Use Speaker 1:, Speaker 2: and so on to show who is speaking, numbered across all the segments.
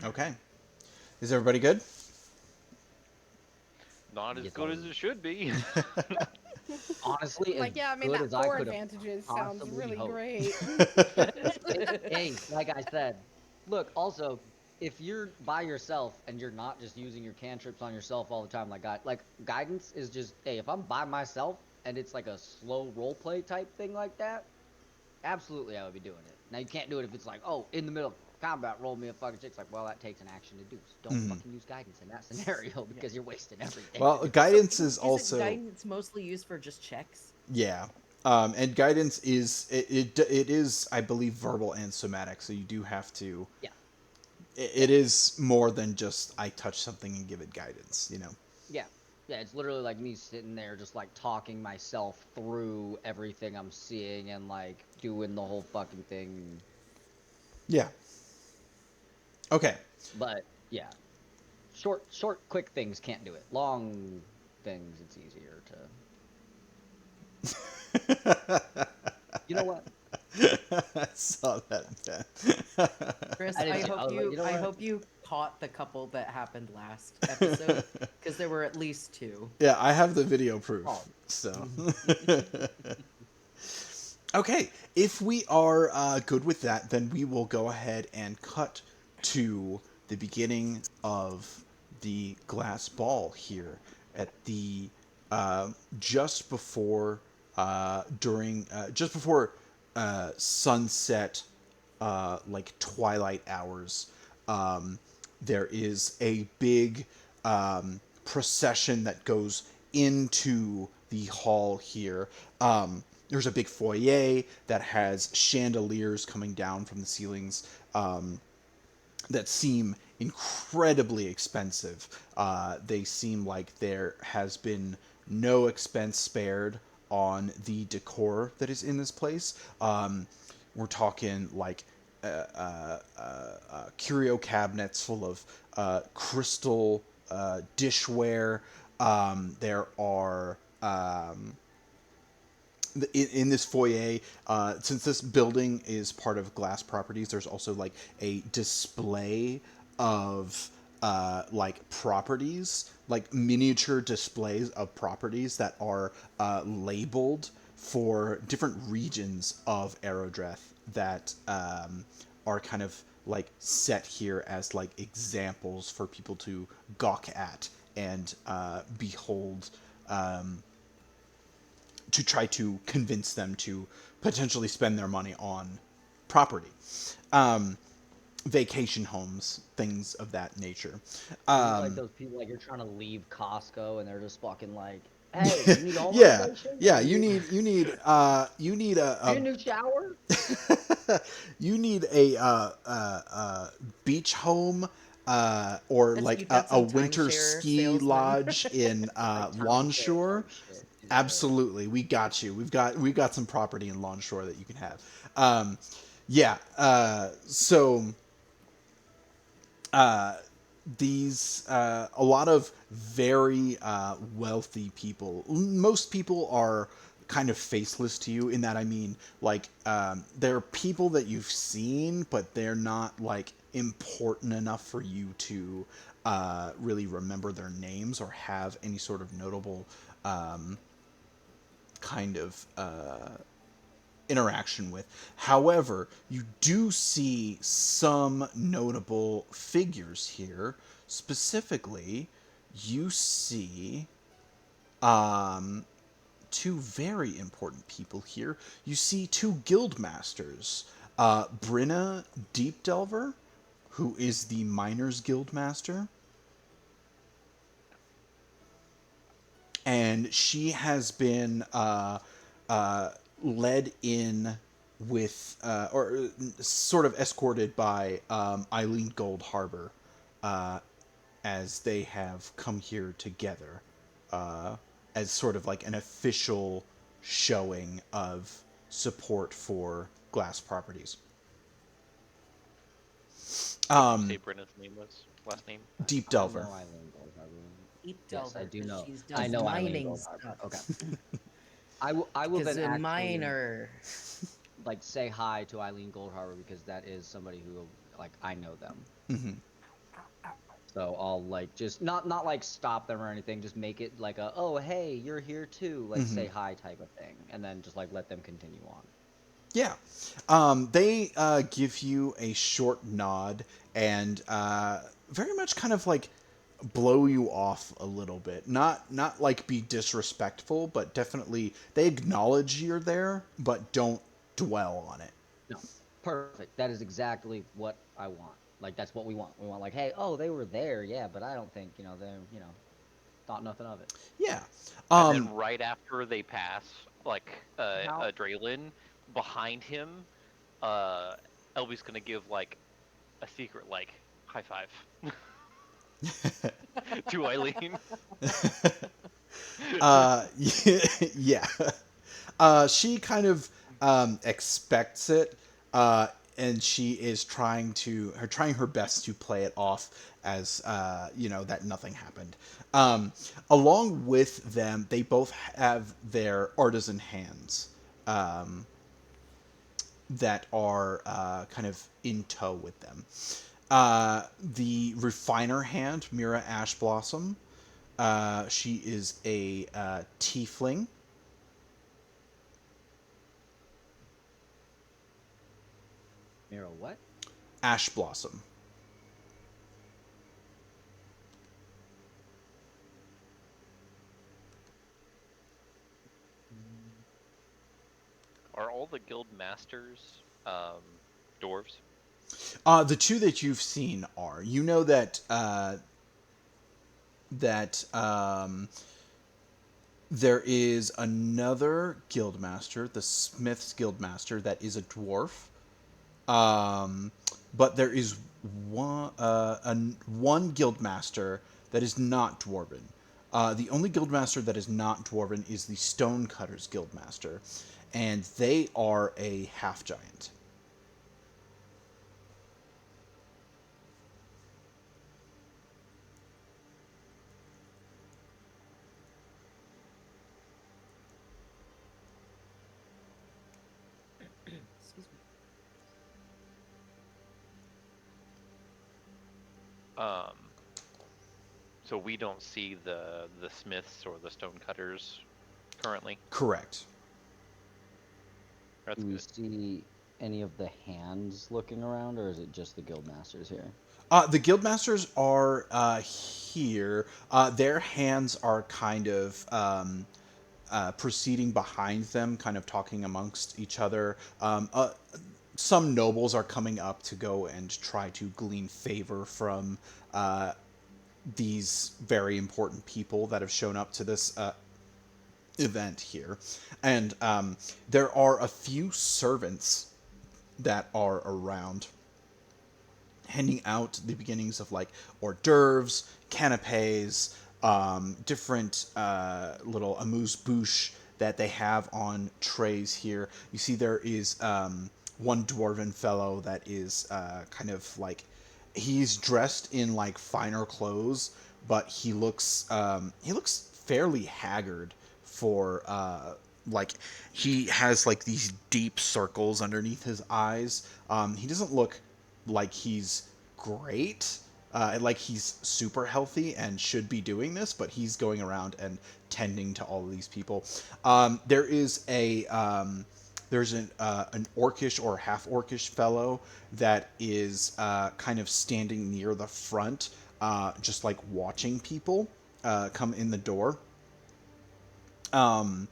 Speaker 1: Okay. Is everybody good?
Speaker 2: Not as
Speaker 3: Yes,
Speaker 2: good as it should be.
Speaker 3: honestly, as
Speaker 4: Like, yeah, I mean,
Speaker 3: good
Speaker 4: that
Speaker 3: as I
Speaker 4: 4
Speaker 3: could have
Speaker 4: advantages sounds
Speaker 3: possibly
Speaker 4: really
Speaker 3: hoped.
Speaker 4: great.
Speaker 3: Hey, like I said, look, also, if you're by yourself and you're not just using your cantrips on yourself all the time, like guidance is just, hey, if I'm by myself and it's like a slow role play type thing like that, absolutely I would be doing it. Now you can't do it if it's like, oh, in the middle of combat, roll me a fucking check. It's like, well, that takes an action to do. So don't
Speaker 1: Mhm.
Speaker 3: fucking use guidance in that scenario
Speaker 5: Yeah.
Speaker 3: because you're wasting everything to
Speaker 1: Well,
Speaker 3: do
Speaker 5: So
Speaker 3: so.
Speaker 1: guidance is
Speaker 5: isn't
Speaker 1: also
Speaker 5: guidance mostly used for just checks?
Speaker 1: yeah, and guidance is it is I believe verbal and somatic, so you do have to.
Speaker 3: Yeah,
Speaker 1: It
Speaker 3: yeah.
Speaker 1: is more than just I touch something and give it guidance.
Speaker 3: Yeah. Yeah, it's literally like me sitting there just like talking myself through everything I'm seeing and like doing the whole fucking thing.
Speaker 1: Yeah. Okay.
Speaker 3: But yeah, short, quick things can't do it. Long things, it's easier to. You know what?
Speaker 1: I saw that.
Speaker 5: Chris,
Speaker 3: I did too. I was like, you know
Speaker 5: I
Speaker 3: what?
Speaker 5: hope you caught the couple that happened last episode because there were at least two.
Speaker 1: Yeah, I have the video proof.
Speaker 3: Oh,
Speaker 1: So, okay, if we are good with that, then we will go ahead and cut to the beginning of the glass ball here at the just before during just before sunset, like twilight hours. Um, there is a big procession that goes into the hall here. There's a big foyer that has chandeliers coming down from the ceilings that seem incredibly expensive. They seem like there has been no expense spared on the decor that is in this place. We're talking like curio cabinets full of crystal dishware. There are in this foyer, since this building is part of Glass Properties, there's also like a display of like properties, like miniature displays of properties that are labeled for different regions of Aerodreth that are kind of like set here as like examples for people to gawk at and behold, to try to convince them to potentially spend their money on property, um, vacation homes, things of that nature.
Speaker 3: is this like
Speaker 1: Um,
Speaker 3: those people like you're trying to leave Costco and they're just fucking like, hey, you need a home
Speaker 1: yeah,
Speaker 3: renovation?
Speaker 1: yeah.
Speaker 3: Do
Speaker 1: You need
Speaker 3: you need a new shower?
Speaker 1: you need a beach home. Or
Speaker 5: Chris,
Speaker 1: like
Speaker 5: you got
Speaker 1: a
Speaker 5: some
Speaker 1: winter
Speaker 5: timeshare
Speaker 1: ski
Speaker 5: salesman.
Speaker 1: lodge in
Speaker 3: Like timeshare
Speaker 1: Longshore.
Speaker 3: type shit. Yeah.
Speaker 1: Absolutely, we got you. We've got some property in Longshore that you can have. Yeah. So these a lot of very wealthy people. Most people are kind of faceless to you in that I mean, like they're people that you've seen, but they're not like important enough for you to really remember their names or have any sort of notable kind of interaction with. However, you do see some notable figures here. Specifically, you see two very important people here. You see two guild masters, Brinna Deep Delver, who is the Miners Guild Master, and she has been led in with or sort of escorted by Eileen Gold Harbor as they have come here together as sort of like an official showing of support for Glass Properties.
Speaker 2: What did you say Brenna's name was? Last name?
Speaker 1: Deep
Speaker 3: I
Speaker 1: Delver.
Speaker 3: know Eileen Goldhardt.
Speaker 5: Deep
Speaker 3: Yes, I
Speaker 5: Delver,
Speaker 3: do
Speaker 5: because
Speaker 3: know.
Speaker 5: she's
Speaker 3: I
Speaker 5: does
Speaker 3: know Eileen
Speaker 5: mining
Speaker 3: Goldhardt.
Speaker 5: stuff.
Speaker 3: Okay. I will
Speaker 5: Because
Speaker 3: then
Speaker 5: a
Speaker 3: actually
Speaker 5: miner.
Speaker 3: like say hi to Eileen Goldhardt because that is somebody who like I know them. So I'll like just not like stop them or anything, just make it like a, oh hey, you're here too, like say hi type of thing, and then just like let them continue on.
Speaker 1: Yeah. They give you a short nod and very much kind of like blow you off a little bit. Not like be disrespectful, but definitely they acknowledge you're there, but don't dwell on it.
Speaker 3: No, perfect. That is exactly what I want. Like that's what we want. We want like, hey, oh, they were there, yeah, but I don't think they're thought nothing of it.
Speaker 1: Yeah.
Speaker 2: And then
Speaker 1: Um,
Speaker 2: right after they pass, like
Speaker 3: How?
Speaker 2: Draelynn, behind him, uh, Elby's gonna give like a secret like high five to Eileen.
Speaker 1: yeah. She kind of expects it, and she is trying her best to play it off as that nothing happened. Along with them, they both have their artisan hands that are kind of in tow with them. The refiner hand, Mira Ashblossom. She is a tiefling.
Speaker 3: Mira, what?
Speaker 1: Ash Blossom.
Speaker 2: Are all the guild masters dwarves?
Speaker 1: The two that you've seen are, you know that there is another guildmaster, the Smith's guildmaster, that is a dwarf. But there is one guildmaster that is not dwarven. The only guildmaster that is not dwarven is the Stonecutters guildmaster, and they are a half giant.
Speaker 5: Excuse me.
Speaker 2: Um, so we don't see the smiths or the stonecutters currently.
Speaker 1: Correct.
Speaker 2: That's
Speaker 3: Do we
Speaker 2: good.
Speaker 3: see any of the hands looking around, or is it just the guild masters here?
Speaker 1: The guildmasters are here. Their hands are kind of proceeding behind them, kind of talking amongst each other. Some nobles are coming up to go and try to glean favor from these very important people that have shown up to this event here. And there are a few servants that are around, handing out the beginnings of like hors d'oeuvres, canapes, different little amuse-bouche that they have on trays here. You see there is one dwarven fellow that is kind of like, he's dressed in like finer clothes, but he looks fairly haggard for like, he has like these deep circles underneath his eyes. He doesn't look like he's great, like he's super healthy and should be doing this, but he's going around and tending to all of these people. There is there's an orcish or half orcish fellow that is kind of standing near the front, just like watching people come in the door. Um,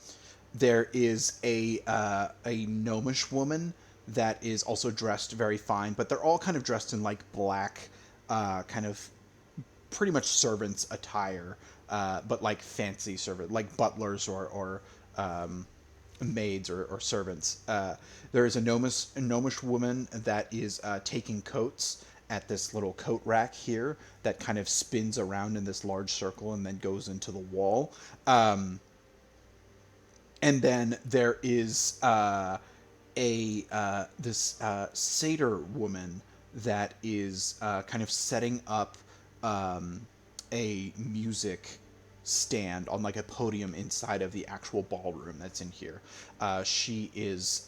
Speaker 1: there is a gnomish woman that is also dressed very fine, but they're all kind of dressed in like black, kind of pretty much servants attire, but like fancy servant, like butlers or maids or servants. There is a gnomish woman that is taking coats at this little coat rack here that kind of spins around in this large circle and then goes into the wall. And then there is a this satyr woman that is kind of setting up a music stand on like a podium inside of the actual ballroom that's in here. She is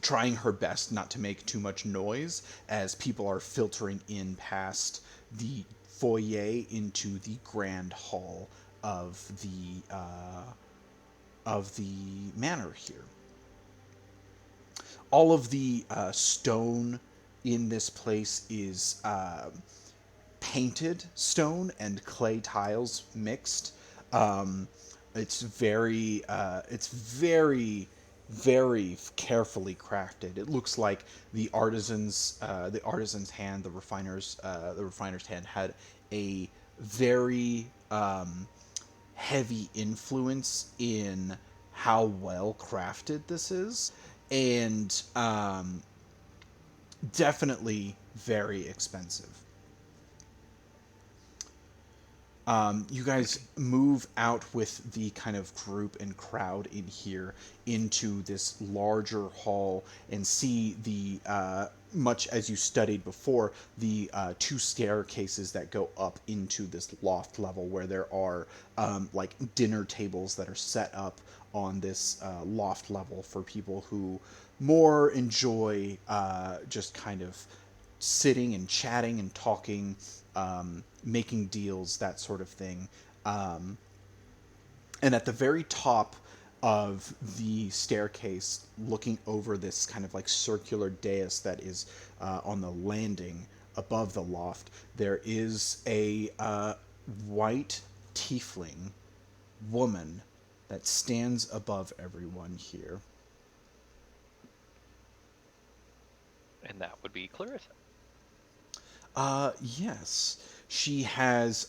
Speaker 1: trying her best not to make too much noise as people are filtering in past the foyer into the grand hall of the manor here. All of the stone in this place is painted stone and clay tiles mixed. Um, it's very carefully crafted. It looks like the artisan's hand, the refiner's hand had a very heavy influence in how well crafted this is, and definitely very expensive. You guys move out with the kind of group and crowd in here into this larger hall and see the, much as you studied before, the two staircases that go up into this loft level where there are like dinner tables that are set up on this loft level for people who more enjoy just kind of sitting and chatting and talking, making deals, that sort of thing. And at the very top of the staircase, looking over this kind of like circular dais that is on the landing above the loft, there is a white tiefling woman that stands above everyone here.
Speaker 2: And that would be Clarissa.
Speaker 1: Yes. She has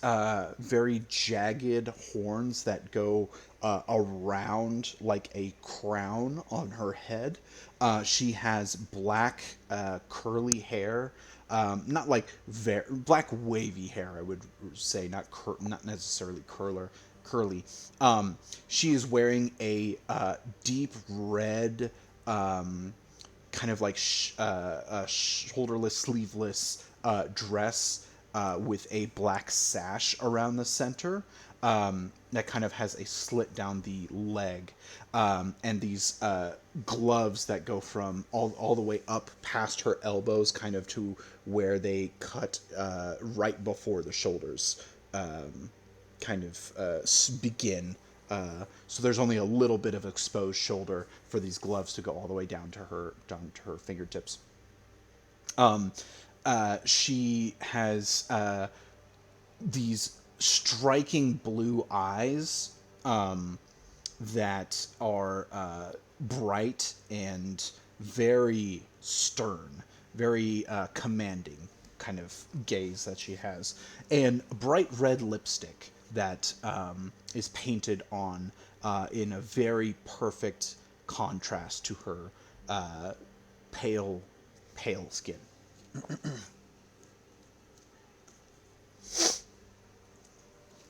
Speaker 1: very jagged horns that go around like a crown on her head. She has black curly hair, not like black wavy hair, I would say, not necessarily curly. She is wearing a deep red, kind of like shoulderless, sleeveless dress with a black sash around the center that kind of has a slit down the leg, and these gloves that go from all the way up past her elbows, kind of to where they cut right before the shoulders, kind of begin. So there's only a little bit of exposed shoulder for these gloves to go all the way down to her fingertips. She has these striking blue eyes that are bright and very stern, very commanding kind of gaze that she has, and bright red lipstick that is painted on in a very perfect contrast to her pale skin.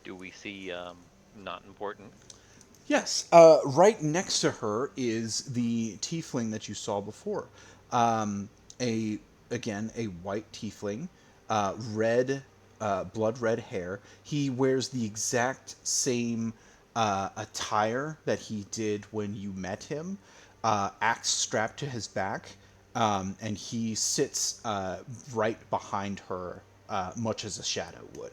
Speaker 2: Do we see not important?
Speaker 1: Yes, right next to her is the tiefling that you saw before. A again a white tiefling, red, blood red hair. He wears the exact same attire that he did when you met him. Axe strapped to his back, and he sits right behind her, much as a shadow would.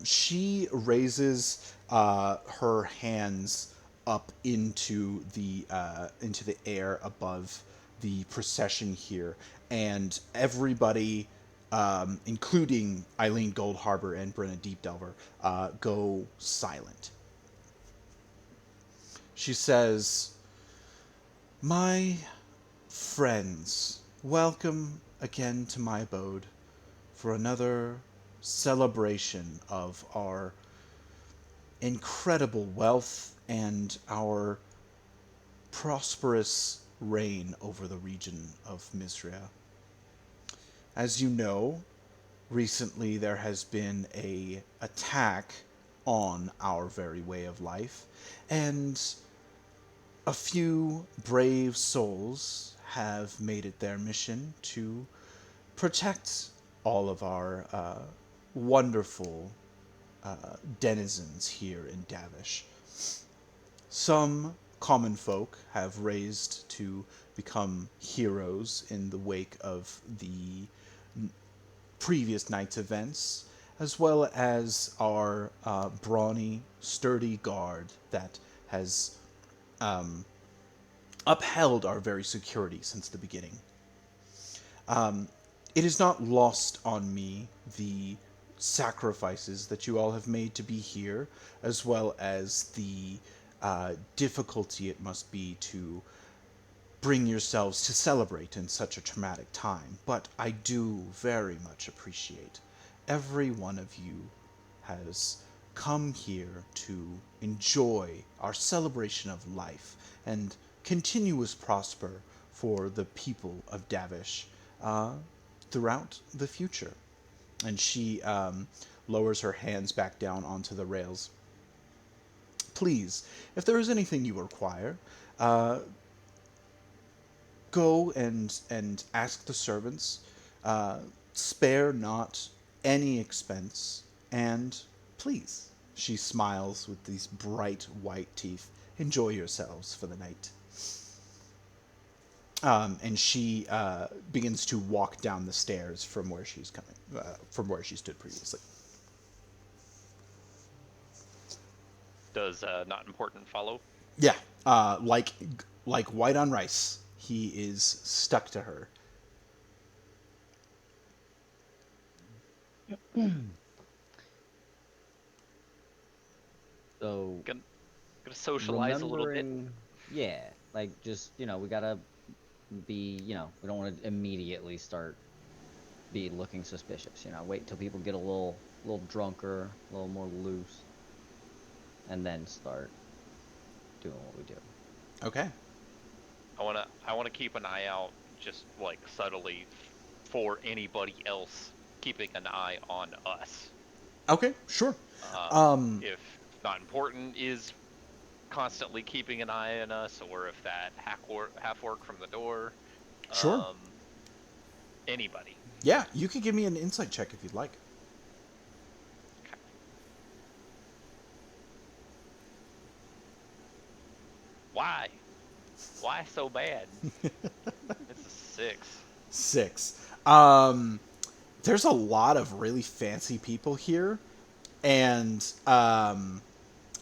Speaker 1: She raises her hands up into the air above the procession here, and everybody, including Eileen Goldharbor and Brenna Deepdelver, go silent. She says, "My friends, welcome again to my abode for another celebration of our incredible wealth and our prosperous reign over the region of Misria. As you know, recently there has been a attack on our very way of life, and a few brave souls have made it their mission to protect all of our wonderful denizens here in Davish. Some common folk have raised to become heroes in the wake of the previous night's events, as well as our brawny, sturdy guard that has upheld our very security since the beginning. It is not lost on me the sacrifices that you all have made to be here, as well as the difficulty it must be to bring yourselves to celebrate in such a traumatic time. But I do very much appreciate every one of you has come here to enjoy our celebration of life and continuous prosper for the people of Davish throughout the future. And she lowers her hands back down onto the rails. Please, if there is anything you require, go and ask the servants. Spare not any expense, and please, she smiles with these bright white teeth, enjoy yourselves for the night. And she begins to walk down the stairs from where she's coming, from where she stood previously.
Speaker 2: Does not important follow?
Speaker 1: Yeah, like white on rice, he is stuck to her.
Speaker 3: So
Speaker 2: Gonna socialize a little bit.
Speaker 3: remembering, yeah, like just we gotta be, we don't want to immediately start be looking suspicious. Wait till people get a little drunker, a little more loose, and then start doing what we do.
Speaker 1: Okay.
Speaker 2: I wanna keep an eye out, just like subtly, for anybody else keeping an eye on us.
Speaker 1: Okay, sure.
Speaker 2: If not important is constantly keeping an eye on us, or if that half orc from the door,
Speaker 1: Sure.
Speaker 2: anybody.
Speaker 1: Yeah, you could give me an insight check if you'd like.
Speaker 2: Okay. Why? Why so bad? It's a 6.
Speaker 1: 6. There's a lot of really fancy people here, and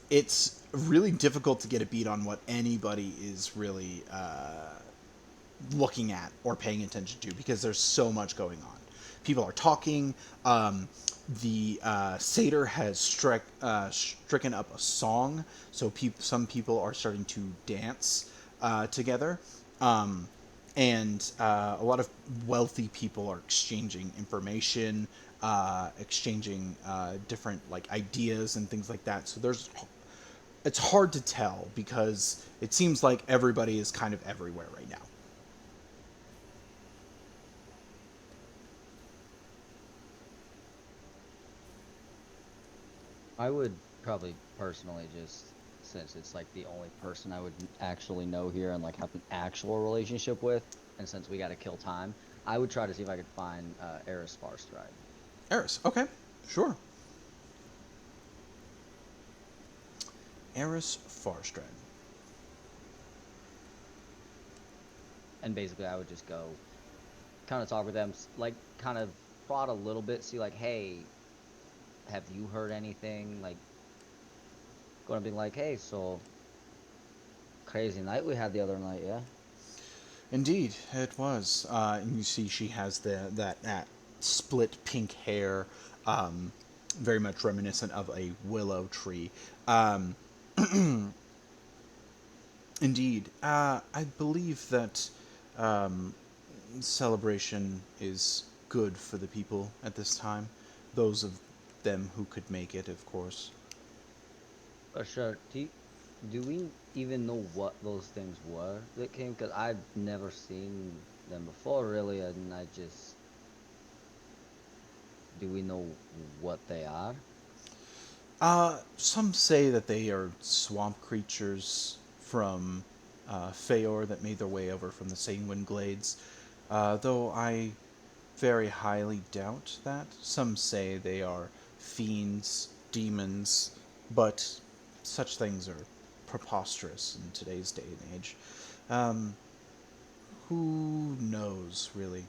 Speaker 1: it's really difficult to get a beat on what anybody is really looking at or paying attention to because there's so much going on. People are talking. The satyr has stricken up a song, so some people are starting to dance together. And a lot of wealthy people are exchanging information, exchanging different ideas and things like that. So it's hard to tell because it seems like everybody is kind of everywhere right now.
Speaker 3: I would probably personally just, since it's like the only person I would actually know here and have an actual relationship with, and since we got to kill time, I would try to see if I could find Eris Farstride.
Speaker 1: Eris, okay, sure. Eris Farstride.
Speaker 3: And basically, I would just go, kind of talk with them, kind of prod a little bit, see hey, have you heard anything? Gonna be hey, so crazy night we had the other night, yeah?
Speaker 1: Indeed, it was. And you see she has that split pink hair, very much reminiscent of a willow tree. Indeed. I believe that celebration is good for the people at this time. Those of them who could make it, of course.
Speaker 3: Sure. Do we even know what those things were that came? Because I've never seen them before, really, and do we know what they are?
Speaker 1: Some say that they are swamp creatures from Feor that made their way over from the Sanguine Glades, though I very highly doubt that. Some say they are fiends, demons, but such things are preposterous in today's day and age. Um, who knows, really?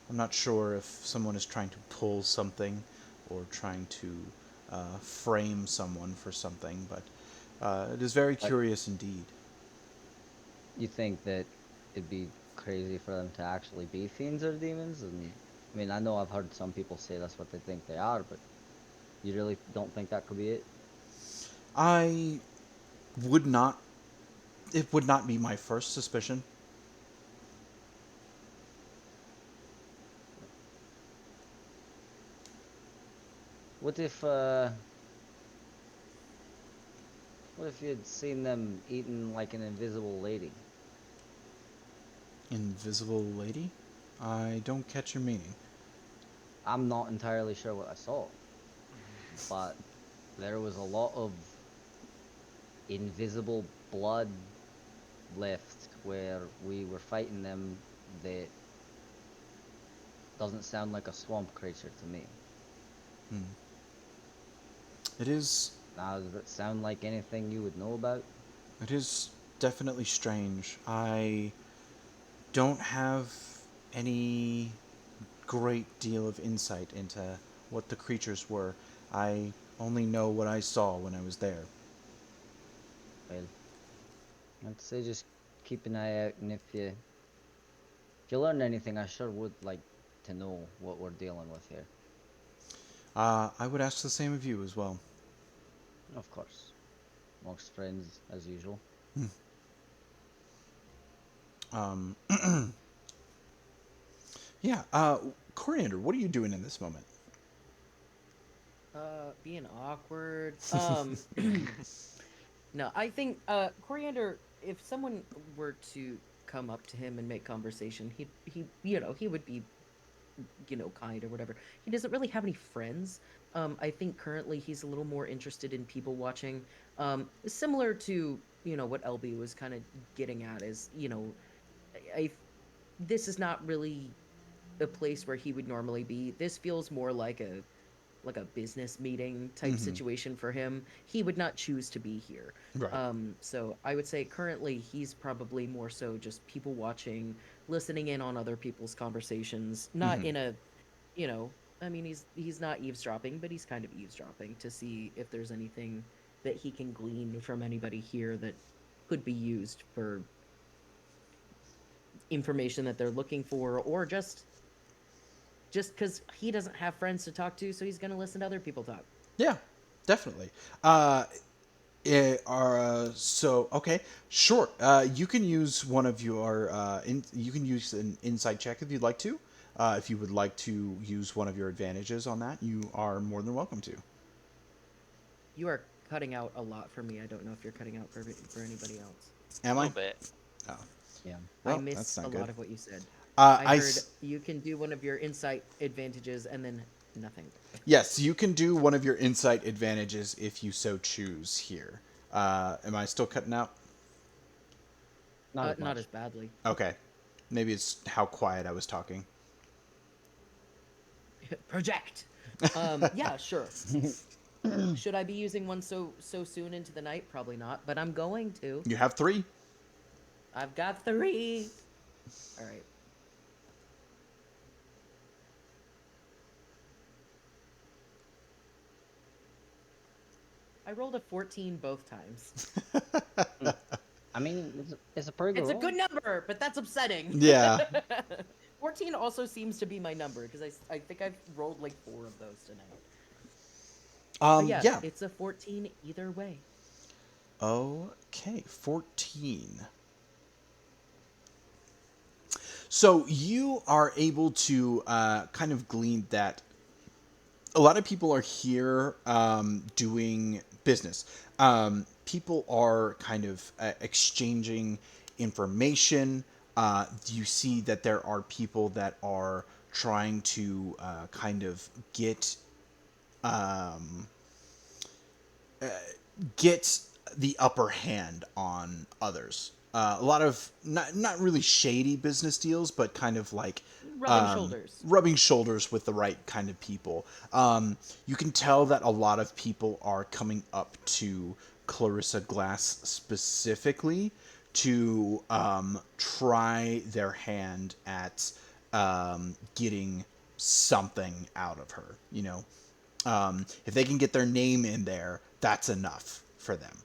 Speaker 1: I'm not sure if someone is trying to pull something or trying to frame someone for something, but it is very
Speaker 3: But
Speaker 1: curious indeed.
Speaker 3: you think that it'd be crazy for them to actually be fiends or demons? And I mean, I know I've heard some people say that's what they think they are, but you really don't think that could be it?
Speaker 1: I would not. It would not be my first suspicion.
Speaker 3: What if what if you'd seen them eating like an invisible lady?
Speaker 1: Invisible lady? I don't catch your meaning.
Speaker 3: I'm not entirely sure what I saw, but there was a lot of invisible blood left where we were fighting them that doesn't sound like a swamp creature to me.
Speaker 1: Hmm. It is.
Speaker 3: Now, does it sound like anything you would know about?
Speaker 1: It is definitely strange. I don't have any great deal of insight into what the creatures were. I only know what I saw when I was there.
Speaker 3: Well, I'd say just keep an eye out, and if you learn anything, I sure would like to know what we're dealing with here.
Speaker 1: I would ask the same of you as well.
Speaker 3: Of course. Amongst friends, as usual.
Speaker 1: Um, yeah, Coriander, what are you doing in this moment?
Speaker 5: Being awkward. No, I think Coriander, if someone were to come up to him and make conversation, he would be, kind or whatever. He doesn't really have any friends. I think currently he's a little more interested in people watching. Similar to, what LB was kind of getting at is, I this is not really a place where he would normally be. This feels more like a business meeting type
Speaker 1: Mhm.
Speaker 5: situation for him. He would not choose to be here.
Speaker 1: Right.
Speaker 5: So I would say currently he's probably more so just people watching, listening in on other people's conversations, not
Speaker 1: Mhm.
Speaker 5: in a, I mean he's not eavesdropping, but he's kind of eavesdropping to see if there's anything that he can glean from anybody here that could be used for information that they're looking for, or just because he doesn't have friends to talk to, so he's going to listen to other people talk.
Speaker 1: Yeah, definitely. So okay, sure. You can use one of your you can use an insight check if you'd like to. If you would like to use one of your advantages on that, you are more than welcome to.
Speaker 5: You are cutting out a lot for me. I don't know if you're cutting out for anybody else.
Speaker 1: Am
Speaker 2: A
Speaker 1: I?
Speaker 2: little bit.
Speaker 1: Oh,
Speaker 3: Yeah.
Speaker 1: well,
Speaker 5: I
Speaker 1: that's
Speaker 5: missed
Speaker 1: not
Speaker 5: a
Speaker 1: good.
Speaker 5: lot of what you said.
Speaker 1: I
Speaker 5: I heard you can do one of your insight advantages and then nothing.
Speaker 1: Yes, you can do one of your insight advantages if you so choose here. Am I still cutting out?
Speaker 3: Not as
Speaker 5: Not
Speaker 3: much.
Speaker 5: as badly.
Speaker 1: Okay. Maybe it's how quiet I was talking.
Speaker 5: Project. Yeah, sure. Should I be using one so soon into the night? Probably not, but I'm going to.
Speaker 1: You have 3.
Speaker 5: I've got 3. All right. I rolled a 14 both times.
Speaker 3: I mean, it's a pretty good
Speaker 5: It's a
Speaker 3: roll.
Speaker 5: good number, but that's upsetting.
Speaker 1: Yeah.
Speaker 5: 14 also seems to be my number because I think I've rolled like 4 of those tonight. But
Speaker 1: Yeah.
Speaker 5: it's a 14 either way.
Speaker 1: Okay, 14. So you are able to kind of glean that a lot of people are here doing business. People are kind of exchanging information. You see that there are people that are trying to kind of um, get the upper hand on others. A lot of not really shady business deals, but kind of like rubbing shoulders with the right kind of people. You can tell that a lot of people are coming up to Clarissa Glass specifically to try their hand at getting something out of her. If they can get their name in there, that's enough for them.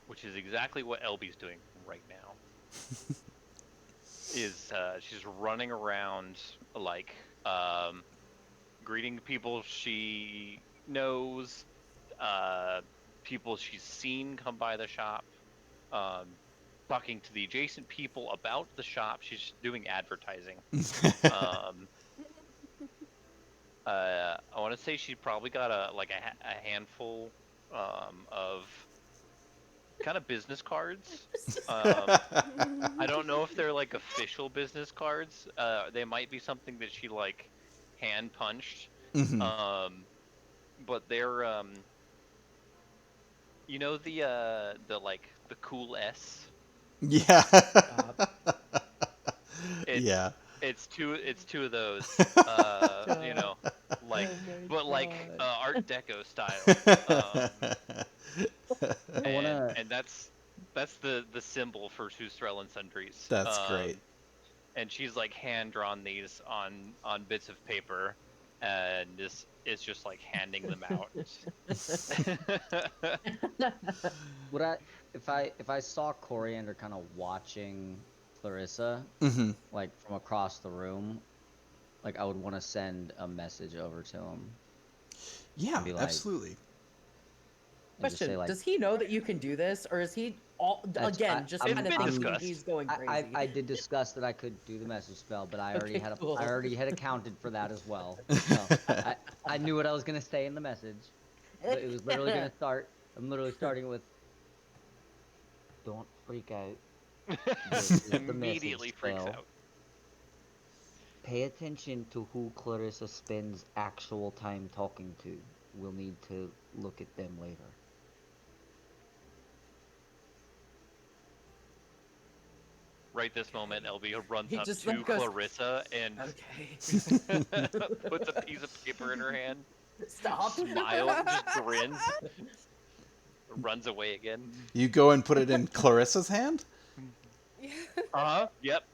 Speaker 2: Which is exactly what Elby's doing right now. She's running around like greeting people she knows, people she's seen come by the shop, talking to the adjacent people about the shop. She's just doing advertising. I want to say she probably got a handful of kind of business cards. I don't know if they're like official business cards. They might be something that she like hand punched. But they're the cool S.
Speaker 1: Yeah.
Speaker 2: Yeah. It's two of those. Art Deco style. And that's the symbol for two Draelynn sundries.
Speaker 1: That's great.
Speaker 2: And she's like hand drawn these on bits of paper, and this is just like handing them out.
Speaker 3: If I saw Coriander kind of watching Clarissa, like from across the room, like I would want to send a message over to him.
Speaker 1: Yeah, absolutely.
Speaker 5: Question: like, does he know that you can do this, or is he just kind of thinking he's going crazy?
Speaker 3: I did discuss that I could do the message spell, but I already had accounted for that as well. So I knew what I was gonna say in the message. But it was literally gonna start. I'm literally starting with, "Don't freak out."
Speaker 2: Immediately freaks out.
Speaker 3: Pay attention to who Clarissa spends actual time talking to. We'll need to look at them later.
Speaker 2: Right this moment, LB runs up to Clarissa and puts a piece of paper in her hand.
Speaker 5: Stop.
Speaker 2: Smiles, just grins. Runs away again.
Speaker 1: You go and put it in Clarissa's hand?
Speaker 2: Yep.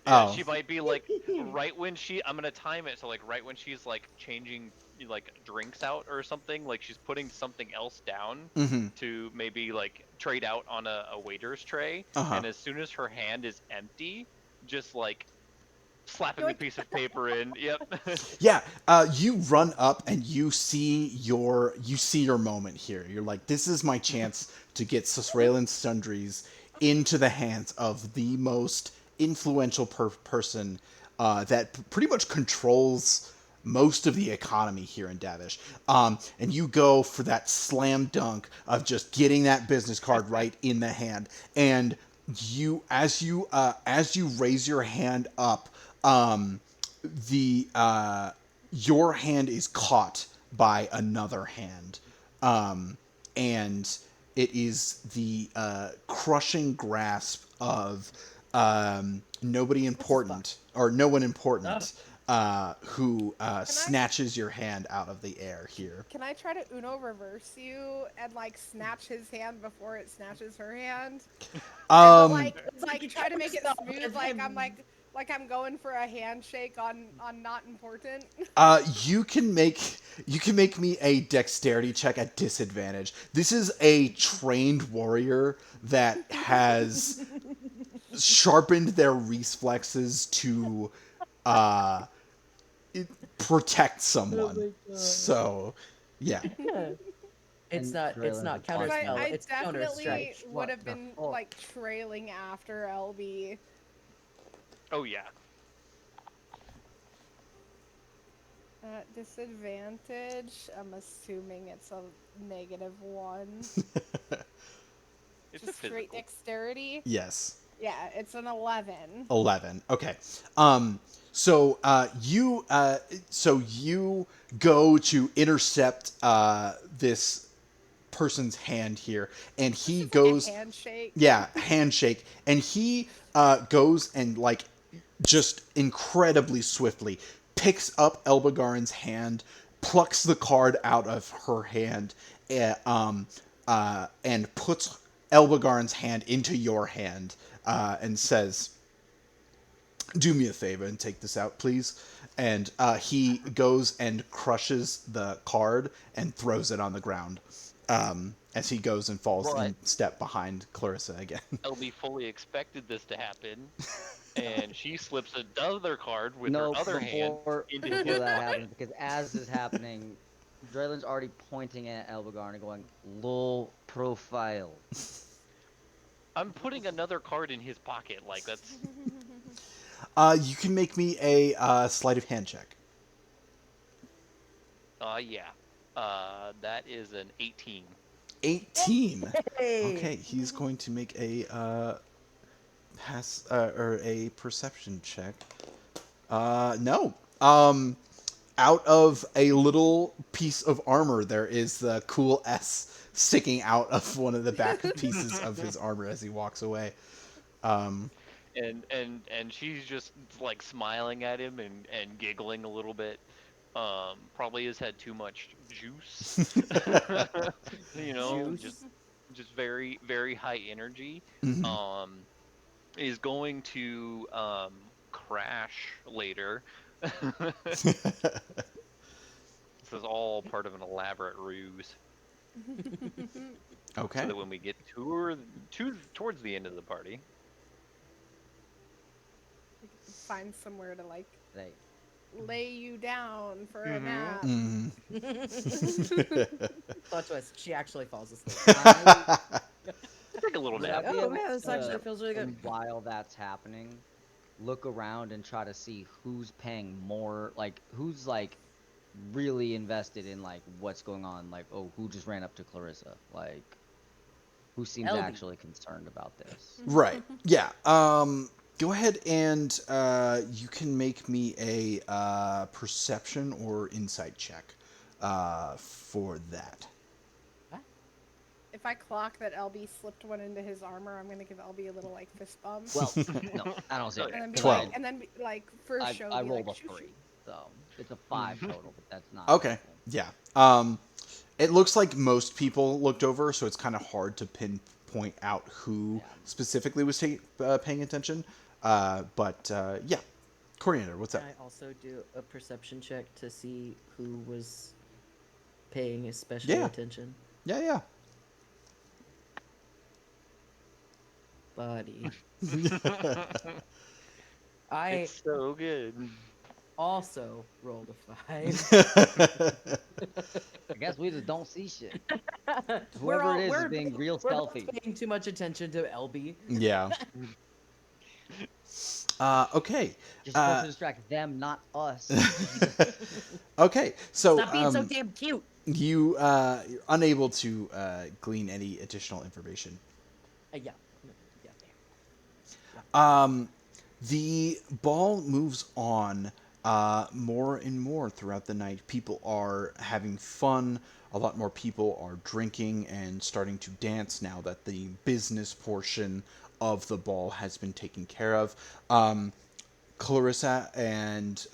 Speaker 2: Yeah, she might be like right when I'm gonna time it so like right when she's like changing like drinks out or something, like she's putting something else down to maybe like trade out on a waiter's tray, and as soon as her hand is empty, just like slapping the piece of paper in. Yep.
Speaker 1: Yeah, you run up and you see your moment here. You're like, this is my chance to get Draelynn Sundries into the hands of the most influential person that pretty much controls most of the economy here in Davish. And you go for that slam dunk of just getting that business card right in the hand. And as you raise your hand up, your hand is caught by another hand, and it is the crushing grasp of no one important who snatches your hand out of the air here.
Speaker 4: Can I try to Uno reverse you and like snatch his hand before it snatches her hand? It's like try to make it smooth, like I'm going for a handshake on not important.
Speaker 1: You can make me a dexterity check at disadvantage. This is a trained warrior that has sharpened their reflexes to protect someone. So, yeah.
Speaker 5: It's not counter spell. It's counter strike.
Speaker 4: I definitely would have been like trailing after LB.
Speaker 2: Oh yeah.
Speaker 4: At disadvantage, I'm assuming it's a -1.
Speaker 2: It's
Speaker 4: just straight dexterity.
Speaker 1: Yes.
Speaker 4: Yeah, it's an 11.
Speaker 1: 11. Okay. So you go to intercept this person's hand here, and he goes
Speaker 4: like a handshake.
Speaker 1: Yeah, handshake, and he goes and like just incredibly swiftly picks up Elbegaren's hand, plucks the card out of her hand, and puts Elbegaren's hand into your hand, and says, "Do me a favor and take this out, please." And he goes and crushes the card and throws it on the ground, as he goes and falls
Speaker 2: Right.
Speaker 1: in step behind Clarissa again.
Speaker 2: LB fully expected this to happen, and she slips another card with
Speaker 3: No,
Speaker 2: her other hand into his
Speaker 3: before that
Speaker 2: pocket.
Speaker 3: happens, because as this is happening, Draelynn's already pointing at Elbegarn and going, low profile.
Speaker 2: I'm putting another card in his pocket. Like, that's...
Speaker 1: You can make me a sleight of hand check.
Speaker 2: Yeah. That is an 18.
Speaker 1: 18.
Speaker 5: Hey!
Speaker 1: Okay, he's going to make a pass or a perception check. No. Out of a little piece of armor, there is the cool S sticking out of one of the back pieces of his armor as he walks away.
Speaker 2: And she's just like smiling at him and giggling a little bit. Probably has had too much juice. You know,
Speaker 5: Juice.
Speaker 2: just very, very high energy.
Speaker 1: Mhm.
Speaker 2: Is going to crash later. This is all part of an elaborate ruse.
Speaker 1: Okay.
Speaker 2: So that when we get towards the end of the party,
Speaker 4: Find somewhere to like
Speaker 3: Right.
Speaker 4: lay you down for a nap.
Speaker 1: Mhm.
Speaker 5: Plot twist. She actually falls asleep.
Speaker 2: take a little
Speaker 3: Would
Speaker 2: nap.
Speaker 3: I be
Speaker 5: Oh
Speaker 3: able
Speaker 5: man, this
Speaker 3: to,
Speaker 5: actually feels really good.
Speaker 3: and while that's happening, look around and try to see who's paying more, like who's like really invested in like what's going on, like, oh, who just ran up to Clarissa, like who seems
Speaker 5: Elby.
Speaker 3: actually concerned about this.
Speaker 1: Right. Yeah. Go ahead and you can make me a perception or insight check for that.
Speaker 4: If I clock that LB slipped one into his armor, I'm gonna give LB a little like fist bump.
Speaker 3: Well, no, I don't see
Speaker 2: Okay.
Speaker 3: it.
Speaker 4: and then be
Speaker 1: 12.
Speaker 4: like, and then be, like for
Speaker 3: I,
Speaker 4: show,
Speaker 3: I
Speaker 4: be
Speaker 3: rolled
Speaker 4: like,
Speaker 3: a
Speaker 4: shoo,
Speaker 3: 3,
Speaker 4: shoo.
Speaker 3: so it's a 5 total, but that's not
Speaker 1: Okay.
Speaker 3: helpful.
Speaker 1: Yeah. It looks like most people looked over, so it's kind of hard to pinpoint out who
Speaker 3: Yeah.
Speaker 1: specifically was paying attention. But yeah, Coriander, what's
Speaker 5: Can
Speaker 1: up?
Speaker 5: I also do a perception check to see who was paying especial
Speaker 1: Yeah.
Speaker 5: attention?
Speaker 1: Yeah.
Speaker 5: Buddy. I
Speaker 2: It's so good.
Speaker 5: also rolled a 5.
Speaker 3: I guess we just don't see shit.
Speaker 5: We're
Speaker 3: Whoever
Speaker 5: all-
Speaker 3: it is
Speaker 5: we're-
Speaker 3: being real
Speaker 5: we're both
Speaker 3: stealthy.
Speaker 5: paying too much attention to LB.
Speaker 1: Yeah. Okay.
Speaker 3: Just supposed to distract them, not us.
Speaker 1: Okay. So
Speaker 5: Stop being so damn cute.
Speaker 1: you're unable to glean any additional information.
Speaker 5: Yeah.
Speaker 1: The ball moves on more and more throughout the night. People are having fun. A lot more people are drinking and starting to dance now that the business portion of the ball has been taken care of. Clarissa and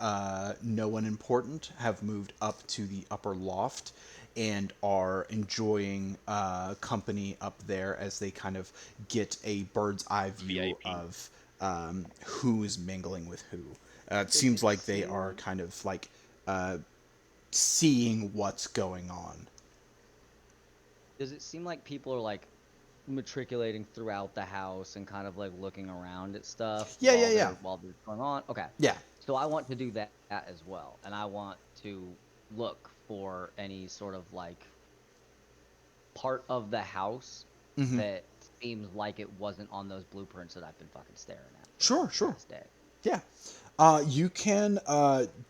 Speaker 1: no one important have moved up to the upper loft and are enjoying company up there as they kind of get a bird's eye view
Speaker 2: VIP.
Speaker 1: of who is mingling with who. It seems like they are kind of like seeing what's going on.
Speaker 3: Does it seem like people are like matriculating throughout the house and kind of like looking around at stuff?
Speaker 1: Yeah.
Speaker 3: While they're going on? Okay.
Speaker 1: Yeah.
Speaker 3: So I want to do that as well. And I want to look for any sort of like part of the house
Speaker 1: Mhm.
Speaker 3: that seems like it wasn't on those blueprints that I've been fucking staring at.
Speaker 1: Sure.
Speaker 3: last day.
Speaker 1: Yeah. You can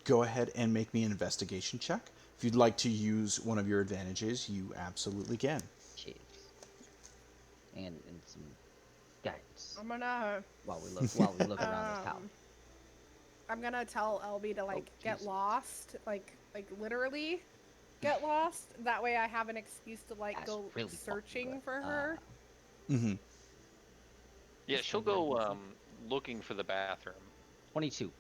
Speaker 1: go ahead and make me an investigation check. If you'd like to use one of your advantages, you absolutely can.
Speaker 3: Jeez. And some guidance
Speaker 4: I'm gonna
Speaker 3: while we look around this house.
Speaker 4: I'm gonna tell LB to like get
Speaker 3: jeez.
Speaker 4: lost, like literally get lost. That way I have an excuse to like
Speaker 3: That's
Speaker 4: go
Speaker 3: really fucking
Speaker 4: searching
Speaker 3: good.
Speaker 4: for her.
Speaker 1: Mm-hmm.
Speaker 2: Yeah, she'll go looking for the bathroom.
Speaker 3: 22.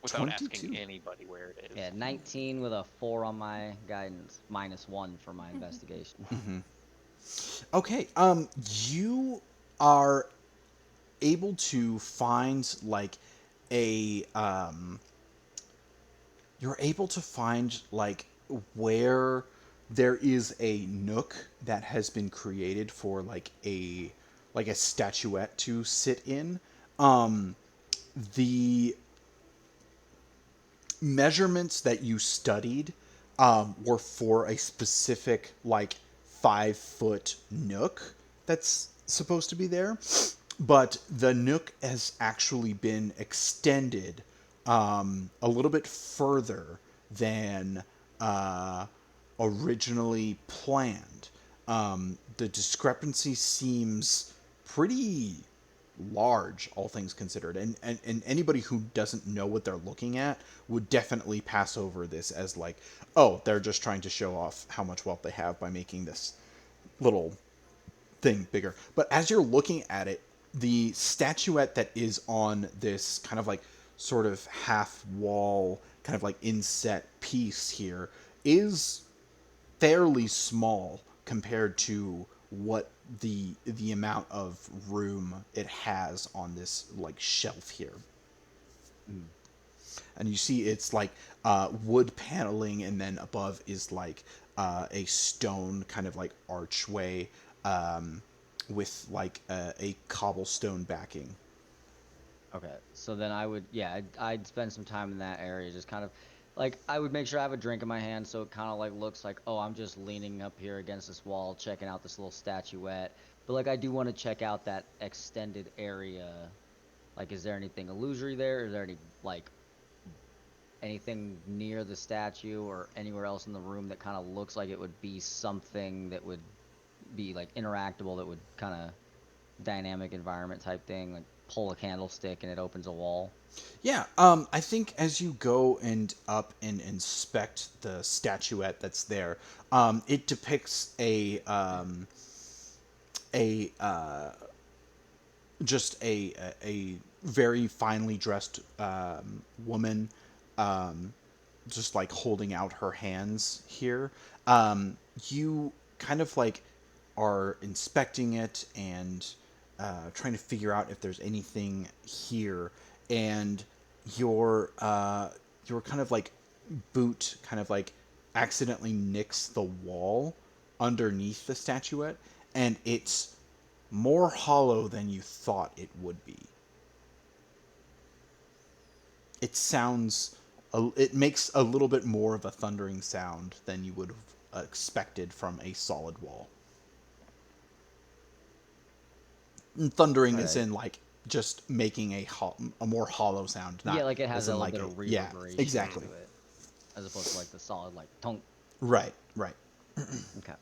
Speaker 2: without
Speaker 1: 22.
Speaker 2: asking anybody where it is.
Speaker 3: Yeah, 19 with a 4 on my guidance, -1 for my investigation.
Speaker 1: Okay, you are able to find like a you're able to find like where there is a nook that has been created for like a statuette to sit in. The measurements that you studied were for a specific like 5-foot nook that's supposed to be there, but the nook has actually been extended a little bit further than originally planned. The discrepancy seems pretty large, all things considered. And anybody who doesn't know what they're looking at would definitely pass over this as like, oh, they're just trying to show off how much wealth they have by making this little thing bigger. But as you're looking at it, the statuette that is on this kind of like sort of half wall, kind of like inset piece here is fairly small compared to what the amount of room it has on this like shelf here. And you see it's like wood paneling, and then above is like a stone kind of like archway with like a cobblestone backing.
Speaker 3: Okay, so then I would, yeah, I'd spend some time in that area, just kind of, like, I would make sure I have a drink in my hand, so it kind of like looks like, oh, I'm just leaning up here against this wall, checking out this little statuette. But like, I do want to check out that extended area. Like, is there anything illusory there? Is there any like anything near the statue or anywhere else in the room that kind of looks like it would be something that would be like interactable, that would kind of dynamic environment type thing, like pull a candlestick and it opens a wall?
Speaker 1: Yeah, I think as you go and up and inspect the statuette that's there, it depicts a just a very finely dressed woman, just like holding out her hands here. You kind of like are inspecting it and trying to figure out if there's anything here, and your kind of like boot kind of like accidentally nicks the wall underneath the statuette, and it's more hollow than you thought it would be. It sounds, it makes a little bit more of a thundering sound than you would have expected from a solid wall. And thundering is in like just making a more hollow sound. Not
Speaker 3: Yeah, like it
Speaker 1: as
Speaker 3: has
Speaker 1: in
Speaker 3: a little
Speaker 1: like
Speaker 3: bit of
Speaker 1: yeah,
Speaker 3: reverberation
Speaker 1: exactly.
Speaker 3: to it, as opposed to like the solid like tonk.
Speaker 1: Right.
Speaker 3: Okay.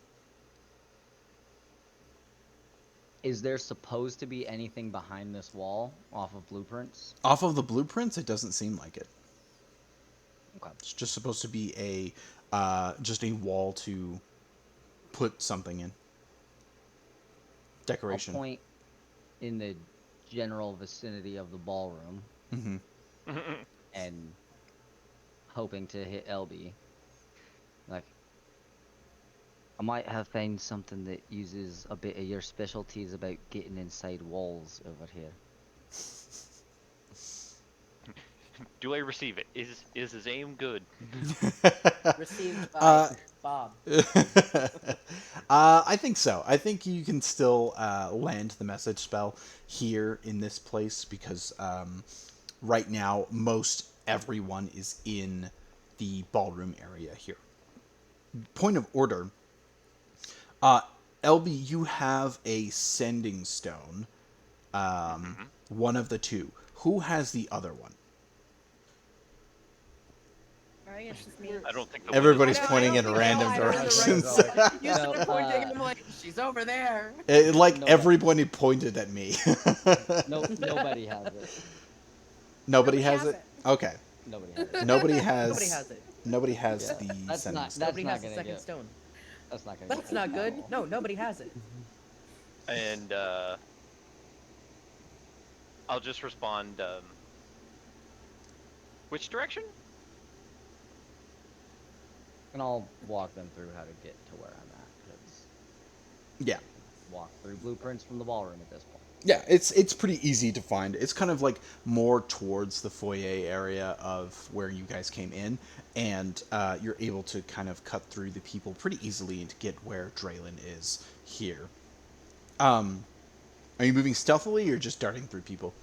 Speaker 3: Is there supposed to be anything behind this wall off of blueprints?
Speaker 1: Off of the blueprints, it doesn't seem like it.
Speaker 3: Okay.
Speaker 1: It's just supposed to be just a wall to put something in. Decoration.
Speaker 3: I'll point in the general vicinity of the ballroom. And hoping to hit LB. Like, I might have found something that uses a bit of your specialties about getting inside walls over here.
Speaker 2: Do I receive it? Is his aim good?
Speaker 5: Received by Bob.
Speaker 1: I think so. I think you can still land the message spell here in this place because right now most everyone is in the ballroom area here. Point of order. LB, you have a sending stone. One of the two. Who has the other one?
Speaker 4: I think it's just me.
Speaker 2: I don't think the
Speaker 1: Everybody's
Speaker 2: one is-
Speaker 1: pointing in
Speaker 4: I don't
Speaker 1: random
Speaker 4: think so.
Speaker 1: directions.
Speaker 5: You started pointing, and I'm like, she's over there.
Speaker 1: Like
Speaker 3: No,
Speaker 1: everybody pointed at me.
Speaker 3: No, nobody has it.
Speaker 1: Nobody has it? Okay.
Speaker 3: Nobody has it.
Speaker 1: Nobody has.
Speaker 5: Nobody has it.
Speaker 1: Nobody has
Speaker 3: Yeah,
Speaker 1: the
Speaker 3: that's
Speaker 1: sending
Speaker 3: not-
Speaker 1: stone.
Speaker 5: Nobody has the
Speaker 3: gonna
Speaker 5: second
Speaker 3: get-
Speaker 5: stone.
Speaker 3: That's not gonna.
Speaker 5: That's not good. No, nobody has it.
Speaker 2: And I'll just respond. Which direction?
Speaker 3: And I'll walk them through how to get to where I'm at, because
Speaker 1: Yeah.
Speaker 3: walk through blueprints from the ballroom at this point.
Speaker 1: Yeah, it's pretty easy to find. It's kind of like more towards the foyer area of where you guys came in, and you're able to kind of cut through the people pretty easily to get where Draelynn is here. Are you moving stealthily or just darting through people?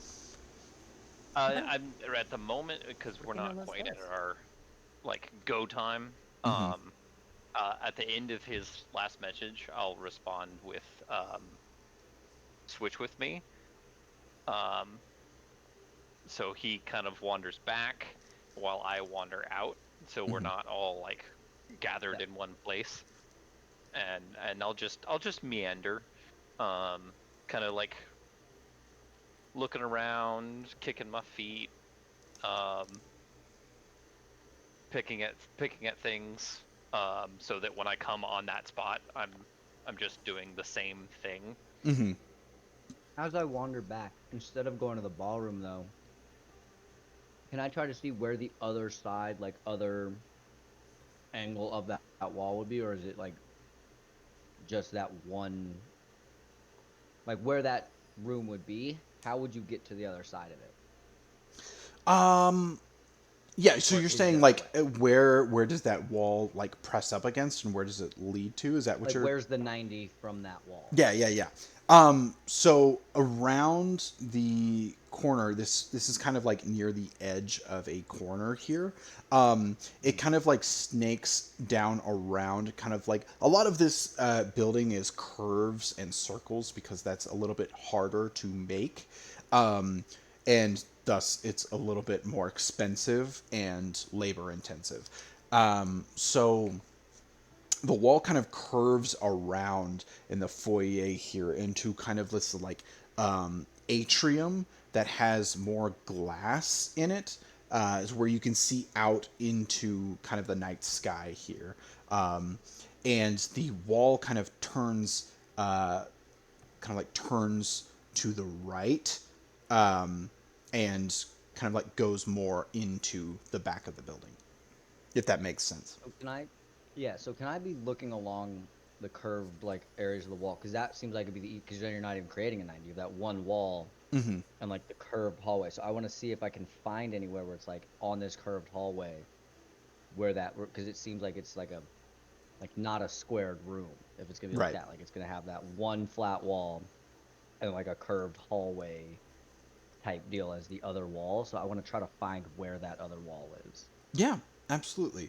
Speaker 2: I'm at the moment because we're not quite at our like go time. At the end of his last message, I'll respond with switch with me. So he kind of wanders back while I wander out, so we're not all like gathered in one place. And I'll just meander, kind of like looking around, kicking my feet, picking at things, so that when I come on that spot, I'm just doing the same thing.
Speaker 3: As I wander back, instead of going to the ballroom, though, can I try to see where the other side, like other angle of that wall would be, or is it like just that one, like where that room would be? How would you get to the other side of it?
Speaker 1: Yeah, so
Speaker 3: Or
Speaker 1: you're
Speaker 3: is
Speaker 1: saying
Speaker 3: there a
Speaker 1: like
Speaker 3: way?
Speaker 1: where does that wall like press up against and where does it lead to? Is that what
Speaker 3: Like
Speaker 1: you're
Speaker 3: where's the 90 from that wall?
Speaker 1: Yeah. So around the corner, this is kind of like near the edge of a corner here. It kind of like snakes down around, kind of like a lot of this building is curves and circles because that's a little bit harder to make, and thus it's a little bit more expensive and labor intensive. So the wall kind of curves around in the foyer here into kind of this like atrium that has more glass in it, is where you can see out into kind of the night sky here, and the wall kind of turns turns to the right, and kind of like goes more into the back of the building, if that makes sense.
Speaker 3: So can I, yeah, so can I be looking along the curved like areas of the wall? Because that seems like it'd be the, because then you're not even creating a 90, you have that one wall and like the curved hallway. So I want to see if I can find anywhere where it's like on this curved hallway where that, because it seems like it's like a, like not a squared room. If it's gonna be like
Speaker 1: Right.
Speaker 3: that, like it's gonna have that one flat wall and like a curved hallway type deal as the other wall. So I want to try to find where that other wall is.
Speaker 1: Yeah, absolutely.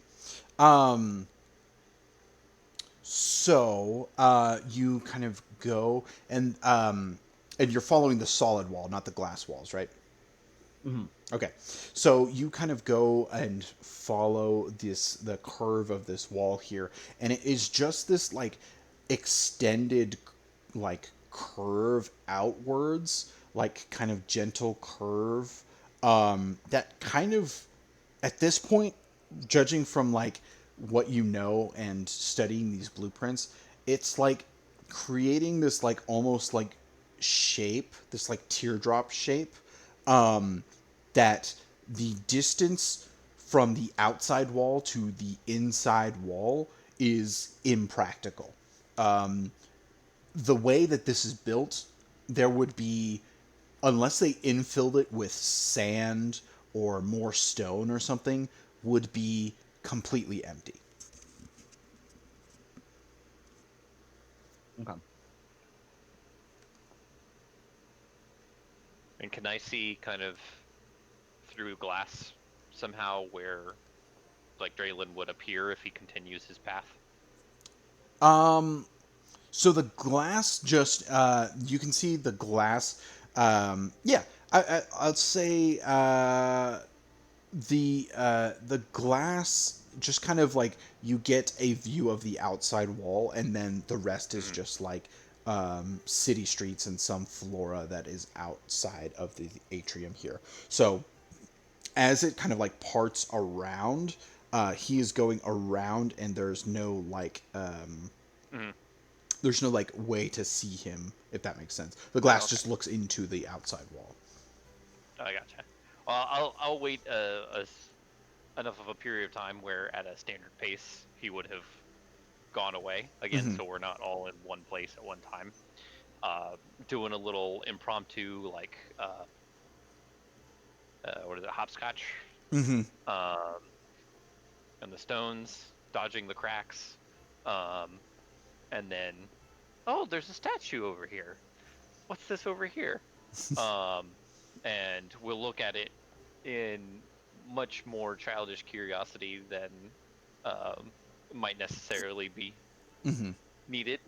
Speaker 1: So you kind of go and you're following the solid wall, not the glass walls, right? Okay. So you kind of go and follow the curve of this wall here, and it is just this like extended like curve outwards, like kind of gentle curve, that kind of at this point, judging from like what you know and studying these blueprints, it's like creating this like almost like shape, this like teardrop shape, that the distance from the outside wall to the inside wall is impractical. The way that this is built, there would be, unless they infilled it with sand or more stone or something, would be completely empty.
Speaker 3: Okay.
Speaker 2: And can I see kind of through glass somehow where like Draelynn would appear if he continues his path?
Speaker 1: So the glass just you can see the glass. Yeah, I'd say the glass just kind of like you get a view of the outside wall, and then the rest is just like city streets and some flora that is outside of the atrium here. So as it kind of like parts around, he is going around, and
Speaker 2: Mhm.
Speaker 1: there's no like way to see him, if that makes sense. The glass
Speaker 2: Okay,
Speaker 1: just looks into the outside wall.
Speaker 2: I gotcha. I'll wait enough of a period of time where at a standard pace he would have gone away again, so we're not all in one place at one time. Doing a little impromptu what is it, hopscotch?
Speaker 1: Mm-hmm.
Speaker 2: Um, and the stones, dodging the cracks, um, and then there's a statue over here. What's this over here? Um, and we'll look at it in much more childish curiosity than um, might necessarily be
Speaker 1: Mm-hmm.
Speaker 2: needed,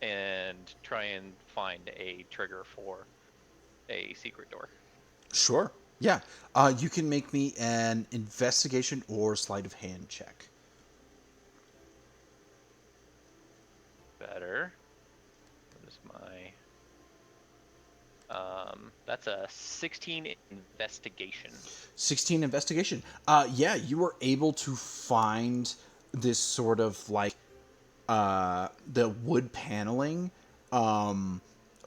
Speaker 2: and try and find a trigger for a secret door.
Speaker 1: Sure. Yeah. You can make me an investigation or sleight of hand check.
Speaker 2: Better. What is my that's a 16 investigation.
Speaker 1: 16 investigation. Yeah, you were able to find this sort of like the wood paneling. Um,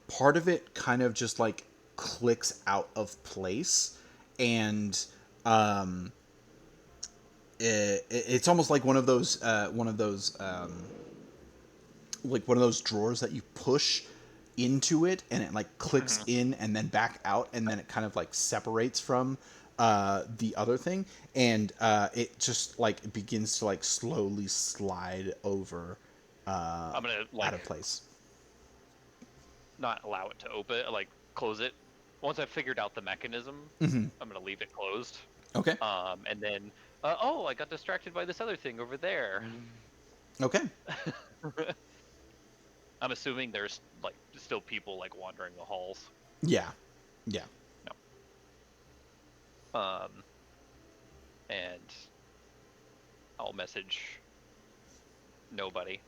Speaker 1: Part of it kind of just like clicks out of place, and um, it's almost like one of those drawers that you push into it and it like clicks
Speaker 2: Mhm.
Speaker 1: in and then back out, and then it kind of like separates from the other thing, and it just like begins to like slowly slide over
Speaker 2: I'm gonna
Speaker 1: out
Speaker 2: like
Speaker 1: of place.
Speaker 2: not allow it to open, like close it. Once I've figured out the mechanism,
Speaker 1: Hmm.
Speaker 2: I'm gonna leave it closed.
Speaker 1: Okay.
Speaker 2: And then I got distracted by this other thing over there.
Speaker 1: Okay.
Speaker 2: I'm assuming there's like still people like wandering the halls.
Speaker 1: Yeah. Yeah.
Speaker 2: No. And I'll message nobody.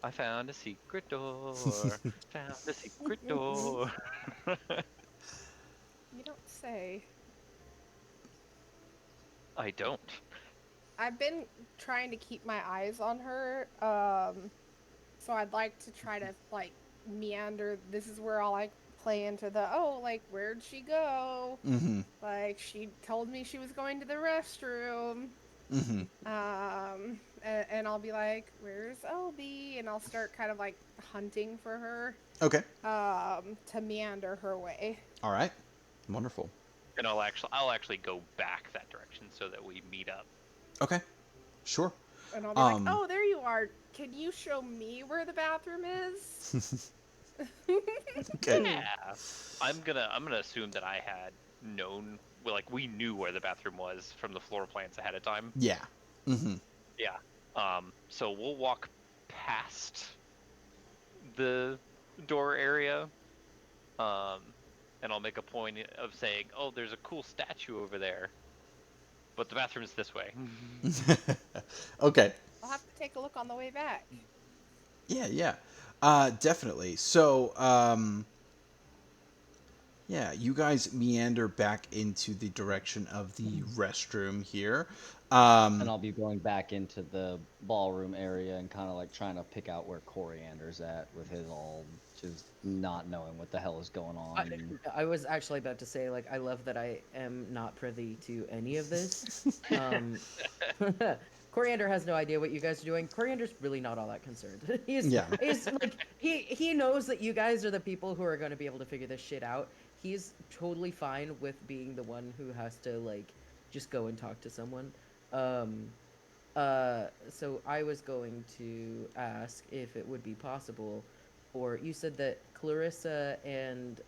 Speaker 2: I found a secret door. Found a secret door.
Speaker 4: You don't say.
Speaker 2: I don't.
Speaker 4: I've been trying to keep my eyes on her. So I'd like to try to like meander. This is where I'll like play into the like where'd she go?
Speaker 1: Hmm.
Speaker 4: Like she told me she was going to the restroom.
Speaker 1: Hmm.
Speaker 4: And I'll be like, "Where's Elby?" And I'll start kind of like hunting for her,
Speaker 1: Okay.
Speaker 4: to meander her way.
Speaker 1: All right. Wonderful.
Speaker 2: And I'll actually go back that direction so that we meet up.
Speaker 1: Okay. Sure.
Speaker 4: And I'll be like, "Oh, there you are. Can you show me where the bathroom is?"
Speaker 1: Okay.
Speaker 2: Yeah. I'm gonna assume that I had known, well, like we knew where the bathroom was from the floor plans ahead of time.
Speaker 1: Yeah. Hmm.
Speaker 2: Yeah. So we'll walk past the door area. And I'll make a point of saying, "Oh, there's a cool statue over there, but the bathroom's this way."
Speaker 1: Okay.
Speaker 4: I'll have to take a look on the way back.
Speaker 1: Yeah, yeah. Definitely. So, yeah, you guys meander back into the direction of the restroom here.
Speaker 3: And I'll be going back into the ballroom area and kind of like trying to pick out where Coriander's at with his all just not knowing what the hell is going on.
Speaker 5: I was actually about to say, like, I love that I am not privy to any of this. Coriander has no idea what you guys are doing. Coriander's really not all that concerned.
Speaker 1: Yeah.
Speaker 5: He's like he knows that you guys are the people who are going to be able to figure this shit out. He's totally fine with being the one who has to like just go and talk to someone. So I was going to ask if it would be possible, or you said that Clarissa and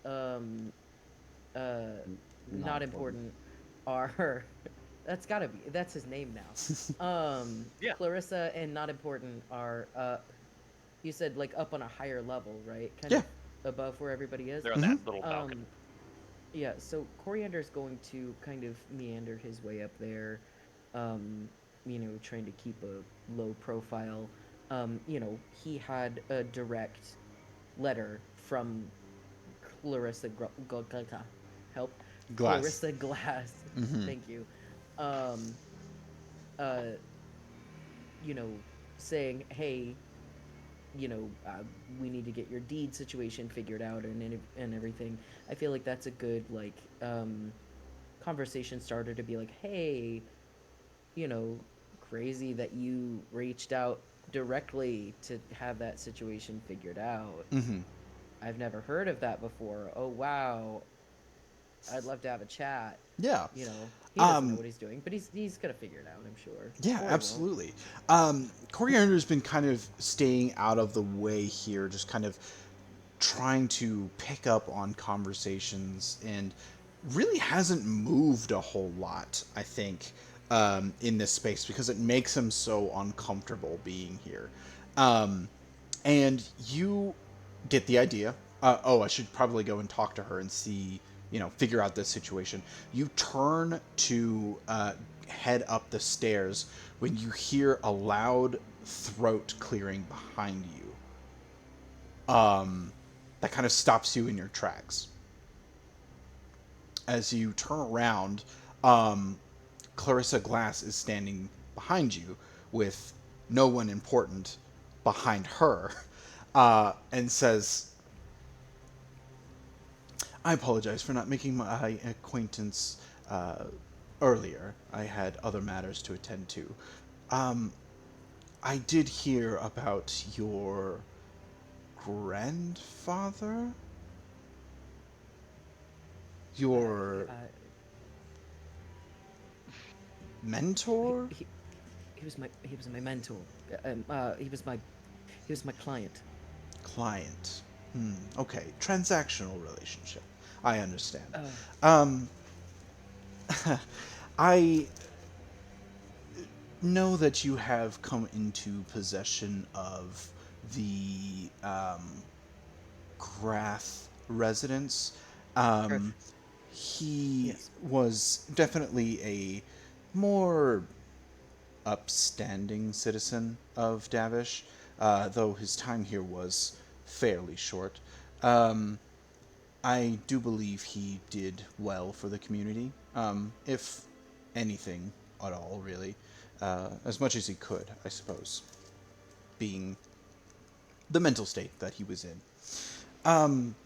Speaker 5: not important are that's his name now.
Speaker 2: Yeah.
Speaker 5: Clarissa and not important are up. You said like up on a higher level, right? Kind
Speaker 1: Yeah.
Speaker 5: of above where everybody is.
Speaker 2: They're on that little balcony.
Speaker 5: Yeah, so Coriander is going to kind of meander his way up there, trying to keep a low profile. He had a direct letter from Clarissa help
Speaker 1: Glass.
Speaker 5: Clarissa Glass.
Speaker 1: Mhm.
Speaker 5: Thank you. Um, uh, saying, hey, we need to get your deed situation figured out and everything. I feel like that's a good conversation starter to be like, hey, you know, crazy that you reached out directly to have that situation figured out.
Speaker 1: Mm-hmm.
Speaker 5: I've never heard of that before. Oh, wow. I'd love to have a chat.
Speaker 1: Yeah.
Speaker 5: You know, he doesn't know
Speaker 1: Um,
Speaker 5: what he's doing, but he's gonna figure it out, I'm sure.
Speaker 1: Yeah,
Speaker 5: Or he won't.
Speaker 1: absolutely. Coriander's been kind of staying out of the way here, just kind of trying to pick up on conversations, and really hasn't moved a whole lot, I think, in this space because it makes him so uncomfortable being here. Um, and you get the idea. Oh, I should probably go and talk to her and see, figure out this situation. You turn to head up the stairs when you hear a loud throat clearing behind you. That kind of stops you in your tracks. As you turn around, Clarissa Glass is standing behind you with no one important behind her, and says, I apologize for not making my acquaintance earlier. I had other matters to attend to. Um, I did hear about your grandfather? Your
Speaker 5: Uh,
Speaker 1: mentor?
Speaker 5: he was my mentor. He was my client.
Speaker 1: Client. Okay. Transactional relationship. I understand.
Speaker 5: Uh,
Speaker 1: Um, I know that you have come into possession of the Grath residence.
Speaker 5: Earth.
Speaker 1: He
Speaker 5: Yes.
Speaker 1: was definitely a more upstanding citizen of Davish, though his time here was fairly short. Um, I do believe he did well for the community, if anything at all, really. As much as he could, I suppose, being the mental state that he was in. Um,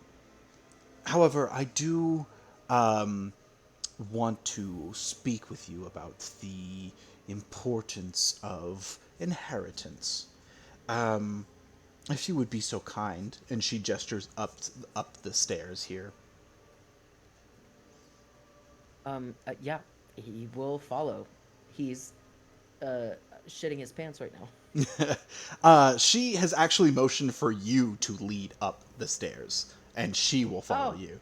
Speaker 1: However, I do want to speak with you about the importance of inheritance. Um, if you would be so kind, and she gestures up the stairs here.
Speaker 5: Yeah, he will follow. He's uh shitting his pants right now.
Speaker 1: She has actually motioned for you to lead up the stairs, and she will follow
Speaker 5: Oh,
Speaker 1: you.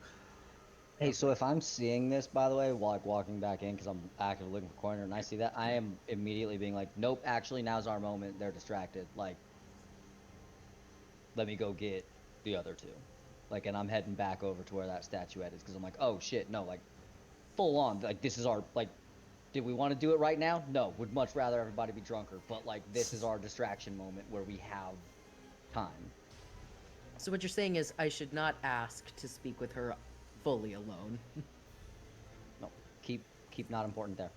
Speaker 3: Hey, so
Speaker 5: okay.
Speaker 3: if I'm seeing this, by the way, while like walking back in, because I'm actively looking for corner, and I see that, I am immediately being like, nope, actually, now's our moment. They're distracted. Like, let me go get the other two. Like, and I'm heading back over to where that statuette is, because I'm like, oh shit, no, like, full on. Like, this is our, like, did we want to do it right now? No, would much rather everybody be drunker. But, like, this is our distraction moment where we have time.
Speaker 5: So what you're saying is I should not ask to speak with her fully alone.
Speaker 3: No, keep not important there.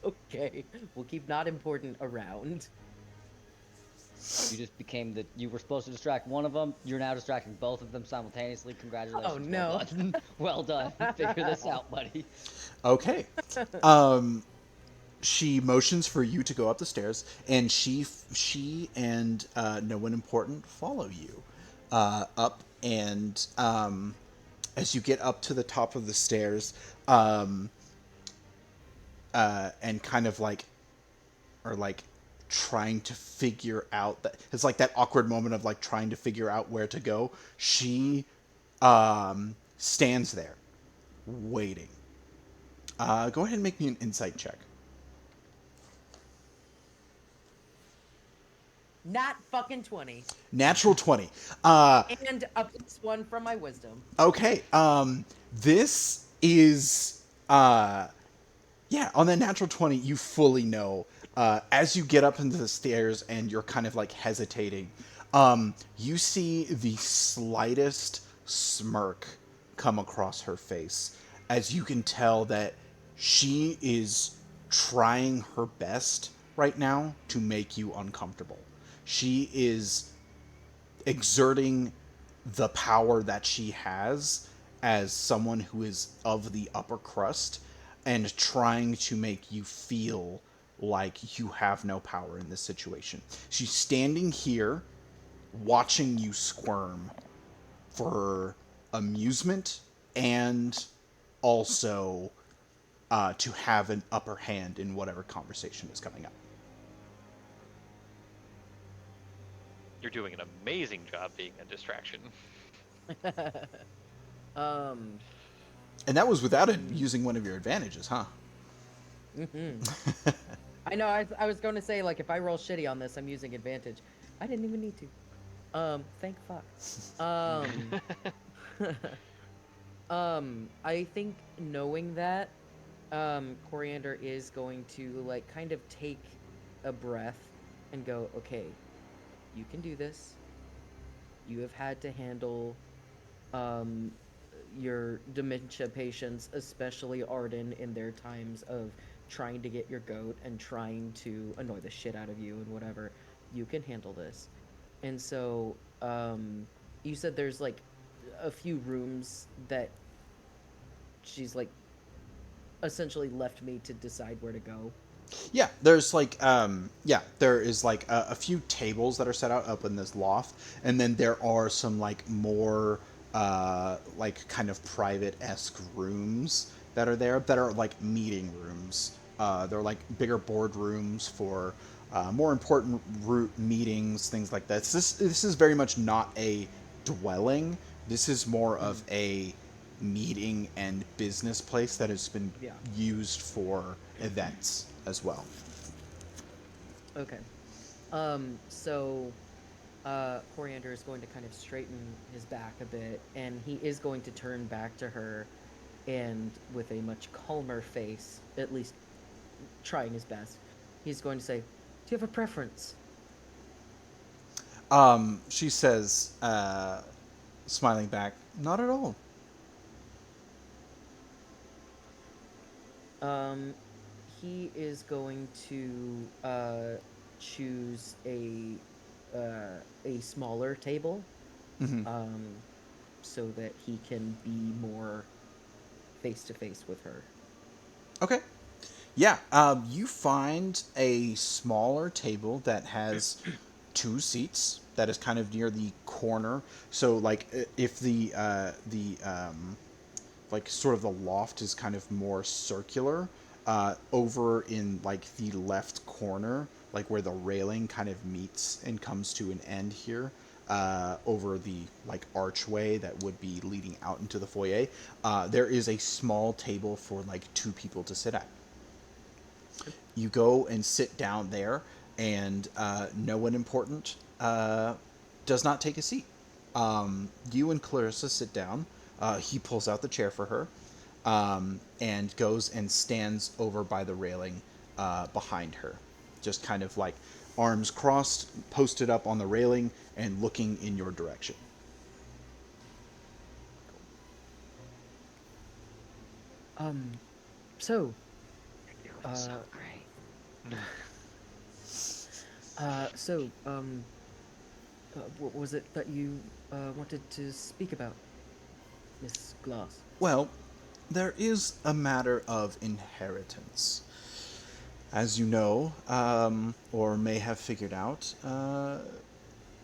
Speaker 5: Okay. We'll keep not important around.
Speaker 3: You just became you were supposed to distract one of them. You're now distracting both of them simultaneously. Congratulations.
Speaker 5: Oh no.
Speaker 3: Well done. Well done. Figure this out, buddy.
Speaker 1: Okay. She motions for you to go up the stairs, and she and no one important follow you up. And as you get up to the top of the stairs, and kind of like, or like trying to figure out that it's like that awkward moment of like trying to figure out where to go. She stands there waiting. Go ahead and make me an insight check.
Speaker 5: Not fucking 20.
Speaker 1: Natural 20.
Speaker 5: And a +1 from my wisdom.
Speaker 1: Okay. This is yeah, on the natural 20, you fully know. As you get up into the stairs and you're kind of like hesitating, you see the slightest smirk come across her face, as you can tell that she is trying her best right now to make you uncomfortable. She is exerting the power that she has as someone who is of the upper crust, and trying to make you feel like you have no power in this situation. She's standing here watching you squirm for amusement and also to have an upper hand in whatever conversation is coming up.
Speaker 2: You're doing an amazing job being a distraction.
Speaker 5: um.
Speaker 1: And that was without it using one of your advantages, huh?
Speaker 5: I know. I was going to say, like, if I roll shitty on this, I'm using advantage. I didn't even need to. Thank fuck. I think knowing that, Coriander is going to, like, kind of take a breath and go, okay, you can do this. You have had to handle, your dementia patients, especially Arden, in their times of trying to get your goat and trying to annoy the shit out of you and whatever. You can handle this. And so, you said there's like a few rooms that she's like essentially left me to decide where to go.
Speaker 1: Yeah, there's like there is like a few tables that are set out up in this loft, and then there are some like more like kind of private-esque rooms that are there that are like meeting rooms. They're like bigger board rooms for more important meetings, things like that. This is very much not a dwelling. This is more of a meeting and business place that has been used for events as well.
Speaker 5: Okay. So Coriander is going to kind of straighten his back a bit, and he is going to turn back to her, and with a much calmer face, at least trying his best, he's going to say, "Do you have a preference?"
Speaker 1: She says, smiling back, "Not at all."
Speaker 5: He is going to choose a smaller table, so that he can be more face to face with her.
Speaker 1: Okay. Yeah, you find a smaller table that has two seats that is kind of near the corner. So, like, if like sort of the loft is kind of more circular, over in like the left corner, like where the railing kind of meets and comes to an end here, over the like archway that would be leading out into the foyer, there is a small table for like two people to sit at. You go and sit down there, and no one important does not take a seat. You and Clarissa sit down. He pulls out the chair for her, and goes and stands over by the railing behind her. Just kind of like arms crossed, posted up on the railing, and looking in your direction.
Speaker 5: So,
Speaker 2: You're doing so great.
Speaker 5: What was it that you wanted to speak about, Miss Glass?
Speaker 1: Well, there is a matter of inheritance. As you know, or may have figured out,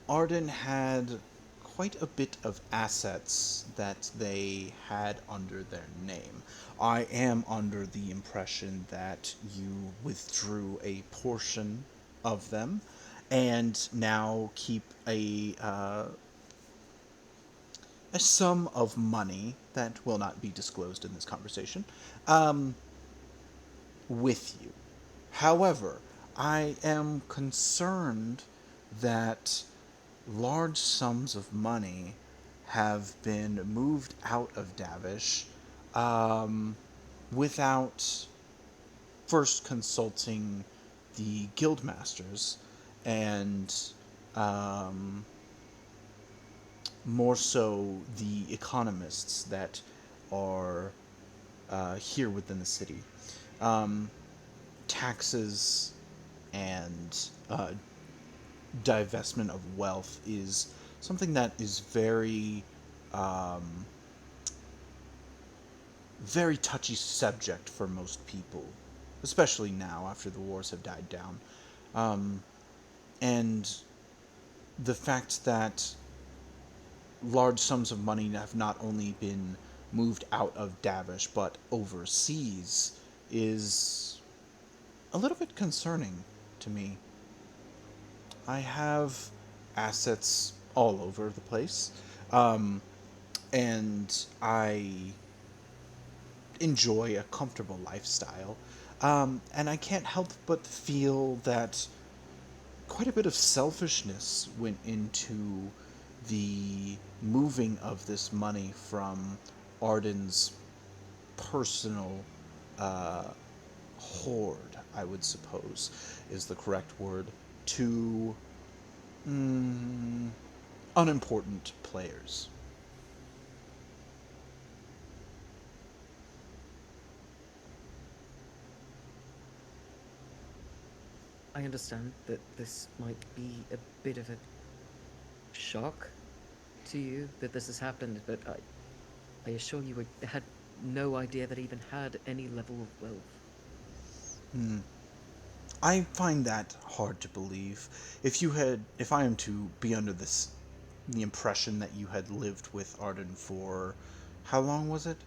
Speaker 1: Arden had quite a bit of assets that they had under their name. I am under the impression that you withdrew a portion of them and now keep a sum of money that will not be disclosed in this conversation, with you. However, I am concerned that large sums of money have been moved out of Davish, without first consulting the guildmasters and, more so the economists that are here within the city. Taxes and divestment of wealth is something that is very very touchy subject for most people, especially now after the wars have died down. And the fact that large sums of money have not only been moved out of Davish but overseas is a little bit concerning to me. I have assets all over the place, and I enjoy a comfortable lifestyle. And I can't help but feel that quite a bit of selfishness went into the moving of this money from Arden's personal uh, hoard, I would suppose, is the correct word, to unimportant players.
Speaker 5: I understand that this might be a bit of a shock to you that this has happened, but I assure you I had no idea that I even had any level of wealth.
Speaker 1: I find that hard to believe. If I am to be under the impression that you had lived with Arden for, how long was it?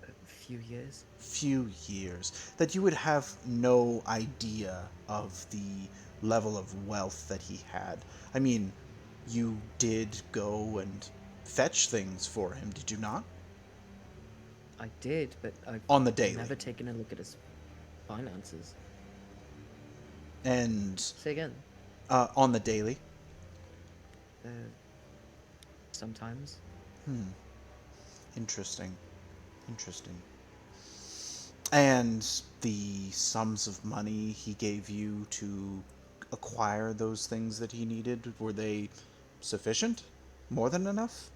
Speaker 5: A few years.
Speaker 1: Few years, that you would have no idea of the level of wealth that he had. I mean, you did go and fetch things for him, did you not?
Speaker 5: I did, but I've
Speaker 1: On the daily.
Speaker 5: never taken a look at his finances.
Speaker 1: And
Speaker 5: Say again.
Speaker 1: on the daily.
Speaker 5: Uh, sometimes.
Speaker 1: Interesting. Interesting. And the sums of money he gave you to acquire those things that he needed, were they sufficient? More than enough?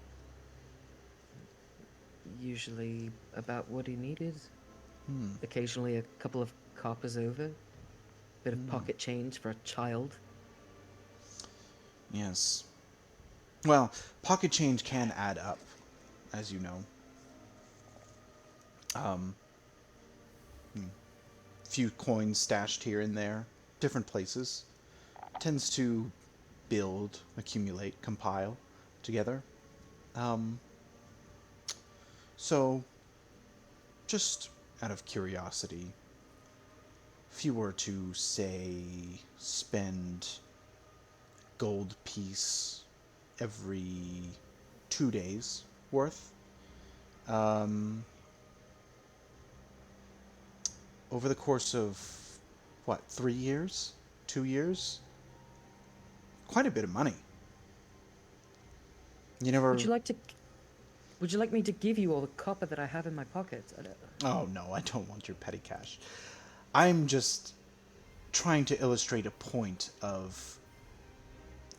Speaker 5: Usually about what he needed. Occasionally a couple of coppers over. Bit of pocket change for a child.
Speaker 1: Yes. Well, pocket change can add up, as you know. Few coins stashed here and there, different places. Tends to build, accumulate, compile together. So, just out of curiosity, if you were to, say, spend gold piece every 2 days worth, over the course of, what, 3 years? 2 years? Quite a bit of money. You never...
Speaker 5: Would you like me to give you all the copper that I have in my pockets? I don't know.
Speaker 1: Oh, no, I don't want your petty cash. I'm just trying to illustrate a point of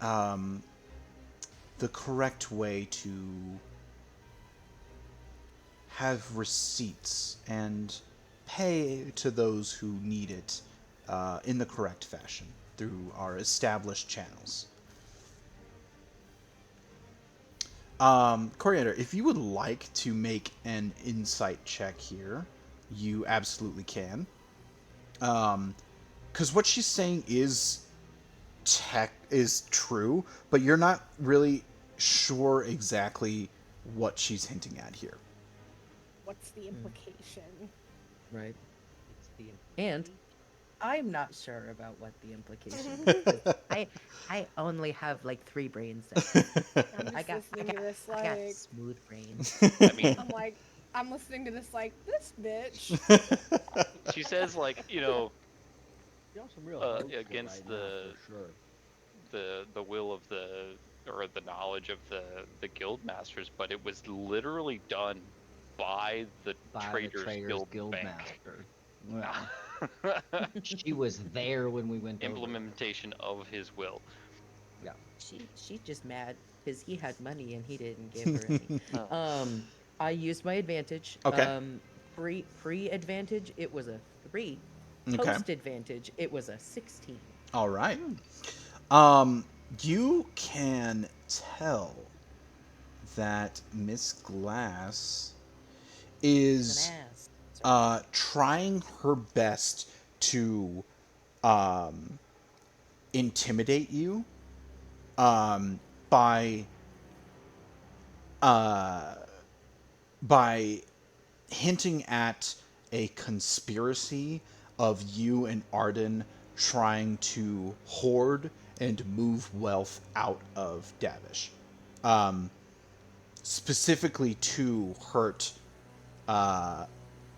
Speaker 1: the correct way to have receipts and pay to those who need it in the correct fashion through our established channels. Coriander, if you would like to make an insight check here, you absolutely can. Because what she's saying is true, but you're not really sure exactly what she's hinting at here.
Speaker 4: What's the implication?
Speaker 5: Right.
Speaker 3: It's the
Speaker 5: And I'm not sure about what the implication is. I only have like 3 brains.
Speaker 4: I'm just listening to this
Speaker 5: I got
Speaker 4: like
Speaker 5: smooth brains.
Speaker 2: I mean,
Speaker 4: I'm listening to this like this bitch.
Speaker 2: she says like,
Speaker 6: You have some real hopes here
Speaker 2: against
Speaker 6: right now, for sure.
Speaker 2: the will of the knowledge of the guild masters, but it was literally done by the Traders Guild Bank.
Speaker 3: Master. Well, she was there when we went over.
Speaker 2: Implementation of his will.
Speaker 3: Yeah.
Speaker 5: She's just mad because he had money and he didn't give her any. I used my advantage.
Speaker 1: Okay.
Speaker 5: Pre advantage, it was a 3.
Speaker 1: Okay.
Speaker 5: Post advantage, it was a 16.
Speaker 1: All right. You can tell that Miss Glass is
Speaker 5: She's an ass.
Speaker 1: trying her best to intimidate you by uh, by hinting at a conspiracy of you and Arden trying to hoard and move wealth out of Davish, specifically to hurt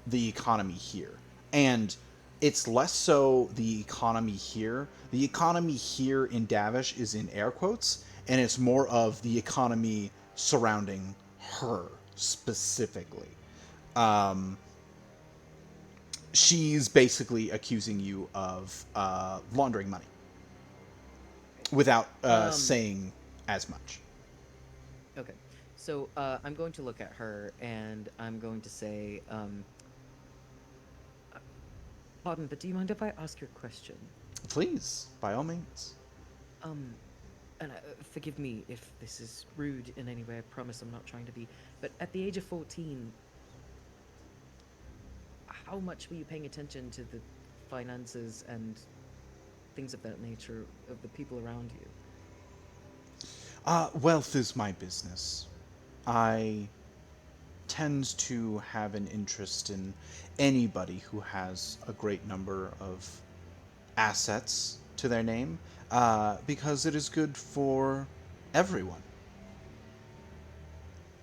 Speaker 1: the economy here. And it's less so the economy here. The economy here in Davish is in air quotes, and it's more of the economy surrounding her specifically. She's basically accusing you of laundering money without saying as much.
Speaker 5: Okay. So I'm going to look at her and I'm going to say, pardon, but do you mind if I ask you a question?
Speaker 1: Please, by all means.
Speaker 5: Um, and forgive me if this is rude in any way, I promise I'm not trying to be, but at the age of 14, how much were you paying attention to the finances and things of that nature of the people around you?
Speaker 1: Wealth is my business. I tend to have an interest in anybody who has a great number of assets to their name, because it is good for everyone.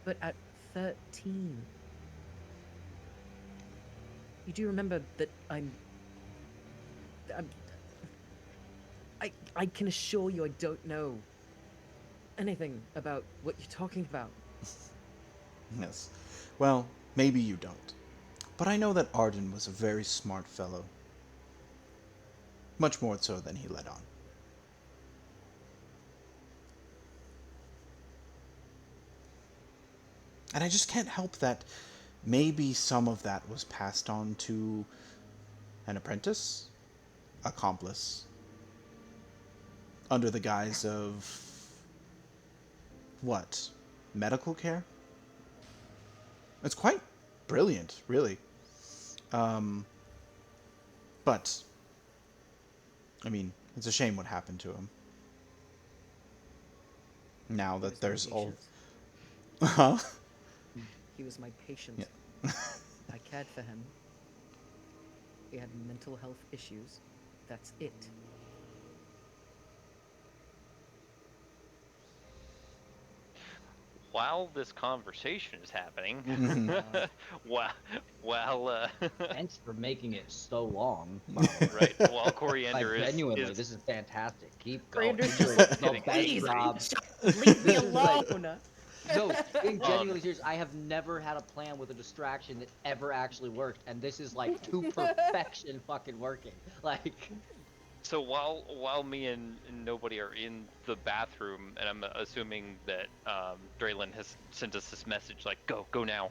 Speaker 5: But at 13, you do remember that I'm I can assure you I don't know anything about what you're talking about.
Speaker 1: Yes. Well, maybe you don't. But I know that Arden was a very smart fellow. Much more so than he let on. And I just can't help that maybe some of that was passed on to an apprentice, accomplice, under the guise of what? Medical care? It's quite brilliant, really. Um, but, I mean, it's a shame what happened to him. Now
Speaker 5: He
Speaker 1: that
Speaker 5: was my
Speaker 1: there's all.
Speaker 5: patient.
Speaker 1: Huh?
Speaker 5: He was my patient.
Speaker 1: Yeah.
Speaker 5: I cared for him. He had mental health issues. That's it.
Speaker 2: While this conversation is happening, while
Speaker 3: Thanks for making it so long.
Speaker 2: right, while
Speaker 3: Like,
Speaker 2: Coriander
Speaker 3: genuinely,
Speaker 2: is
Speaker 3: this is fantastic. Keep going.
Speaker 5: Corinder's
Speaker 3: You're
Speaker 5: just
Speaker 3: doing
Speaker 2: like,
Speaker 3: the best
Speaker 2: "Please,
Speaker 3: job.
Speaker 5: leave me
Speaker 3: Like,
Speaker 5: alone.
Speaker 3: no, being
Speaker 2: um,
Speaker 3: genuinely serious, I have never had a plan with a distraction that ever actually worked, and this is like to perfection fucking working. Like,
Speaker 2: so while me and nobody are in the bathroom, and I'm assuming that Draelynn has sent us this message like go now.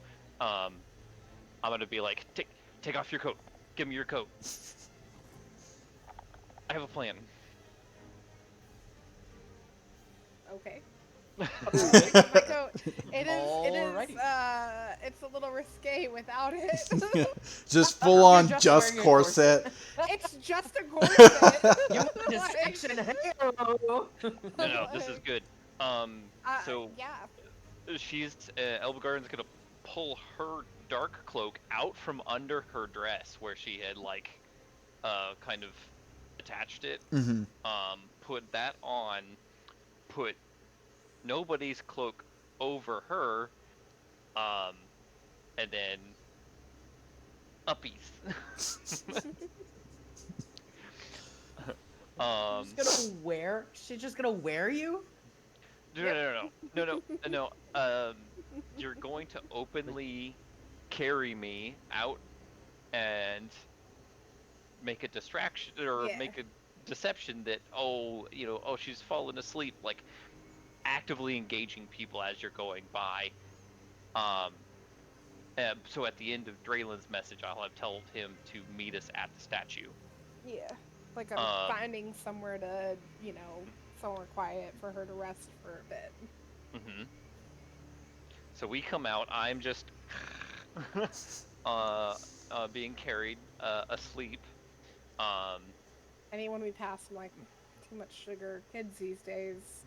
Speaker 2: I'm gonna be like take off your coat. Give me your coat. I have a plan.
Speaker 4: Okay. Pick up my coat.
Speaker 3: Alrighty.
Speaker 4: It's a little risque without it.
Speaker 1: Just full on
Speaker 5: Just
Speaker 1: just
Speaker 5: wearing a
Speaker 1: corset.
Speaker 4: It's just a corset.
Speaker 5: You want
Speaker 4: Like,
Speaker 5: distraction? Hello.
Speaker 2: No, this is good. So
Speaker 4: yeah.
Speaker 2: she's Elbagarden's gonna pull her dark cloak out from under her dress where she had like kind of attached it.
Speaker 1: Mm-hmm.
Speaker 2: Put that on. Put nobody's cloak over her. And then uppies.
Speaker 5: She's just gonna wear you?
Speaker 2: No. You're going to openly carry me out and make a distraction or
Speaker 4: Yeah.
Speaker 2: make a deception that she's fallen asleep, like actively engaging people as you're going by. Um, so at the end of Draelynn's message, I'll have told him to meet us at the statue.
Speaker 4: Yeah. Like I'm finding somewhere to, somewhere quiet for her to rest for a bit.
Speaker 2: Mm-hmm. So we come out. I'm just being carried asleep. Um,
Speaker 4: Anyone we pass, I'm like, too much sugar. Kids these days.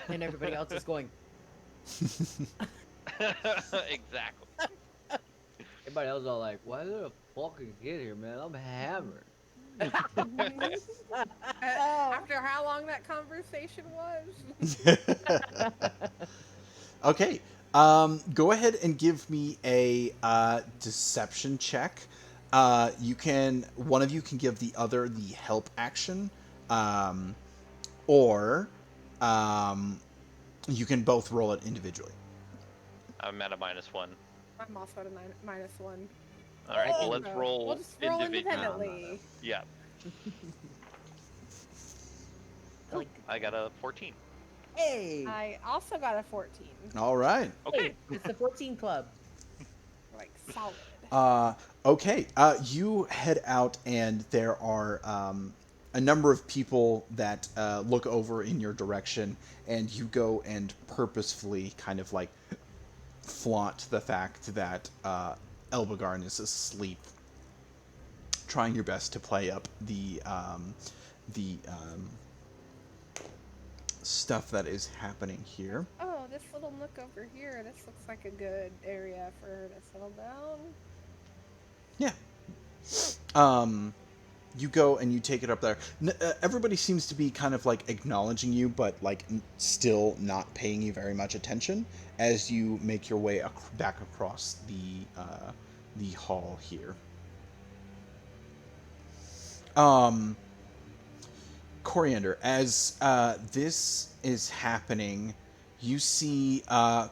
Speaker 5: And everybody else is going,
Speaker 2: exactly.
Speaker 3: Everybody else all like, why did a fucking kid here, man? I'm hammered.
Speaker 4: After how long that conversation was?
Speaker 1: Okay. Go ahead and give me a deception check. One of you can give the other the help action, or um, you can both roll it individually.
Speaker 2: I'm at a -1.
Speaker 4: I'm also at a -1.
Speaker 2: All right, well,
Speaker 3: can-
Speaker 2: let's
Speaker 4: So
Speaker 2: roll
Speaker 4: we'll just roll
Speaker 2: individually.
Speaker 4: independently.
Speaker 2: Yeah,
Speaker 5: like,
Speaker 2: I got a 14.
Speaker 5: hey,
Speaker 4: I also got a 14.
Speaker 1: All right.
Speaker 2: Okay.
Speaker 5: it's the 14 club.
Speaker 4: Like, solid.
Speaker 1: Okay. You head out, and there are a number of people that look over in your direction, and you go and purposefully kind of like flaunt the fact that Elbagarn is asleep, trying your best to play up the stuff that is happening here.
Speaker 4: Oh, this little nook over here. This looks like a good area for her to settle down.
Speaker 1: Yeah. You go and you take it up there. Everybody seems to be kind of like acknowledging you, but like still not paying you very much attention as you make your way back across the hall here. Coriander, as this is happening, you see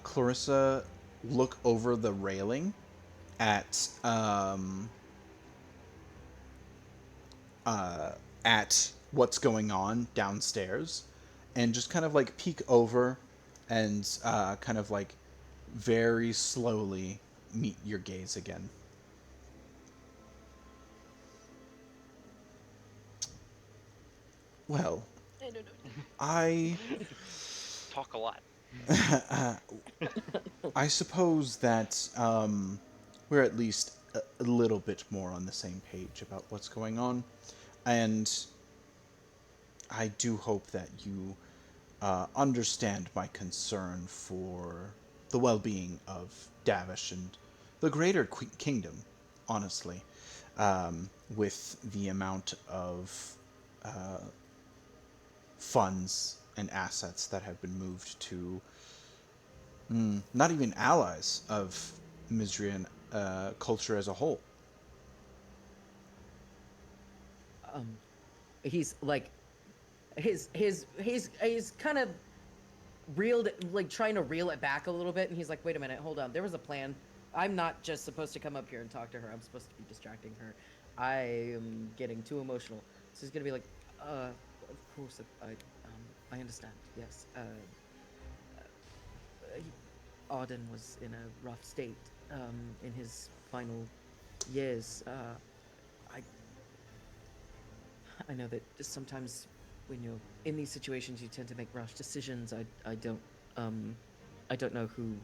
Speaker 1: Clarissa look over the railing at at what's going on downstairs, and just kind of like peek over and kind of like very slowly meet your gaze again. Well, I
Speaker 2: Talk a lot.
Speaker 1: I suppose that we're at least a little bit more on the same page about what's going on, and I do hope that you understand my concern for the well-being of Davish and the greater kingdom, honestly, with the amount of funds and assets that have been moved to not even allies of Mizrian culture as a whole.
Speaker 5: He's like, he's kind of reeled, like trying to reel it back a little bit, and he's like, wait a minute, hold on, there was a plan. I'm not just supposed to come up here and talk to her. I'm supposed to be distracting her. I am getting too emotional. So he's gonna be like, of course, I understand. Yes. Arden was in a rough state in his final years. I know that sometimes when you're in these situations, you tend to make rash decisions. I don't know who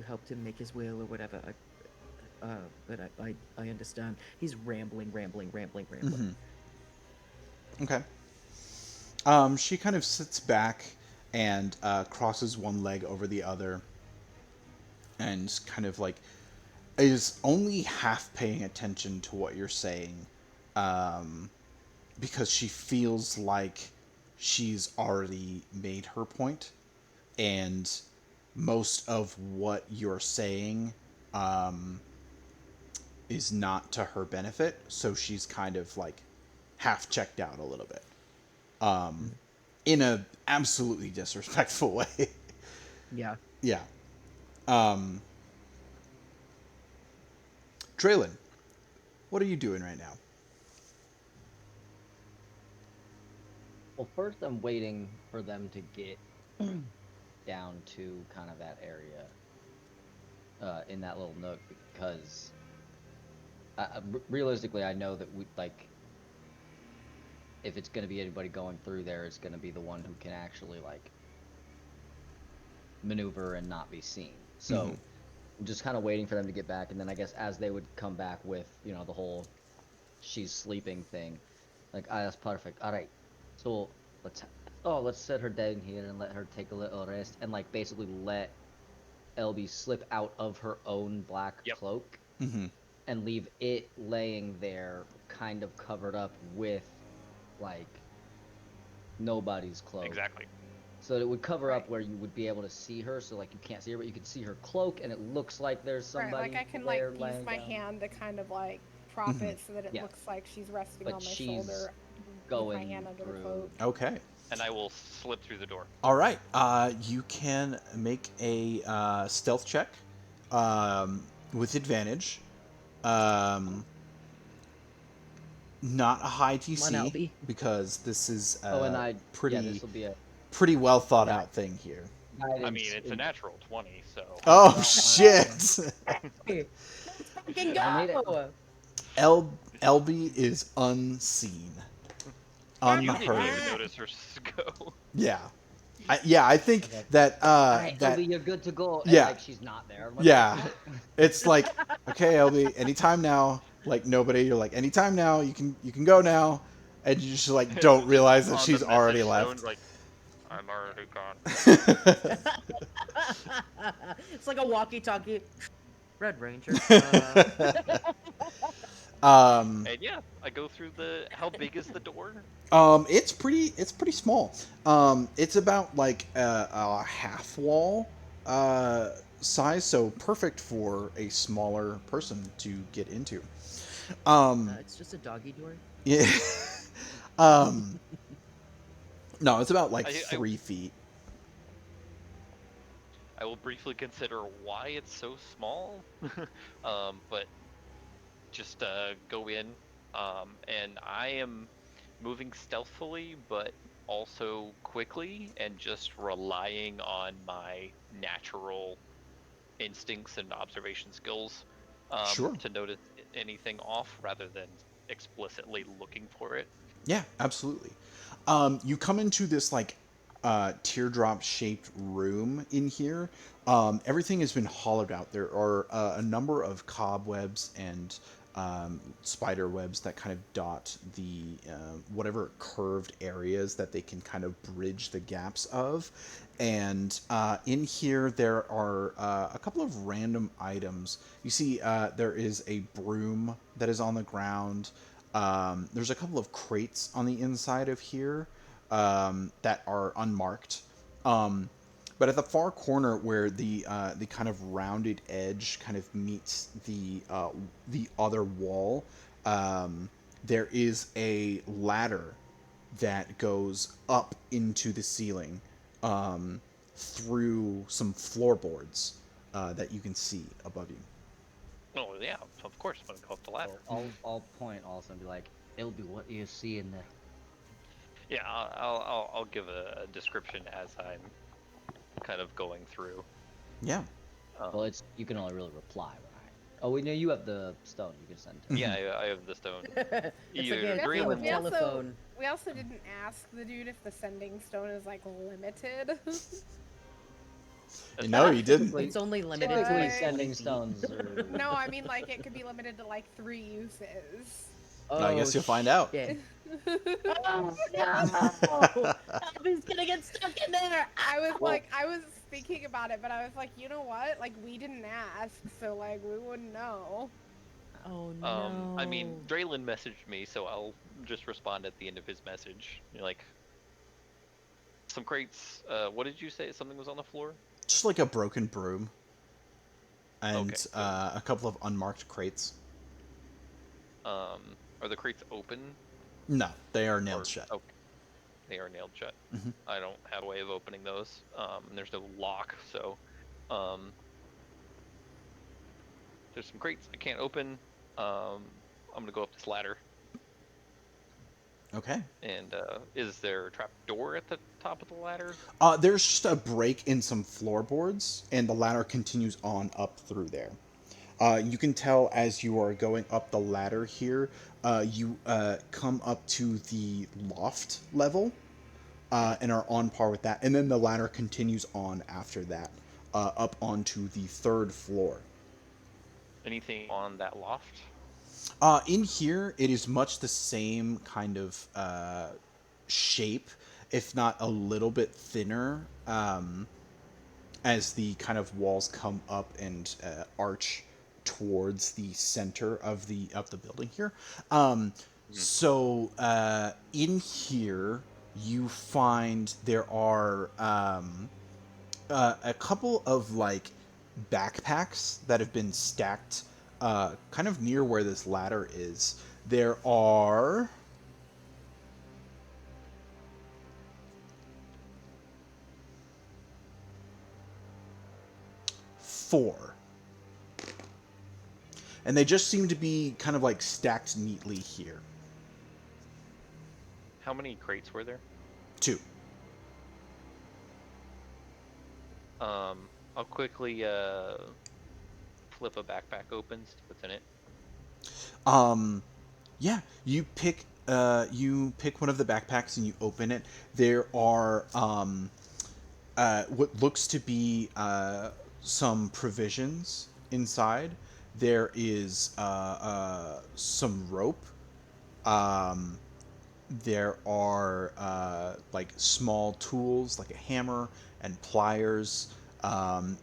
Speaker 5: helped him make his will or whatever. But I understand. He's rambling.
Speaker 1: Mm-hmm. Okay. She kind of sits back and crosses one leg over the other and kind of like is only half paying attention to what you're saying, because she feels like she's already made her point, and most of what you're saying is not to her benefit, so she's kind of like half checked out a little bit, in a absolutely disrespectful way.
Speaker 5: Yeah.
Speaker 1: Yeah. Draelynn, what are you doing right now?
Speaker 3: Well, first I'm waiting for them to get down to kind of that area, in that little nook, because realistically, I know that we like, if it's going to be anybody going through there, it's going to be the one who can actually like maneuver and not be seen. So just kind of waiting for them to get back, and then I guess as they would come back with, you know, the whole she's sleeping thing, like, ah, that's perfect. All right, so let's set her down here and let her take a little rest, and like basically let LB slip out of her own black
Speaker 2: Yep.
Speaker 3: cloak
Speaker 1: Mm-hmm.
Speaker 3: and leave it laying there, kind of covered up with like nobody's cloak.
Speaker 2: Exactly.
Speaker 3: So it would cover up
Speaker 4: Right.
Speaker 3: where you would be able to see her, so like you can't see her, but you could see her cloak, and it looks like there's
Speaker 4: Right,
Speaker 3: somebody
Speaker 4: like I can
Speaker 3: there
Speaker 4: use
Speaker 3: laying
Speaker 4: my
Speaker 3: down.
Speaker 4: hand to kind of like prop
Speaker 1: Mhm.
Speaker 4: it so that it
Speaker 3: Yeah.
Speaker 4: looks like she's resting
Speaker 3: But
Speaker 4: on my
Speaker 3: she's
Speaker 4: shoulder. With my
Speaker 3: going
Speaker 4: hand under the
Speaker 3: through.
Speaker 4: cloak.
Speaker 1: Okay.
Speaker 2: And I will slip through the door.
Speaker 1: All right. You can make a stealth check with advantage. Um, not a high
Speaker 5: Come on,
Speaker 1: DC
Speaker 5: Albie.
Speaker 1: because this is
Speaker 3: Oh, and
Speaker 1: a
Speaker 3: this will be a
Speaker 1: pretty well thought
Speaker 3: Yeah.
Speaker 1: out thing here.
Speaker 3: guidance.
Speaker 2: I mean, it's a natural 20, so.
Speaker 1: Oh
Speaker 3: Well,
Speaker 1: shit!
Speaker 5: Hey, let's fucking
Speaker 3: I made it.
Speaker 5: go!
Speaker 1: LB is unseen.
Speaker 2: You didn't
Speaker 1: Unheard.
Speaker 2: even notice her go.
Speaker 1: Yeah. I think
Speaker 3: Okay.
Speaker 1: that
Speaker 3: All right,
Speaker 1: that
Speaker 3: LB, you're good to go. And
Speaker 1: yeah.
Speaker 3: like she's not there. I'm like,
Speaker 1: Yeah. It's like, okay, LB, anytime now. Like nobody, you're like, anytime now, you can go now. And you just like don't realize that
Speaker 2: On
Speaker 1: she's
Speaker 2: the
Speaker 1: already
Speaker 2: message
Speaker 1: left.
Speaker 2: stone, like, I'm already gone.
Speaker 5: It's like a walkie-talkie. Red Ranger.
Speaker 1: um,
Speaker 2: And yeah, I go through the. How big is the door?
Speaker 1: it's pretty small. It's about like a half wall size, so perfect for a smaller person to get into.
Speaker 5: It's just a doggy door.
Speaker 1: Yeah. um, no, it's about like
Speaker 2: I
Speaker 1: 3 feet.
Speaker 2: I will briefly consider why it's so small, but just go in, and I am moving stealthily, but also quickly, and just relying on my natural instincts and observation skills
Speaker 1: Sure.
Speaker 2: to notice anything off, rather than explicitly looking for it.
Speaker 1: Yeah, absolutely. You come into this like teardrop shaped room in here. Everything has been hollowed out. There are a number of cobwebs and spider webs that kind of dot the whatever curved areas that they can kind of bridge the gaps of. And in here, there are a couple of random items. You see, there is a broom that is on the ground. There's a couple of crates on the inside of here that are unmarked. But at the far corner where the kind of rounded edge kind of meets the other wall, there is a ladder that goes up into the ceiling through some floorboards that you can see above you.
Speaker 2: Oh yeah, of course. I'm gonna go up the ladder.
Speaker 3: I'll point also and be like, LB, what do you see in there?
Speaker 2: Yeah, I'll give a description as I'm kind of going through.
Speaker 1: Yeah.
Speaker 3: Well, you can only really reply, right? Oh, we know you have the stone. You can send to.
Speaker 2: Yeah, I have the stone.
Speaker 5: It's
Speaker 2: Either
Speaker 5: like a game
Speaker 2: Draelynn
Speaker 5: of
Speaker 2: will-
Speaker 5: telephone.
Speaker 4: We also didn't ask the dude if the sending stone is like limited.
Speaker 1: No, you didn't.
Speaker 5: It's only limited
Speaker 4: Typically
Speaker 5: to
Speaker 3: Typically,
Speaker 5: like
Speaker 3: sending
Speaker 5: 20 feet.
Speaker 3: stones are.
Speaker 4: No, I mean like it could be limited to like 3 uses.
Speaker 1: I guess you'll find out.
Speaker 5: Yeah. Oh no! Albie's gonna get stuck in there.
Speaker 4: I was thinking about it, but I was like, you know what? Like we didn't ask, so like we wouldn't know.
Speaker 5: Oh no!
Speaker 2: I mean, Draelynn messaged me, so I'll just respond at the end of his message. You're like, some crates. What did you say? Something was on the floor.
Speaker 1: Just like a broken broom. And
Speaker 2: Okay, so-
Speaker 1: a couple of unmarked crates.
Speaker 2: Are the crates open?
Speaker 1: No, they are nailed
Speaker 2: Or-
Speaker 1: shut.
Speaker 2: Okay. They are nailed shut.
Speaker 1: Mhm.
Speaker 2: I don't have a way of opening those. And there's no lock, so there's some crates I can't open. I'm gonna go up this ladder.
Speaker 1: Okay.
Speaker 2: And is there a trap door at the top of the ladder?
Speaker 1: There's just a break in some floorboards, and the ladder continues on up through there. You can tell as you are going up the ladder here, you come up to the loft level and are on par with that. And then the ladder continues on after that, up onto the 3rd floor.
Speaker 2: Anything on that loft?
Speaker 1: In here, it is much the same kind of shape, if not a little bit thinner, as the kind of walls come up and arch towards the center of the building here. In here, you find there are a couple of like backpacks that have been stacked kind of near where this ladder is. There are 4. And they just seem to be kind of like stacked neatly here.
Speaker 2: How many crates were there?
Speaker 1: 2.
Speaker 2: I'll quickly flip a backpack open, see what's in it.
Speaker 1: Yeah, you pick one of the backpacks and you open it. There are what looks to be some provisions inside. There is some rope. There are like small tools, like a hammer and pliers.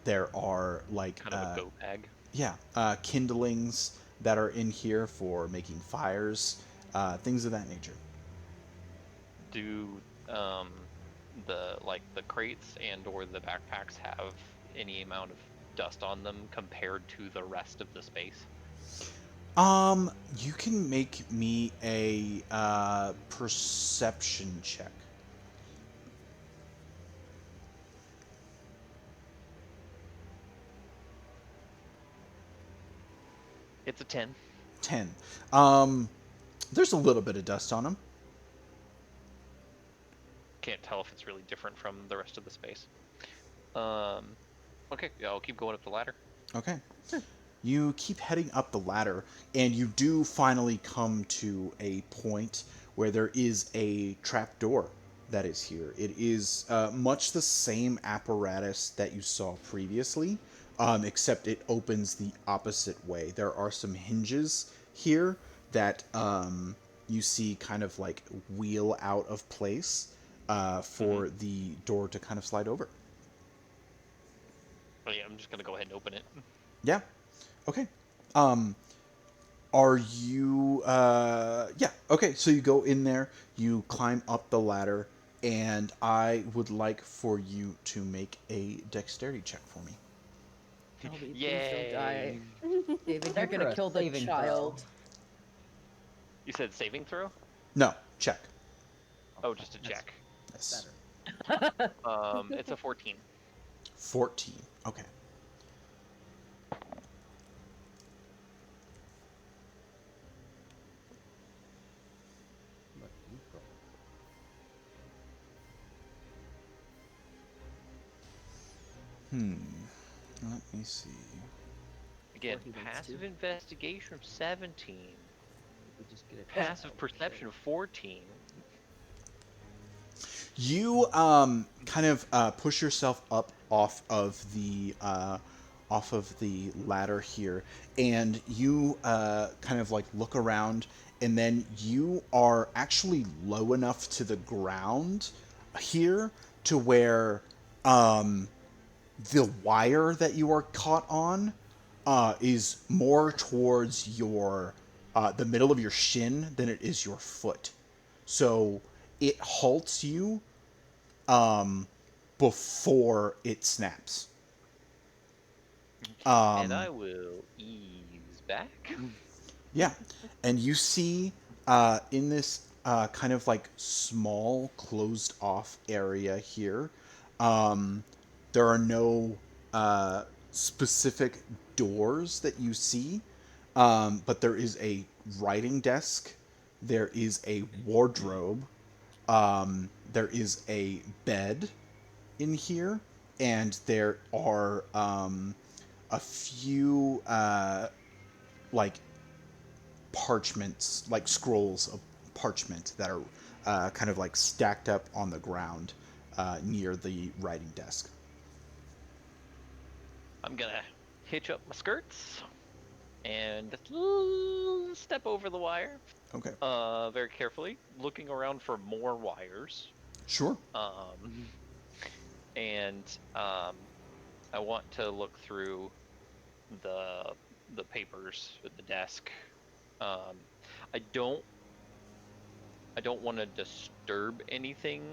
Speaker 1: There are like
Speaker 2: kind of a go bag.
Speaker 1: Yeah, kindlings that are in here for making fires, things of that nature.
Speaker 2: Do the crates and or the backpacks have any amount of dust on them compared to the rest of the space?
Speaker 1: You can make me a perception check.
Speaker 2: It's a 10.
Speaker 1: 10. There's a little bit of dust on them.
Speaker 2: Can't tell if it's really different from the rest of the space. Okay, yeah, I'll keep going up the ladder.
Speaker 1: Okay. You keep heading up the ladder, and you do finally come to a point where there is a trapdoor that is here. It is much the same apparatus that you saw previously, except it opens the opposite way. There are some hinges here that you see kind of like wheel out of place for the door to kind of slide over.
Speaker 2: Oh yeah, I'm just gonna go ahead and open it.
Speaker 1: Yeah. Okay. Are you yeah, okay, so you go in there, you climb up the ladder, and I would like for you to make a dexterity check for me.
Speaker 5: Shelby, please don't die. David,
Speaker 3: Check
Speaker 5: you're
Speaker 3: for
Speaker 5: gonna
Speaker 3: a
Speaker 5: kill the
Speaker 3: saving
Speaker 5: child.
Speaker 2: You said saving throw?
Speaker 1: No, check.
Speaker 2: Oh, just a check.
Speaker 1: Yes.
Speaker 3: Better.
Speaker 2: It's a 14.
Speaker 1: 14. Okay. Let me see.
Speaker 2: Again,
Speaker 5: Or he wants
Speaker 2: passive
Speaker 5: to.
Speaker 2: investigation of 17.
Speaker 3: We just get it.
Speaker 2: Passive perception of 14.
Speaker 1: You kind of push yourself up off of the ladder here, and you kind of like look around, and then you are actually low enough to the ground here to where the wire that you are caught on is more towards your the middle of your shin than it is your foot. So it halts you before it snaps.
Speaker 2: And I will ease back.
Speaker 1: Yeah, and you see in this kind of like small closed off area here, there are no specific doors that you see, but there is a writing desk, there is a wardrobe, there is a bed in here, and there are a few like parchments, like scrolls of parchment that are kind of like stacked up on the ground near the writing desk.
Speaker 2: I'm gonna hitch up my skirts. and step over the wire.
Speaker 1: Okay.
Speaker 2: Very carefully, looking around for more wires.
Speaker 1: Sure.
Speaker 2: And I want to look through the papers at the desk. I don't want to disturb anything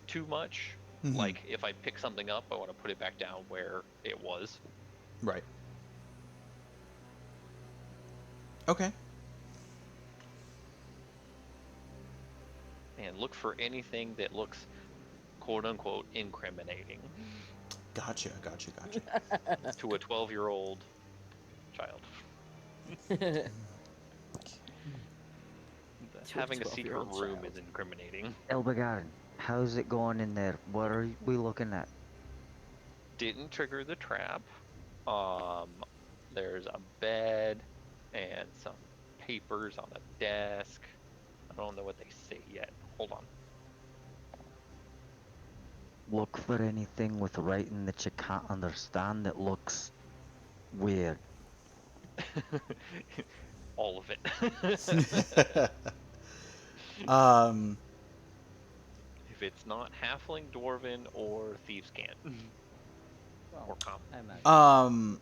Speaker 2: too much.
Speaker 1: Mm-hmm.
Speaker 2: Like if I pick something up, I want to put it back down where it was.
Speaker 1: Right. Okay.
Speaker 2: And look for anything that looks quote unquote incriminating
Speaker 1: Gotcha.
Speaker 2: to a 12-year-old child. Having a secret
Speaker 5: 12-year-old
Speaker 2: room
Speaker 5: child.
Speaker 2: is incriminating.
Speaker 7: Elbegarin, how's it going in there? What are we looking at?
Speaker 2: Didn't trigger the trap. There's a bed and some papers on the desk. I don't know what they say yet. Hold on.
Speaker 7: Look for anything with writing that you can't understand that looks weird.
Speaker 2: All of it. If it's not halfling, dwarven, or thieves' cant, or common.
Speaker 3: I imagine.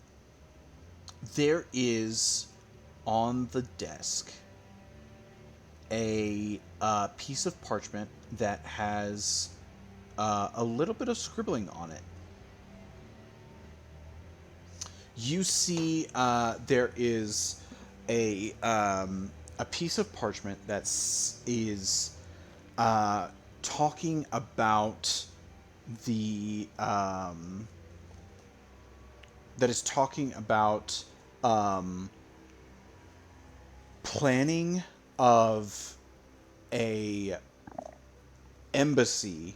Speaker 1: There is on the desk a piece of parchment that has a little bit of scribbling on it. You see, there is a piece of parchment that is talking about the planning of a embassy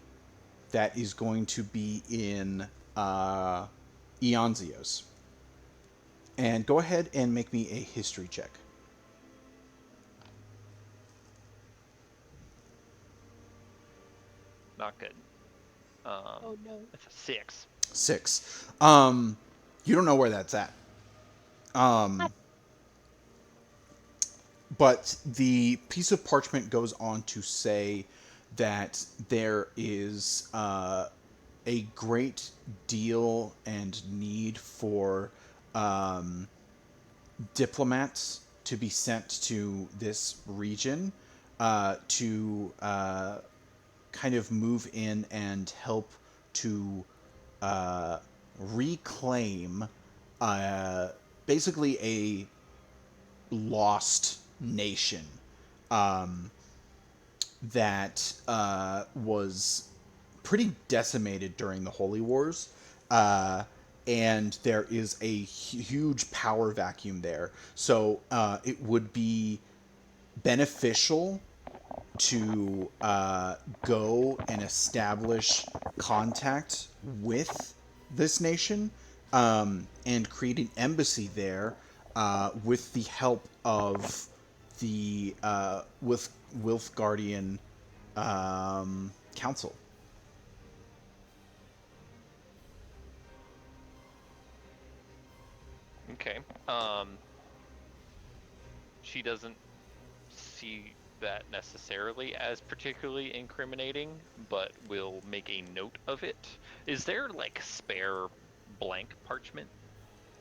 Speaker 1: that is going to be in Eonzios. And go ahead and make me a history check.
Speaker 2: Not good.
Speaker 4: Oh no.
Speaker 2: It's a 6.
Speaker 1: 6. You don't know where that's at. But the piece of parchment goes on to say that there is a great deal and need for diplomats to be sent to this region to kind of move in and help to reclaim basically a lost nation that was pretty decimated during the Holy Wars. And there is a huge power vacuum there. So it would be beneficial to go and establish contact with this nation and create an embassy there with the help of the Wilfgardian Council.
Speaker 2: Okay. She doesn't see that necessarily as particularly incriminating, but will make a note of it. Is there like spare blank parchment?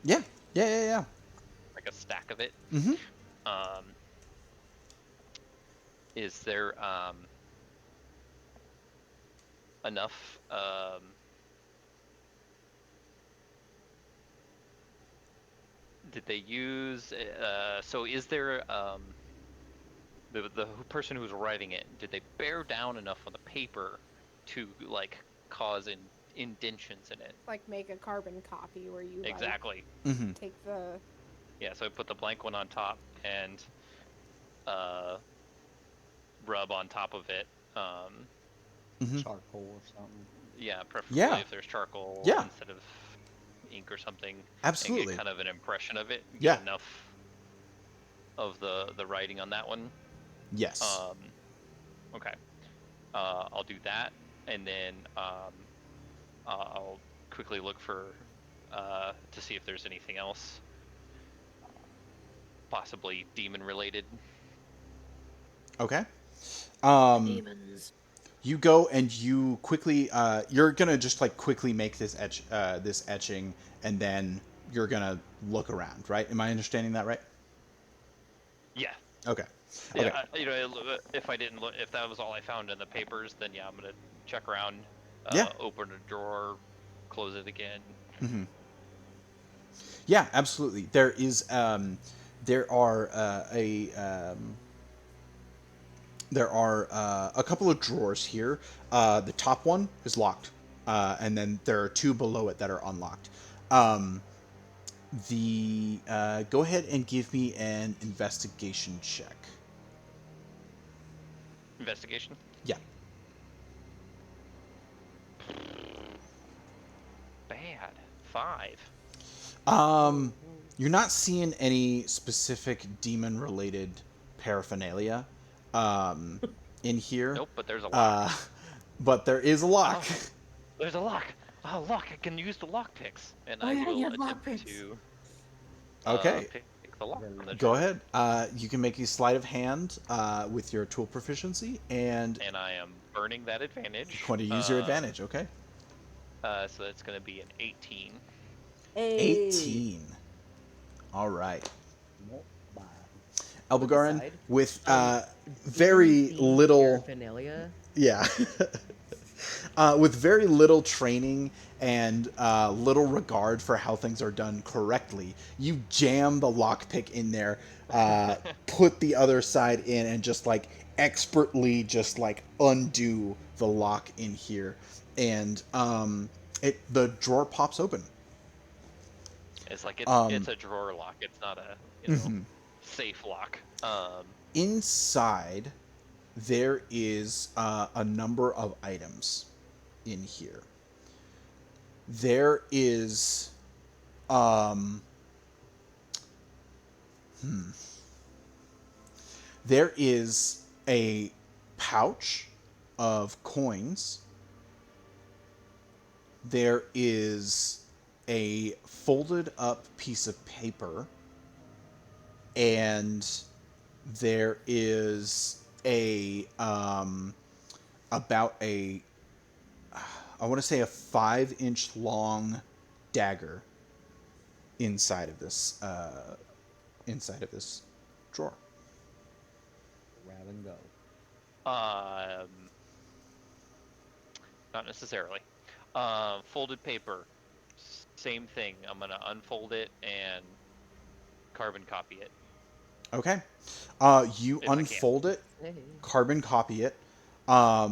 Speaker 1: Yeah.
Speaker 2: Like a stack of it?
Speaker 1: Mm-hmm.
Speaker 2: Is there enough did they use so is there the person who's writing it, did they bear down enough on the paper to like cause indentions in it?
Speaker 4: Like make a carbon copy where you
Speaker 2: Exactly.
Speaker 1: Mm-hmm.
Speaker 4: like, take the
Speaker 2: Yeah, so I put the blank one on top and rub on top of it.
Speaker 1: Mm-hmm.
Speaker 3: Charcoal or something.
Speaker 2: Yeah, preferably
Speaker 1: Yeah.
Speaker 2: if there's charcoal
Speaker 1: Yeah.
Speaker 2: instead of ink or something.
Speaker 1: Absolutely.
Speaker 2: And get kind of an impression of it. Get
Speaker 1: Yeah.
Speaker 2: enough of the writing on that one.
Speaker 1: Yes.
Speaker 2: Okay. I'll do that, and then I'll quickly look for to see if there's anything else. possibly demon related.
Speaker 1: Okay.
Speaker 5: Demons.
Speaker 1: You go and you quickly. You're gonna just like quickly make this this etching, and then you're gonna look around, right? Am I understanding that right?
Speaker 2: Yeah.
Speaker 1: Okay.
Speaker 2: Yeah,
Speaker 1: Okay.
Speaker 2: if I didn't look, if that was all I found in the papers, then yeah, I'm gonna check around,
Speaker 1: Yeah.
Speaker 2: open a drawer, close it again.
Speaker 1: Yeah, absolutely. There are there are a couple of drawers here. The top one is locked, and then there are two below it that are unlocked. Um, the Go ahead and give me an investigation check.
Speaker 2: Investigation.
Speaker 1: Yeah.
Speaker 2: Bad. 5.
Speaker 1: You're not seeing any specific demon-related paraphernalia in here,
Speaker 2: Nope, but there's a lock.
Speaker 1: uh, but there is a lock.
Speaker 2: Oh, there's a lock. Oh, lock! I can use the lock picks, and
Speaker 5: Oh,
Speaker 2: I
Speaker 5: yeah,
Speaker 2: will
Speaker 5: you have lock
Speaker 2: attempt
Speaker 5: picks.
Speaker 2: to
Speaker 1: Okay,
Speaker 2: pick the lock from the
Speaker 1: go
Speaker 2: drawer.
Speaker 1: ahead. You can make a sleight of hand with your tool proficiency, and
Speaker 2: And I am burning that advantage.
Speaker 1: you're going to use your advantage. Okay.
Speaker 2: So that's going to be an 18.
Speaker 5: Hey.
Speaker 1: 18. All right.
Speaker 6: Not bad.
Speaker 1: Elbegarin,
Speaker 5: aside,
Speaker 1: with
Speaker 5: demon
Speaker 1: very
Speaker 5: themed
Speaker 1: little,
Speaker 5: paraphernalia.
Speaker 1: yeah, with very little training and little regard for how things are done correctly, you jam the lockpick in there, put the other side in, and just like expertly just like undo the lock in here, and the drawer pops open.
Speaker 2: It's like it's a drawer lock. It's not a safe lock.
Speaker 1: Inside, there is a number of items in here. There is, there is a pouch of coins. There is a folded up piece of paper, and there is a about a I want to say a 5-inch long dagger inside of this drawer.
Speaker 6: Grab and go.
Speaker 2: Not necessarily. Folded paper. Same thing. I'm gonna unfold it and carbon copy it.
Speaker 1: Okay. You
Speaker 2: If I can.
Speaker 1: unfold it,
Speaker 5: Hey.
Speaker 1: carbon copy it. Are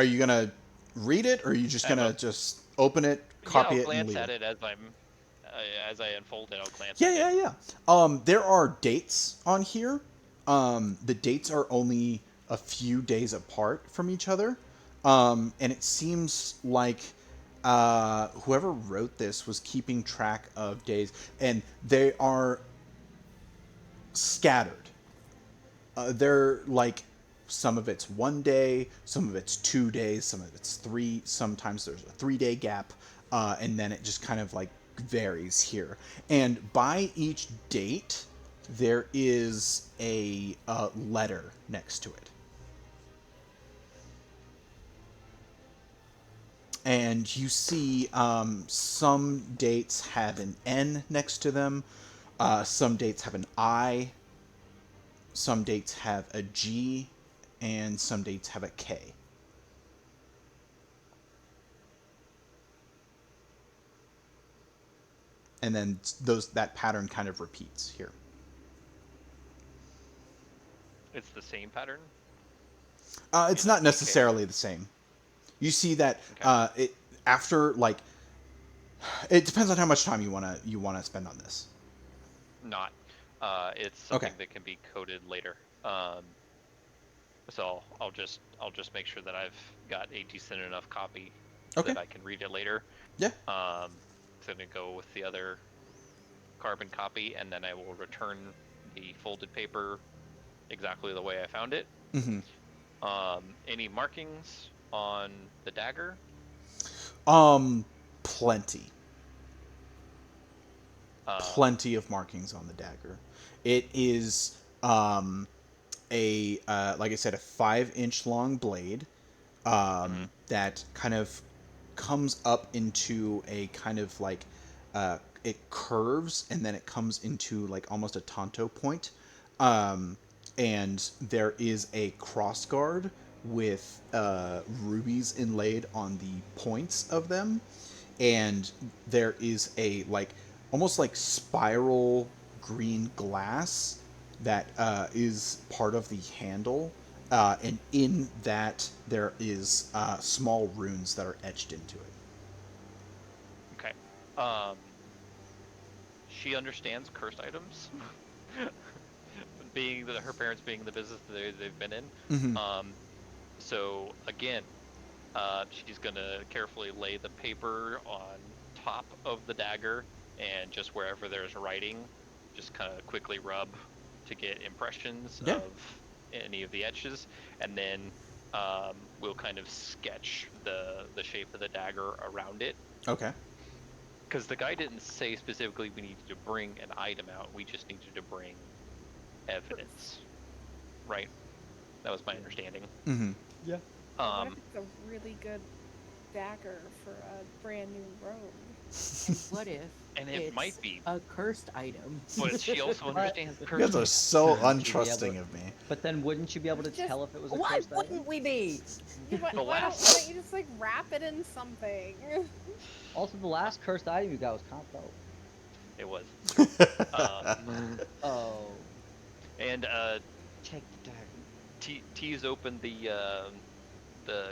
Speaker 1: you gonna read it, or are you just gonna just open it, copy
Speaker 2: I'll
Speaker 1: it, and
Speaker 2: glance
Speaker 1: leave
Speaker 2: at
Speaker 1: it?
Speaker 2: it as I unfold it. I'll glance
Speaker 1: Yeah,
Speaker 2: at it.
Speaker 1: yeah. There are dates on here. The dates are only a few days apart from each other. And it seems like whoever wrote this was keeping track of days, and they are scattered. They're like, some of it's 1 day, some of it's 2 days, some of it's 3. Sometimes there's a 3-day gap, and then it just kind of like varies here. And by each date, there is a letter next to it. And you see some dates have an N next to them, some dates have an I, some dates have a G, and some dates have a K. And then that pattern kind of repeats here.
Speaker 2: It's the same pattern.
Speaker 1: It's not necessarily the same. You see that it after like it depends on how much time you wanna spend on this.
Speaker 2: Not. It's something that can be coded later. So I'll just make sure that I've got a decent enough copy that I can read it later.
Speaker 1: Yeah.
Speaker 2: So I'm gonna go with the other carbon copy, and then I will return the folded paper exactly the way I found it.
Speaker 1: Mm-hmm.
Speaker 2: Any markings on the dagger?
Speaker 1: Plenty. plenty of markings on the dagger. It is like I said, a 5-inch long blade that kind of comes up into a kind of like it curves and then it comes into like almost a tanto point. And there is a crossguard with rubies inlaid on the points of them, and there is a like almost like spiral green glass that is part of the handle, and in that there is small runes that are etched into it.
Speaker 2: Okay. She understands cursed items, being that her parents being in the business that they've been in.
Speaker 1: Mm-hmm.
Speaker 2: So again, she's gonna carefully lay the paper on top of the dagger, and just wherever there's writing, just kind of quickly rub to get impressions
Speaker 1: Yeah.
Speaker 2: of any of the etches, and then we'll kind of sketch the shape of the dagger around it.
Speaker 1: Okay.
Speaker 2: Because the guy didn't say specifically we needed to bring an item out, we just needed to bring evidence, right? That was my understanding.
Speaker 1: Mm-hmm.
Speaker 6: Yeah.
Speaker 4: What if it's a really good dagger for a brand new robe?
Speaker 5: And what if
Speaker 2: And it
Speaker 5: it's
Speaker 2: might be,
Speaker 5: a cursed item?
Speaker 2: but she also understands
Speaker 1: You guys are
Speaker 2: cursed.
Speaker 1: so
Speaker 6: Wouldn't you be able
Speaker 1: untrusting
Speaker 6: to-
Speaker 1: of me.
Speaker 6: But then wouldn't you be able to
Speaker 4: Just-
Speaker 6: tell if it was a
Speaker 5: Why
Speaker 6: cursed item?
Speaker 5: wouldn't we be?
Speaker 4: Why don't you just like wrap it in something?
Speaker 6: Also, the last cursed item you got was comp though.
Speaker 2: It was.
Speaker 6: Oh.
Speaker 2: And
Speaker 6: Take the dagger.
Speaker 2: tease open the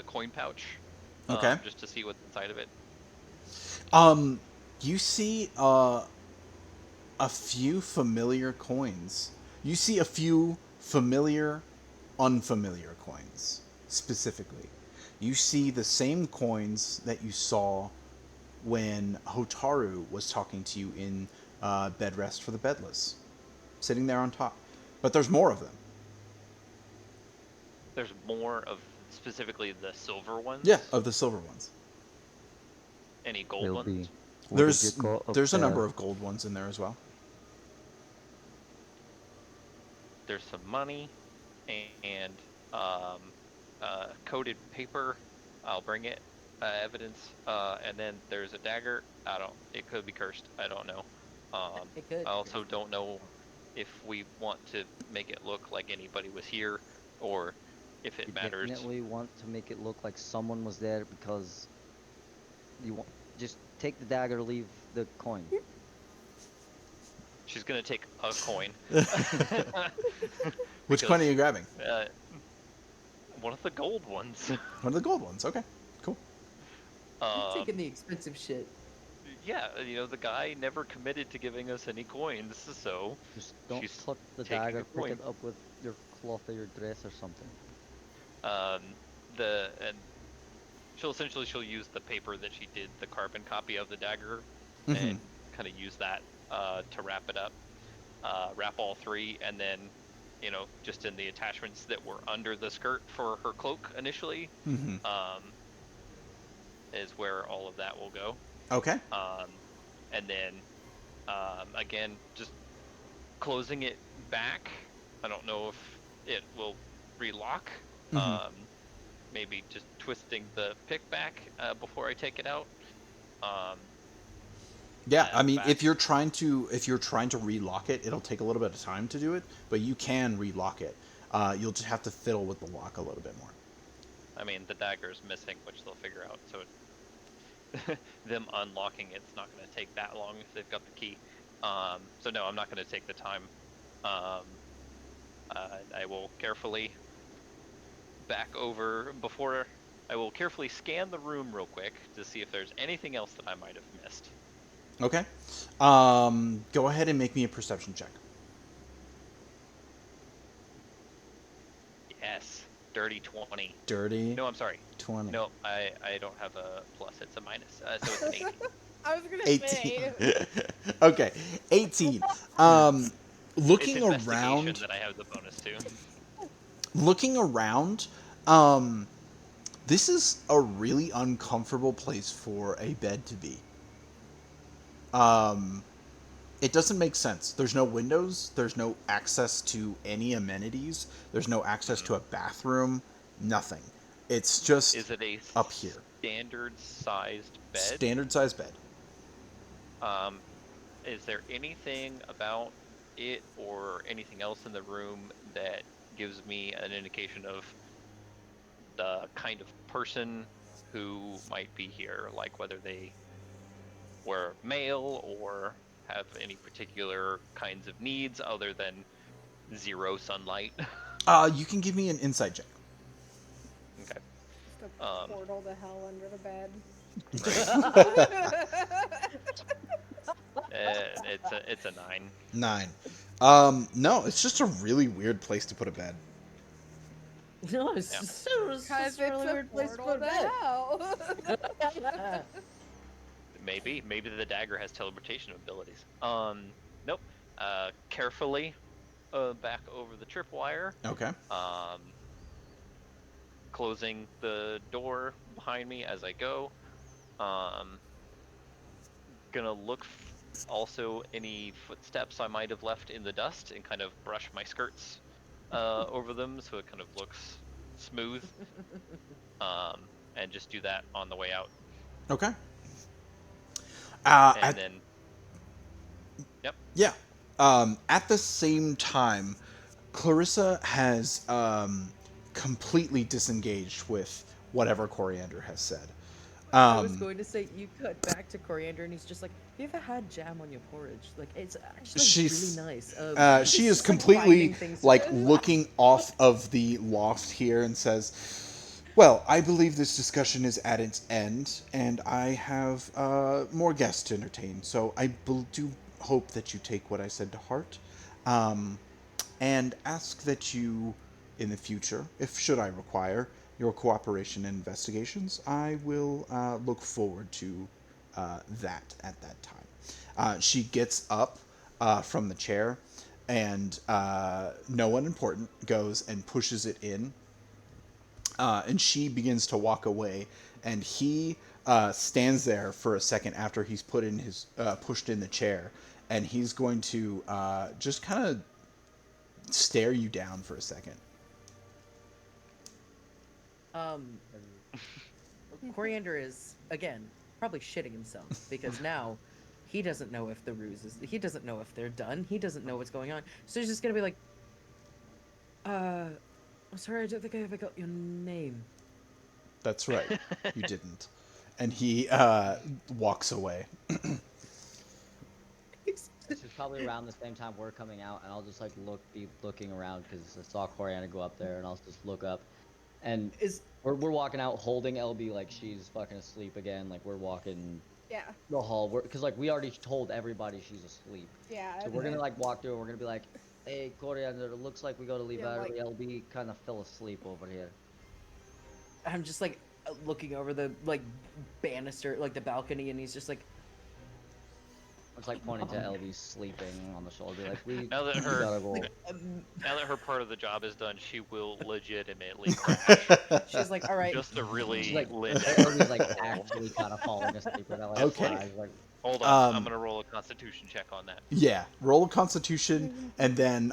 Speaker 2: coin pouch.
Speaker 1: Okay.
Speaker 2: Just to see what's inside of it.
Speaker 1: You see a few familiar coins. You see a few familiar, unfamiliar coins, specifically. You see the same coins that you saw when Hotaru was talking to you in Bed Rest for the Bedless, sitting there on top. But there's more of them.
Speaker 2: There's more of specifically the silver ones.
Speaker 1: Yeah, of the silver ones.
Speaker 2: Any gold
Speaker 7: Will
Speaker 2: ones?
Speaker 7: be.
Speaker 1: There's a number of gold ones in there as well.
Speaker 2: There's some money and coated paper. I'll bring it. Evidence. And then there's a dagger. It could be cursed. I don't know.
Speaker 5: It could.
Speaker 2: I also don't know if we want to make it look like anybody was here, or if it
Speaker 6: You
Speaker 2: matters.
Speaker 6: definitely want to make it look like someone was there because you want just take the dagger, leave the coin.
Speaker 2: She's gonna take a coin.
Speaker 1: Which coin are you grabbing?
Speaker 2: One of the gold ones.
Speaker 1: One of the gold ones. Okay, cool.
Speaker 5: I'm taking the expensive shit.
Speaker 2: Yeah, the guy never committed to giving us any coins, so
Speaker 6: Just don't
Speaker 2: she's
Speaker 6: touch the
Speaker 2: taking
Speaker 6: dagger.
Speaker 2: a
Speaker 6: Pick
Speaker 2: coin.
Speaker 6: it up with your cloth or your dress or something.
Speaker 2: And she'll use the paper that she did the carbon copy of the dagger,
Speaker 1: Mm-hmm.
Speaker 2: and kind of use that to wrap it up, wrap all three, and then just in the attachments that were under the skirt for her cloak initially,
Speaker 1: Mm-hmm.
Speaker 2: is where all of that will go.
Speaker 1: Okay.
Speaker 2: And then again, just closing it back. I don't know if it will relock.
Speaker 1: Mhm.
Speaker 2: Maybe just twisting the pick back before I take it out.
Speaker 1: Yeah, I mean,
Speaker 2: back.
Speaker 1: if you're trying to relock it, it'll take a little bit of time to do it, but you can relock it. You'll just have to fiddle with the lock a little bit more.
Speaker 2: I mean, the dagger is missing, which they'll figure out. So them unlocking it's not going to take that long if they've got the key. So no, I'm not going to take the time. I will carefully I will carefully scan the room real quick to see if there's anything else that I might have missed.
Speaker 1: Okay. Go ahead and make me a perception check.
Speaker 2: Yes, dirty 20.
Speaker 1: Dirty
Speaker 2: No, I'm sorry.
Speaker 1: 20.
Speaker 2: No, I don't have a plus. It's a minus. So it's an 18.
Speaker 4: I was gonna
Speaker 1: 18.
Speaker 4: say.
Speaker 1: Okay, 18. Looking
Speaker 2: It's investigation
Speaker 1: around,
Speaker 2: that I have the bonus to.
Speaker 1: this is a really uncomfortable place for a bed to be. It doesn't make sense. There's no windows. There's no access to any amenities. There's no access to a bathroom. Nothing. It's just
Speaker 2: Is it a
Speaker 1: up here.
Speaker 2: standard sized bed?
Speaker 1: Standard size bed.
Speaker 2: Is there anything about it or anything else in the room that gives me an indication of the kind of person who might be here, like whether they were male or have any particular kinds of needs other than 0 sunlight?
Speaker 1: You can give me an insight check.
Speaker 2: Okay.
Speaker 4: Just a portal to hell under the bed.
Speaker 2: It's a 9.
Speaker 1: 9. No, it's just a really weird place to put a bed.
Speaker 5: No, it's
Speaker 2: Yeah.
Speaker 5: just, it's
Speaker 4: Because
Speaker 5: just a really
Speaker 4: it's a
Speaker 5: weird place to
Speaker 4: portal
Speaker 5: put
Speaker 4: to
Speaker 5: a bed.
Speaker 4: hell.
Speaker 2: Maybe the dagger has teleportation abilities. Nope. Carefully, back over the tripwire.
Speaker 1: Okay.
Speaker 2: Closing the door behind me as I go. Gonna look also any footsteps I might have left in the dust and kind of brush my skirts over them so it kind of looks smooth. And just do that on the way out.
Speaker 1: Okay.
Speaker 2: And then, yep.
Speaker 1: Yeah. At the same time, Clarissa has completely disengaged with whatever Coriander has said.
Speaker 5: I was going to say, you cut back to Coriander, and he's just like, "Have you ever had jam on your porridge? Like, it's actually
Speaker 1: She's,
Speaker 5: really nice."
Speaker 1: she is
Speaker 5: just, like,
Speaker 1: completely
Speaker 5: finding things to
Speaker 1: like
Speaker 5: do.
Speaker 1: looking off of the loft here and says, "Well, I believe this discussion is at its end, and I have more guests to entertain. So I do hope that you take what I said to heart, and ask that you, in the future, if should I require your cooperation in investigations, I will look forward to that at that time." She gets up from the chair, and no one important goes and pushes it in, and she begins to walk away, and he stands there for a second after he's pushed in the chair, and he's going to just kind of stare you down for a second.
Speaker 5: Coriander is, again, probably shitting himself because now he doesn't know if the ruse is, he doesn't know if they're done, he doesn't know what's going on. So he's just gonna be like, I'm sorry, I don't think I ever got your name.
Speaker 1: That's right, you didn't. And he walks away.
Speaker 3: This is probably around the same time we're coming out, and I'll just like be looking around because I saw Coriander go up there, and I'll just look up, and we're walking out holding LB like she's fucking asleep again. Like we're walking the hall, because like we already told everybody she's asleep.
Speaker 4: Yeah.
Speaker 3: So we're gonna like walk through, and we're gonna be like, "Hey, Coriander, it looks like we gotta leave early.
Speaker 4: like...
Speaker 3: LB kind of fell asleep over here."
Speaker 5: I'm just like looking over the like banister, like the balcony, and he's just like,
Speaker 3: I was like pointing to LB sleeping on the shoulder, like we
Speaker 2: Now that
Speaker 3: we
Speaker 2: her
Speaker 3: gotta go.
Speaker 2: now that her part of the job is done, she will legitimately crash.
Speaker 5: she's like, "All right."
Speaker 2: Just to really
Speaker 3: She's like,
Speaker 2: legit.
Speaker 3: LB's like actually kind of falling asleep without like
Speaker 1: Okay.
Speaker 3: eyes, like.
Speaker 2: Hold on, I'm gonna roll a Constitution check on that.
Speaker 1: Yeah, roll a Constitution, and then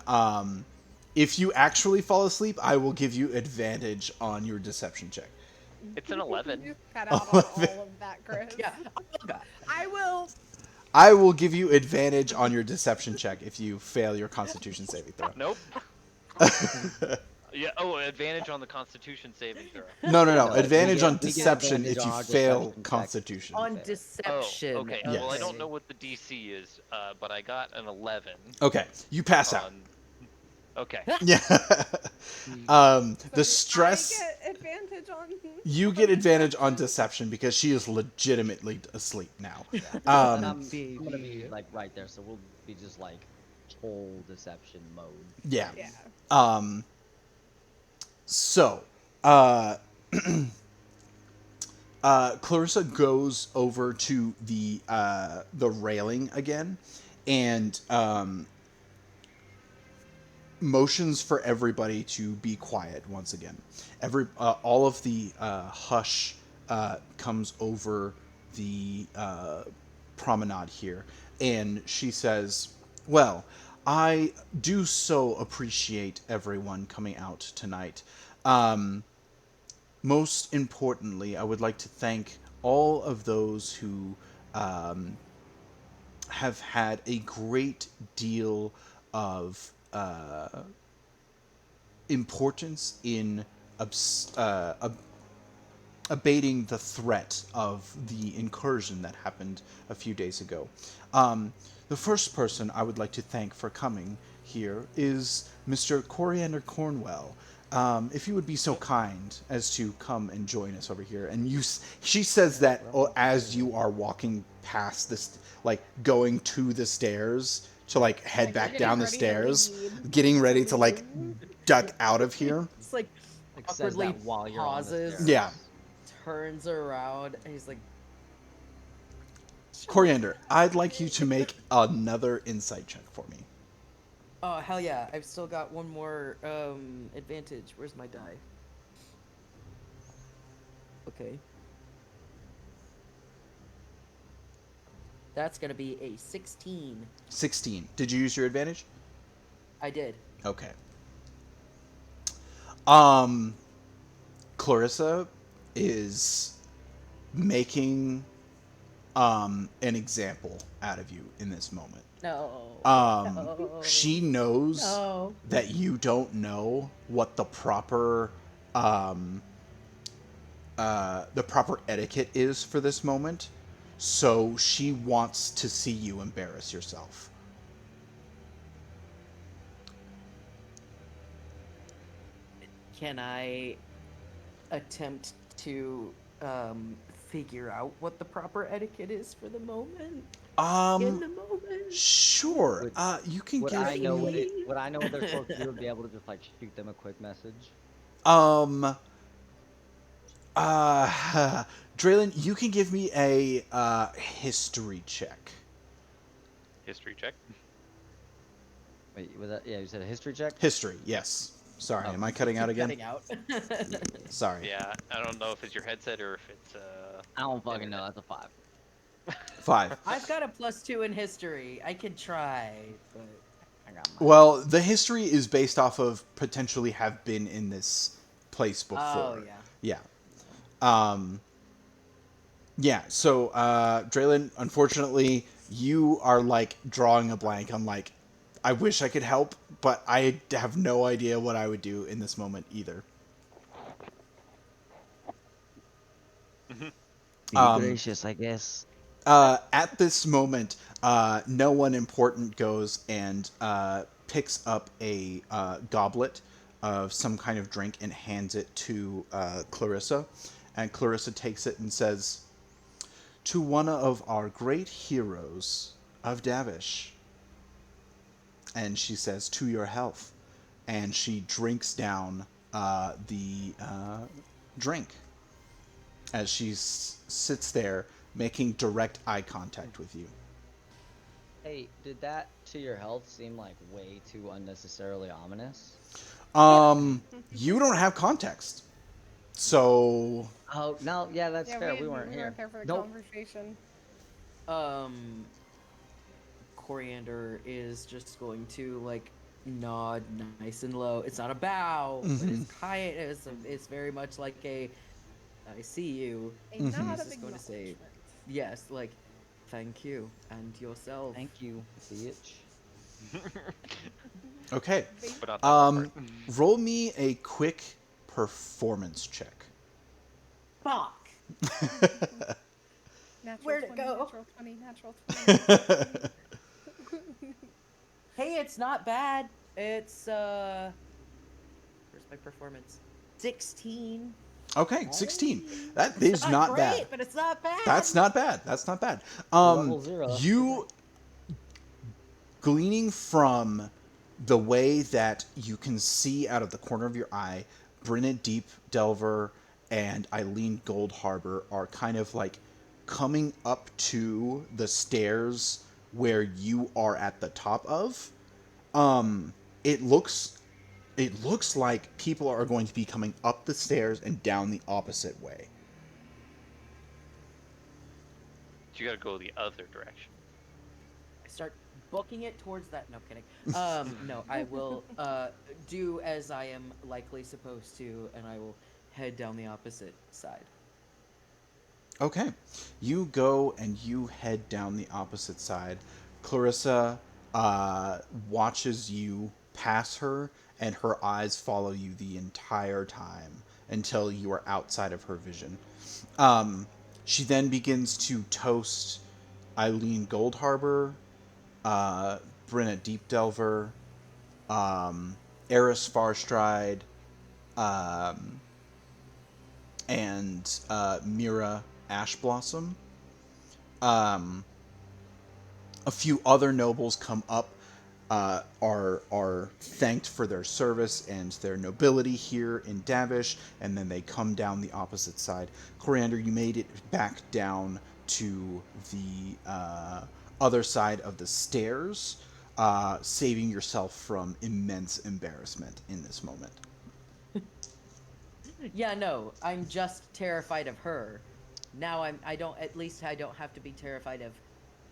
Speaker 1: if you actually fall asleep, I will give you advantage on your deception check.
Speaker 2: It's an 11.
Speaker 4: You cut out on all of that, Chris.
Speaker 5: Yeah.
Speaker 4: I will
Speaker 1: give you advantage on your deception check if you fail your Constitution saving throw.
Speaker 2: Nope. Yeah. Oh, advantage on the Constitution saving throw.
Speaker 1: No.
Speaker 3: No,
Speaker 1: Advantage
Speaker 3: we
Speaker 1: on
Speaker 3: get
Speaker 1: deception
Speaker 3: advantage
Speaker 1: if you
Speaker 3: on our
Speaker 1: fail
Speaker 3: deception check.
Speaker 1: Constitution.
Speaker 5: On
Speaker 2: Oh,
Speaker 5: deception.
Speaker 2: okay.
Speaker 1: Yes.
Speaker 2: Well, I don't know what the DC is, but I got an 11.
Speaker 1: Okay, you pass out.
Speaker 2: Okay.
Speaker 1: Yeah. The stress.
Speaker 4: I get advantage on.
Speaker 1: You get advantage on deception because she is legitimately asleep now.
Speaker 3: And I'm gonna be like right there, so we'll be just like whole deception mode.
Speaker 1: Yeah.
Speaker 4: Yeah.
Speaker 1: So, Clarissa goes over to the railing again, and motions for everybody to be quiet once again. All of the hush comes over the promenade here, and she says, "Well, I do so appreciate everyone coming out tonight. Most importantly, I would like to thank all of those who have had a great deal of importance in abating the threat of the incursion that happened a few days ago. The first person I would like to thank for coming here is Mr. Coriander Cornwell. If you would be so kind as to come and join us over here, and she says that as you are walking past this, like going to the stairs to like head
Speaker 4: Like,
Speaker 1: back
Speaker 4: we're
Speaker 1: down
Speaker 4: getting
Speaker 1: the
Speaker 4: ready to
Speaker 1: stairs,
Speaker 4: leave.
Speaker 1: getting ready to like duck out of here.
Speaker 5: It's like
Speaker 6: Like says
Speaker 5: awkwardly
Speaker 6: that while you're on the
Speaker 5: pauses,
Speaker 6: stairs.
Speaker 1: Yeah.
Speaker 5: turns around, and he's like,
Speaker 1: Coriander, I'd like you to make another insight check for me.
Speaker 5: "Oh hell yeah! I've still got one more advantage. Where's my die? Okay, that's gonna be a 16.
Speaker 1: 16. Did you use your advantage?
Speaker 5: I did.
Speaker 1: Okay. Clarissa is making an example out of you in this moment.
Speaker 5: No.
Speaker 1: She knows
Speaker 5: No.
Speaker 1: that you don't know what the proper etiquette is for this moment, so she wants to see you embarrass yourself.
Speaker 5: Can I attempt to figure out what the proper etiquette is for the moment? In the moment.
Speaker 1: Sure.
Speaker 6: Would-
Speaker 1: You can
Speaker 6: Would
Speaker 1: give
Speaker 6: I know what
Speaker 1: me.
Speaker 6: would I know what they're supposed to do and be able to just like shoot them a quick message?
Speaker 1: Um. Draelynn, you can give me a history check.
Speaker 2: History check.
Speaker 6: Wait, was that you said a history check?
Speaker 1: History, yes. Sorry,
Speaker 6: Oh.
Speaker 1: am I cutting out again?
Speaker 5: Cutting out.
Speaker 1: Sorry.
Speaker 2: Yeah, I don't know if it's your headset or if it's
Speaker 6: I don't fucking know. That's a 5.
Speaker 1: 5.
Speaker 5: I've got a +2 in history. I could try, but
Speaker 6: I got mine.
Speaker 1: Well, the history is based off of potentially have been in this place before.
Speaker 5: oh yeah.
Speaker 1: Yeah. Yeah, so, Draelynn, unfortunately, you are, like, drawing a blank. I'm like, I wish I could help, but I have no idea what I would do in this moment either.
Speaker 7: Be
Speaker 1: Um,
Speaker 7: gracious, I guess.
Speaker 1: At this moment, no one important goes and picks up a goblet of some kind of drink and hands it to Clarissa. And Clarissa takes it and says, "To one of our great heroes of Davish." And she says, "To your health." And she drinks down the drink as she sits there making direct eye contact with you.
Speaker 6: Hey, did that to your health seem like way too unnecessarily ominous?
Speaker 1: You don't have context. So,
Speaker 6: Oh no, yeah, that's
Speaker 4: Yeah,
Speaker 6: fair. We weren't
Speaker 4: we
Speaker 6: here.
Speaker 4: weren't there for the
Speaker 6: Nope.
Speaker 4: conversation.
Speaker 5: Coriander is just going to like nod nice and low. It's not a bow, but it's kind. It's very much like a I see you.
Speaker 4: A nod
Speaker 5: He's
Speaker 4: of
Speaker 5: just going to say
Speaker 4: acknowledgement.
Speaker 5: yes, like thank you and yourself.
Speaker 6: Thank you, bitch.
Speaker 1: okay.
Speaker 2: but not that part.
Speaker 1: Roll me a quick performance check.
Speaker 5: Fuck.
Speaker 4: Natural
Speaker 5: Where'd it
Speaker 4: 20,
Speaker 5: go?
Speaker 4: Natural 20, natural 20.
Speaker 5: Hey, it's not bad. It's where's my performance? 16.
Speaker 1: Okay, 16. That is not
Speaker 5: great,
Speaker 1: bad.
Speaker 5: but it's not bad.
Speaker 1: That's not bad. That's not bad.
Speaker 6: Level 0.
Speaker 1: You gleaning from the way that you can see out of the corner of your eye, Brynna Deep Delver and Eileen Gold Harbor are kind of like coming up to the stairs where you are at the top of. It looks like people are going to be coming up the stairs and down the opposite way.
Speaker 2: You gotta go the other direction.
Speaker 5: booking it towards that. No kidding. No, I will do as I am likely supposed to, and I will head down the opposite side.
Speaker 1: Okay. You go and you head down the opposite side. Clarissa watches you pass her, and her eyes follow you the entire time until you are outside of her vision. She then begins to toast Eileen Goldharbor, Brenna Deep Delver, Eris Farstride, um, and Mira Ashblossom. Um, a few other nobles come up, are thanked for their service and their nobility here in Davish, and then they come down the opposite side. Coriander, you made it back down to the other side of the stairs, saving yourself from immense embarrassment in this moment.
Speaker 5: Yeah, no, I'm just terrified of her. Now I don't, at least I don't have to be terrified of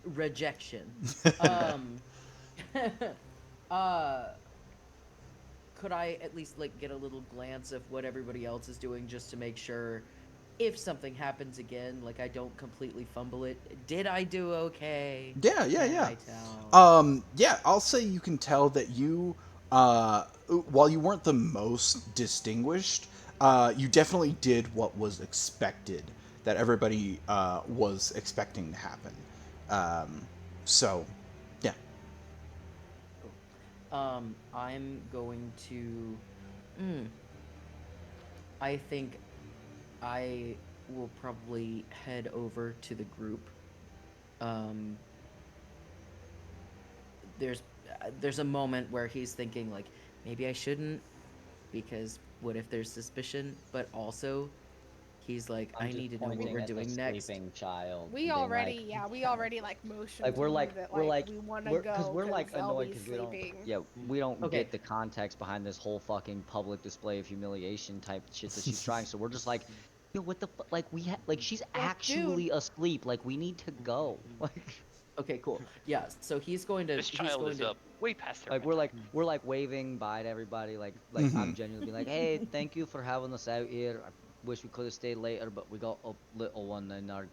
Speaker 5: rejection. Um uh could I at least like get a little glance of what everybody else is doing just to make sure if something happens again, like I don't completely fumble it? Did I do okay?
Speaker 1: Yeah,
Speaker 5: Can
Speaker 1: yeah.
Speaker 5: I tell?
Speaker 1: Yeah, I'll say you can tell that you, while you weren't the most distinguished, you definitely did what was expected, that everybody was expecting to happen. So, yeah.
Speaker 5: I'm going to. Mm, I think I will probably head over to the group. Um, there's there's a moment where he's thinking like maybe I shouldn't because what if there's suspicion? But also he's like
Speaker 3: I'm
Speaker 5: I
Speaker 3: just
Speaker 5: need to know what
Speaker 3: pointing
Speaker 5: we're
Speaker 3: at the
Speaker 5: doing next.
Speaker 3: sleeping child.
Speaker 4: We
Speaker 3: and being like,
Speaker 4: already, yeah, we already like motioned
Speaker 3: like
Speaker 4: to
Speaker 3: we're
Speaker 4: you
Speaker 3: like
Speaker 4: that
Speaker 3: we're like
Speaker 4: we want to
Speaker 3: we're because
Speaker 4: go
Speaker 3: we're like
Speaker 4: because they'll
Speaker 3: annoyed
Speaker 4: be
Speaker 3: because we don't
Speaker 4: sleeping.
Speaker 3: we don't
Speaker 5: Okay.
Speaker 3: get the context behind this whole fucking public display of humiliation type shit that she's trying. So we're just like, yo, what the like like she's
Speaker 4: Like,
Speaker 3: actually
Speaker 4: dude.
Speaker 3: asleep. Like we need to go. Like
Speaker 5: Okay, cool. Yeah, so he's going to
Speaker 2: This child is up way past their
Speaker 3: like
Speaker 2: bedtime.
Speaker 3: we're like waving bye to everybody. Like I'm genuinely being like, hey, thank you for having us out here. I wish we could have stayed later, but we got a little one in our,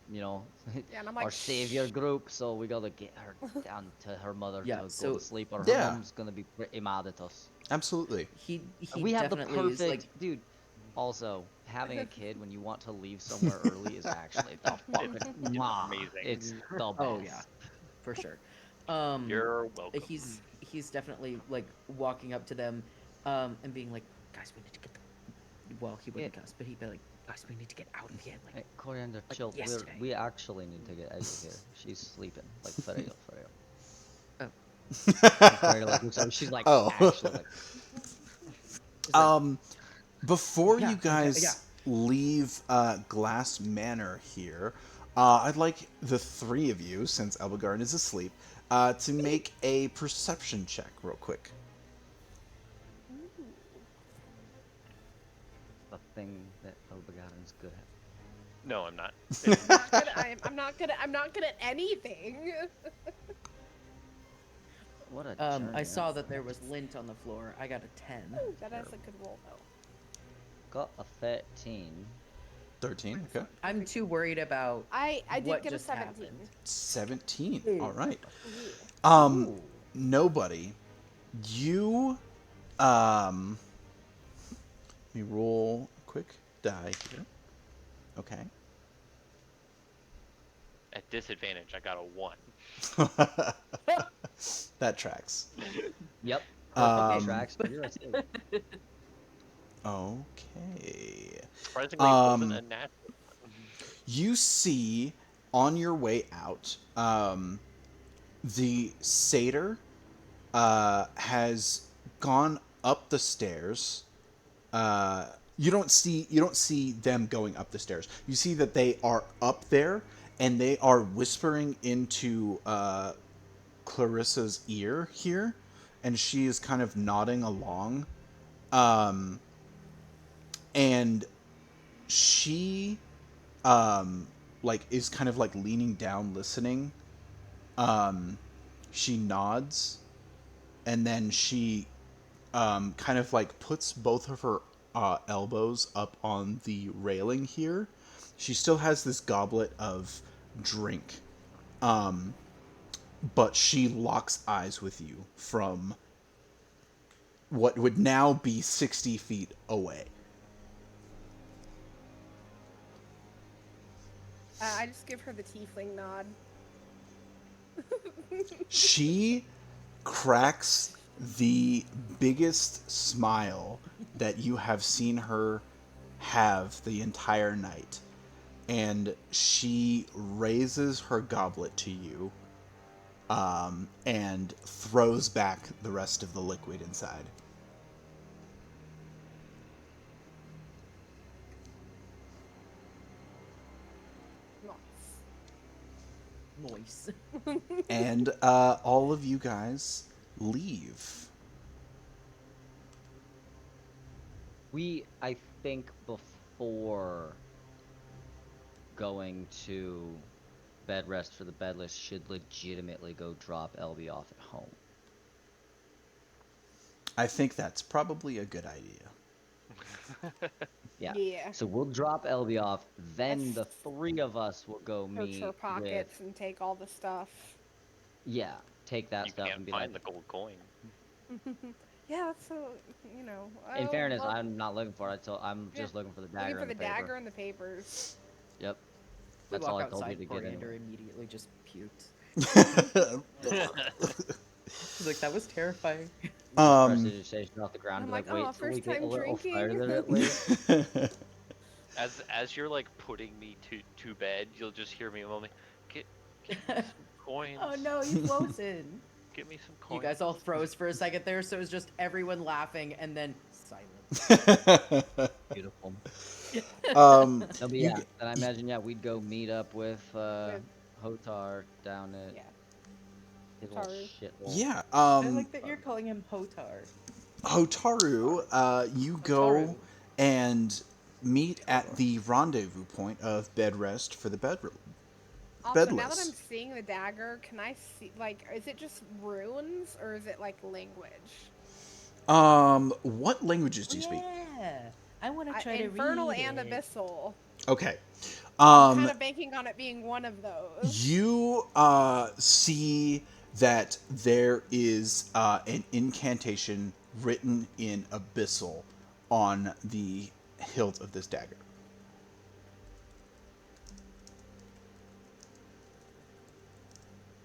Speaker 3: you know,
Speaker 4: Yeah, and I'm
Speaker 3: our
Speaker 4: like,
Speaker 3: savior
Speaker 4: shh.
Speaker 3: group, so we gotta get her down to her mother
Speaker 5: yeah,
Speaker 3: to go to
Speaker 5: so
Speaker 3: sleep, or her
Speaker 1: Yeah,
Speaker 3: mom's gonna be pretty mad at us.
Speaker 1: absolutely.
Speaker 5: he
Speaker 3: We have the
Speaker 5: definitely is
Speaker 3: perfect
Speaker 5: like
Speaker 3: dude. Also, having a kid when you want to leave somewhere early is actually the fucking
Speaker 2: amazing.
Speaker 3: It's the best.
Speaker 5: oh yeah, for sure. Um
Speaker 2: You're welcome.
Speaker 5: he's definitely like walking up to them and being like, guys, we need to get well, he wouldn't cuss, but he'd be like, guys, we need to get out of here, like
Speaker 3: Hey, Coriander,
Speaker 5: like
Speaker 3: chill.
Speaker 5: yesterday.
Speaker 3: We actually need to get out of here. She's sleeping, like for real, for real.
Speaker 5: Oh.
Speaker 3: Coriander, like, so she's like
Speaker 1: Oh.
Speaker 3: actually like.
Speaker 5: He's like,
Speaker 1: Before
Speaker 5: yeah,
Speaker 1: you guys
Speaker 5: yeah.
Speaker 1: leave Glass Manor here, I'd like the three of you, since Elbegard is asleep, to make a perception check real quick.
Speaker 3: The thing that Elbegaren's good at.
Speaker 2: No, I'm not.
Speaker 4: I'm not good at anything.
Speaker 3: What a
Speaker 5: I
Speaker 3: journey,
Speaker 5: saw
Speaker 3: huh?
Speaker 5: that there was lint on the floor. I got a 10.
Speaker 4: Ooh, that is a good roll though.
Speaker 3: Got a 13.
Speaker 1: 13, okay.
Speaker 5: I'm too worried about
Speaker 4: I did
Speaker 5: what
Speaker 4: get a
Speaker 5: just
Speaker 4: 17.
Speaker 5: happened.
Speaker 1: 17, all right.
Speaker 4: Ooh.
Speaker 3: Ooh.
Speaker 1: Nobody, you, let me roll a quick die here. Okay.
Speaker 2: At disadvantage, I got a 1.
Speaker 1: That tracks.
Speaker 3: Yep.
Speaker 1: Um,
Speaker 3: Perfect tracks. You're asleep.
Speaker 1: Okay.
Speaker 2: Surprisingly, it wasn't a natural.
Speaker 1: You see on your way out, the satyr has gone up the stairs. You don't see them going up the stairs. You see that they are up there and they are whispering into Clarissa's ear here, and she is kind of nodding along. And she like is kind of like leaning down listening, She nods, and then she kind of like puts both of her elbows up on the railing here. She still has this goblet of drink, but she locks eyes with you from what would now be 60 feet away.
Speaker 4: I just give her the tiefling nod.
Speaker 1: She cracks the biggest smile that you have seen her have the entire night. And she raises her goblet to you and throws back the rest of the liquid inside.
Speaker 5: Nice.
Speaker 1: And all of you guys leave.
Speaker 6: I think before going to bed rest for the bedless, should legitimately go drop LB off at home.
Speaker 1: I think that's probably a good idea.
Speaker 6: Yeah. So we'll drop LB off, then the three of us will go
Speaker 4: Search
Speaker 6: meet
Speaker 4: her pockets
Speaker 6: with...
Speaker 4: and take all the stuff.
Speaker 6: Yeah, take that
Speaker 2: You
Speaker 6: stuff
Speaker 2: can't
Speaker 6: and be
Speaker 2: find
Speaker 6: like...
Speaker 2: the gold coin.
Speaker 4: Yeah, that's so, you know.
Speaker 6: In fairness,
Speaker 4: well,
Speaker 6: I'm not looking for it. I'm just looking for the dagger
Speaker 4: looking for
Speaker 6: and
Speaker 4: the
Speaker 6: the paper.
Speaker 4: dagger and the papers.
Speaker 6: Yep.
Speaker 5: We
Speaker 6: That's all
Speaker 5: walk
Speaker 6: I told you
Speaker 5: outside,
Speaker 6: to get
Speaker 5: Coriander
Speaker 6: anyway.
Speaker 5: immediately just puked. He's like, that was terrifying.
Speaker 6: Prestidigitation off the ground
Speaker 4: I'm
Speaker 6: and be
Speaker 4: like,
Speaker 6: like,
Speaker 4: oh,
Speaker 6: wait till we
Speaker 4: first
Speaker 6: get a
Speaker 4: time
Speaker 6: little
Speaker 4: drinking.
Speaker 6: further at least.
Speaker 2: As you're like putting me to bed, you'll just hear me moment. Get me some coins.
Speaker 5: Oh no, he floats in.
Speaker 2: Get me some coins.
Speaker 5: You guys all froze for a second there, so it was just everyone laughing and then silence.
Speaker 6: Beautiful.
Speaker 1: Um,
Speaker 6: No, but
Speaker 1: you
Speaker 6: yeah,
Speaker 1: g-
Speaker 6: then I imagine, yeah, we'd go meet up with Hotar down at his little
Speaker 4: Hotaru.
Speaker 6: shithole.
Speaker 1: yeah.
Speaker 5: I like that you're calling him Hotar.
Speaker 1: Hotaru, you go and meet at the rendezvous point of bed rest for the
Speaker 4: Also, now that
Speaker 1: bedless.
Speaker 4: I'm seeing the dagger, can I see, like, is it just runes or is it like language?
Speaker 1: What languages do you speak?
Speaker 5: Yeah, I want to try to
Speaker 4: Infernal
Speaker 5: read
Speaker 4: and
Speaker 5: it.
Speaker 4: Abyssal.
Speaker 1: Okay.
Speaker 4: I'm kind of banking on it being one of those.
Speaker 1: You see that there is an incantation written in Abyssal on the hilt of this dagger.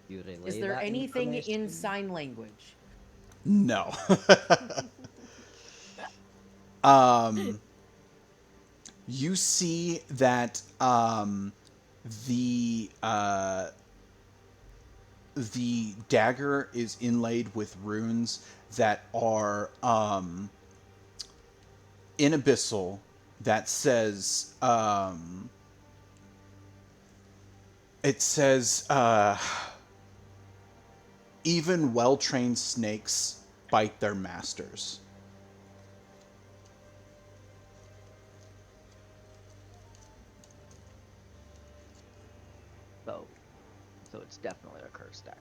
Speaker 6: You relay
Speaker 5: Is there
Speaker 6: that
Speaker 5: anything in
Speaker 6: information?
Speaker 5: sign language?
Speaker 1: No. You see that the the dagger is inlaid with runes that are in Abyssal that says it says even well-trained snakes bite their masters.
Speaker 6: So it's definitely a cursed dagger.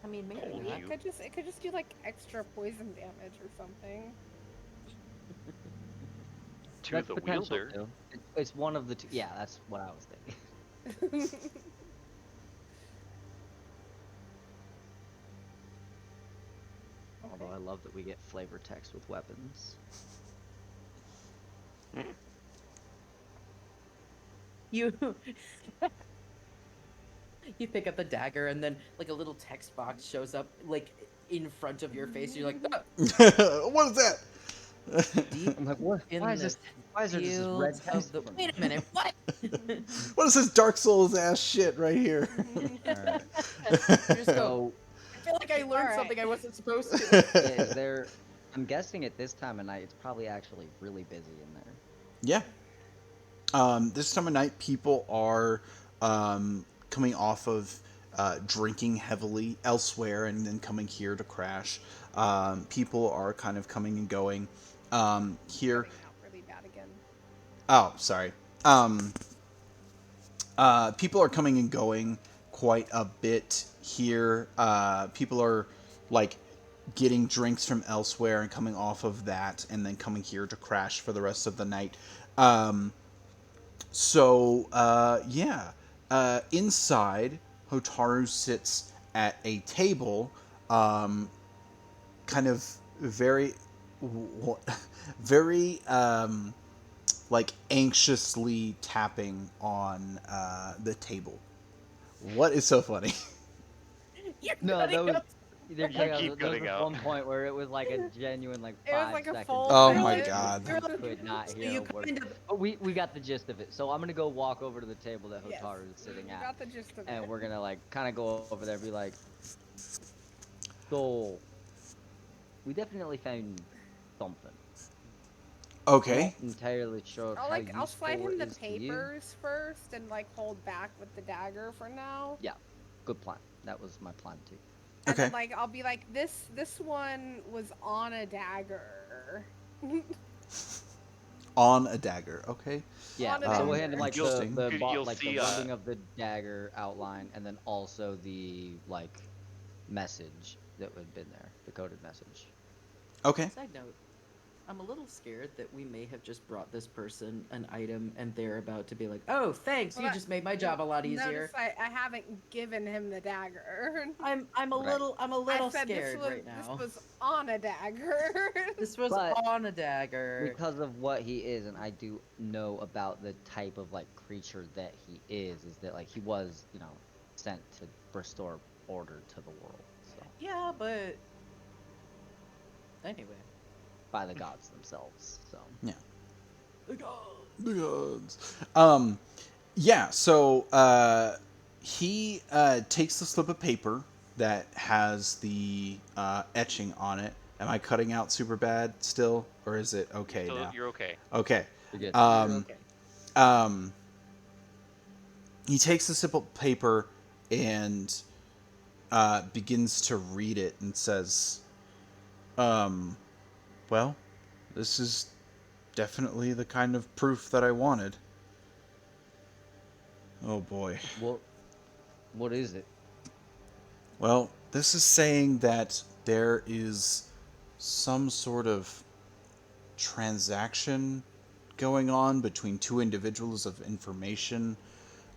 Speaker 5: I mean, maybe
Speaker 2: Told
Speaker 5: not.
Speaker 2: you.
Speaker 4: It could just do like extra poison damage or something.
Speaker 2: To
Speaker 6: That's
Speaker 2: the
Speaker 6: potential,
Speaker 2: wielder.
Speaker 6: too. It's one of the two. Yeah, that's what I was thinking. Although I love that we get flavor text with weapons.
Speaker 5: You you pick up the dagger and then like a little text box shows up like in front of your face. You're like, "Ah."
Speaker 1: What is that?
Speaker 5: Deep
Speaker 6: I'm like, what?
Speaker 5: in
Speaker 6: Why is
Speaker 5: the
Speaker 6: this? Why is there just this red
Speaker 5: fields
Speaker 6: text?
Speaker 5: of the... Wait a minute, what?
Speaker 1: What is this Dark Souls ass shit right here?
Speaker 6: Alright.
Speaker 5: Just go.
Speaker 6: So,
Speaker 5: I feel like I learned
Speaker 4: Alright.
Speaker 5: something I wasn't supposed to.
Speaker 6: is there? I'm guessing at this time of night, it's probably actually really busy in there.
Speaker 1: Yeah. This time of night, people are coming off of drinking heavily elsewhere and then coming here to crash. People are kind of coming and going. Here.
Speaker 4: Cutting out really bad again.
Speaker 1: Oh, sorry. People are coming and going quite a bit here. People are like getting drinks from elsewhere and coming off of that, and then coming here to crash for the rest of the night. Um, yeah. Inside, Hotaru sits at a table, um, kind of very, very, like anxiously tapping on the table. What is so funny?
Speaker 4: You're
Speaker 6: No,
Speaker 4: cutting
Speaker 6: that was
Speaker 4: up.
Speaker 6: there,
Speaker 2: You
Speaker 6: there
Speaker 2: keep
Speaker 6: was
Speaker 2: cutting
Speaker 6: this
Speaker 2: out.
Speaker 6: one point where it was like a genuine like
Speaker 4: It was
Speaker 6: 5
Speaker 4: like a
Speaker 6: seconds.
Speaker 4: full
Speaker 1: Oh
Speaker 6: where
Speaker 1: my
Speaker 6: we
Speaker 1: God.
Speaker 6: could not
Speaker 5: So
Speaker 6: hear
Speaker 5: you
Speaker 6: a word.
Speaker 5: kind of
Speaker 6: But we got the gist of it. So I'm gonna go walk over to the table that
Speaker 4: Yes,
Speaker 6: Hotaru is sitting
Speaker 4: you
Speaker 6: at,
Speaker 4: got the gist of
Speaker 6: and
Speaker 4: it.
Speaker 6: we're gonna like kind of go over there and be like, so we definitely found something.
Speaker 1: Okay.
Speaker 6: Not entirely sure how
Speaker 4: I'll slide
Speaker 6: useful
Speaker 4: him
Speaker 6: it
Speaker 4: the
Speaker 6: is to you.
Speaker 4: papers first and like hold back with the dagger for now.
Speaker 6: Yeah, good plan. That was my plan too.
Speaker 4: And
Speaker 1: Okay.
Speaker 4: then like I'll be like, this one was on a dagger.
Speaker 1: On a dagger. Okay.
Speaker 6: Yeah,
Speaker 4: On a
Speaker 6: so we'll
Speaker 4: dagger.
Speaker 6: hand him like
Speaker 1: Interesting.
Speaker 2: You'll
Speaker 6: like the
Speaker 2: see,
Speaker 6: rubbing of the dagger outline, and then also the like message that would have been there, the coded message.
Speaker 1: Okay.
Speaker 5: side note. I'm a little scared that we may have just brought this person an item and they're about to be like, "Oh, thanks,
Speaker 4: Well,
Speaker 5: you
Speaker 4: that-
Speaker 5: just made my job a lot
Speaker 4: Notice
Speaker 5: easier."
Speaker 4: I haven't given him the dagger.
Speaker 5: I'm a
Speaker 6: Right.
Speaker 5: little
Speaker 4: I said
Speaker 5: scared right
Speaker 4: this
Speaker 5: now.
Speaker 4: was on a dagger.
Speaker 5: This was
Speaker 6: But
Speaker 5: on a dagger.
Speaker 6: because of what he is, and I do know about the type of like creature that he is that like he was, sent to restore order to the world. So
Speaker 5: Yeah, but anyway.
Speaker 6: by the gods themselves. So
Speaker 1: Yeah.
Speaker 5: The gods.
Speaker 1: The gods. Yeah. So he takes the slip of paper that has the etching on it. Am I cutting out super bad still, or is it okay now?
Speaker 2: You're okay.
Speaker 1: Okay.
Speaker 6: you're good.
Speaker 5: You're okay.
Speaker 1: Um, he takes the slip of paper and begins to read it and says, well, this is definitely the kind of proof that I wanted. Oh boy.
Speaker 6: What is it?
Speaker 1: Well, this is saying that there is some sort of transaction going on between two individuals of information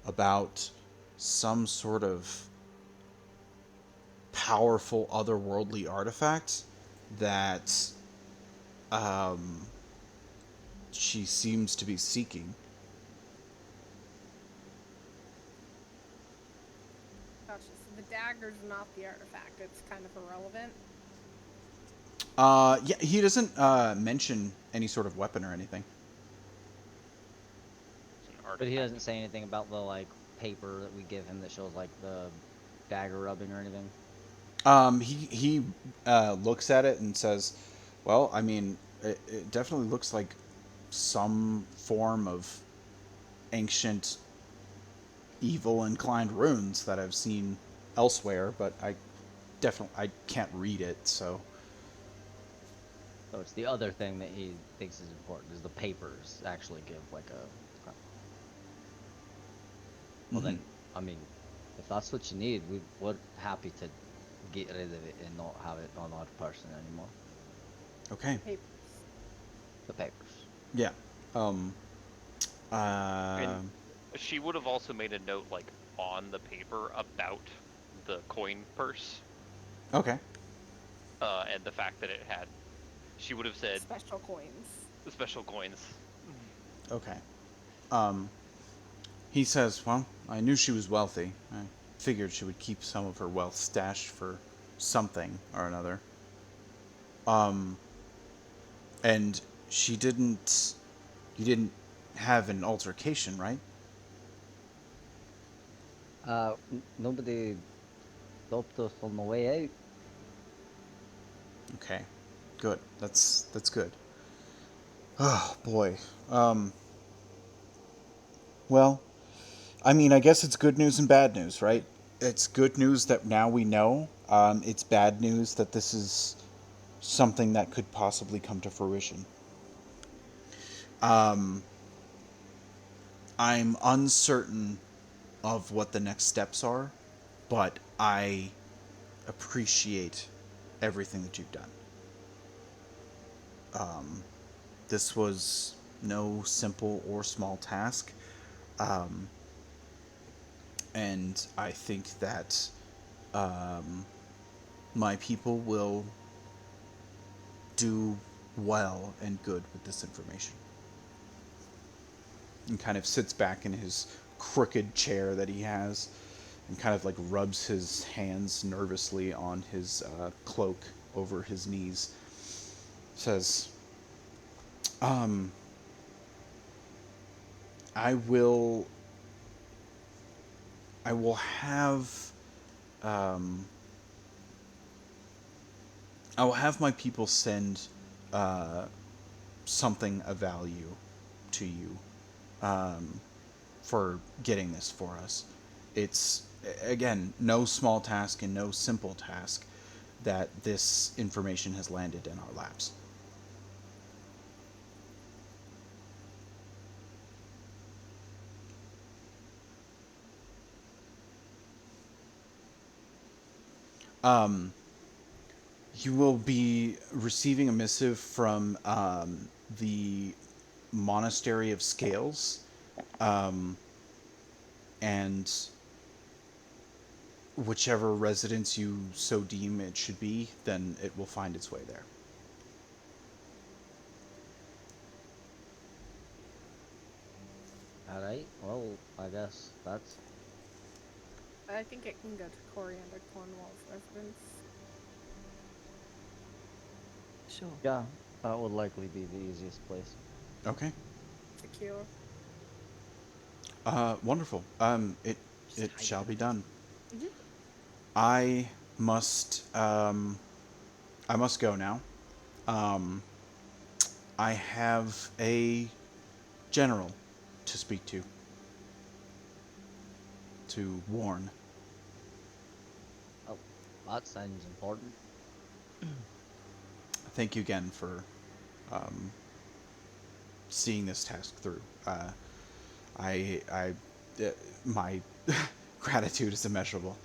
Speaker 1: about some sort of powerful otherworldly artifact that she seems to be seeking.
Speaker 4: Gotcha. So the dagger's not the artifact. It's kind of irrelevant.
Speaker 1: Yeah, he doesn't mention any sort of weapon or anything.
Speaker 2: It's an
Speaker 6: But he
Speaker 2: artifact.
Speaker 6: doesn't say anything about the like paper that we give him that shows like the dagger rubbing or anything.
Speaker 1: He looks at it and says, "Well, I mean, it definitely looks like some form of ancient, evil-inclined runes that I've seen elsewhere, but I can't read it, so."
Speaker 6: So it's the other thing that he thinks is important is the papers actually give like a. Well then, I mean, if that's what you need, we're happy to get rid of it and not have it on our person anymore.
Speaker 1: Okay.
Speaker 4: Papers.
Speaker 6: The papers.
Speaker 1: Yeah.
Speaker 2: And she would have also made a note, like, on the paper about the coin purse,
Speaker 1: Okay.
Speaker 2: and the fact that it had. She would have said
Speaker 4: Special coins.
Speaker 2: the special coins.
Speaker 1: Okay. He says, "Well, I knew she was wealthy. I figured she would keep some of her wealth stashed for something or another. And she didn't. You didn't have an altercation, right?"
Speaker 6: Nobody stopped us on the way out.
Speaker 1: Okay. Good. That's good. Oh boy. Well, I mean, I guess it's good news and bad news, right? It's good news that now we know. It's bad news that this is something that could possibly come to fruition. I'm uncertain of what the next steps are, but I appreciate everything that you've done. This was no simple or small task, and I think that my people will do well and good with this information. And kind of sits back in his crooked chair that he has and kind of like rubs his hands nervously on his cloak over his knees. Says, I will have I will have my people send something of value to you for getting this for us. It's, again, no small task and no simple task that this information has landed in our laps. You will be receiving a missive from the Monastery of Scales, and whichever residence you so deem it should be, then it will find its way there.
Speaker 6: Alright, well, I guess that's...
Speaker 4: I think it can go to Coriander Cornwall's residence.
Speaker 5: Sure.
Speaker 6: Yeah, that would likely be the easiest place.
Speaker 1: Okay.
Speaker 4: Secure.
Speaker 1: Wonderful. It shall be done.
Speaker 4: Mhm.
Speaker 1: I must go now. I have a general to speak to warn.
Speaker 6: Oh, that sounds important.
Speaker 1: Thank you again for seeing this task through. My gratitude is immeasurable.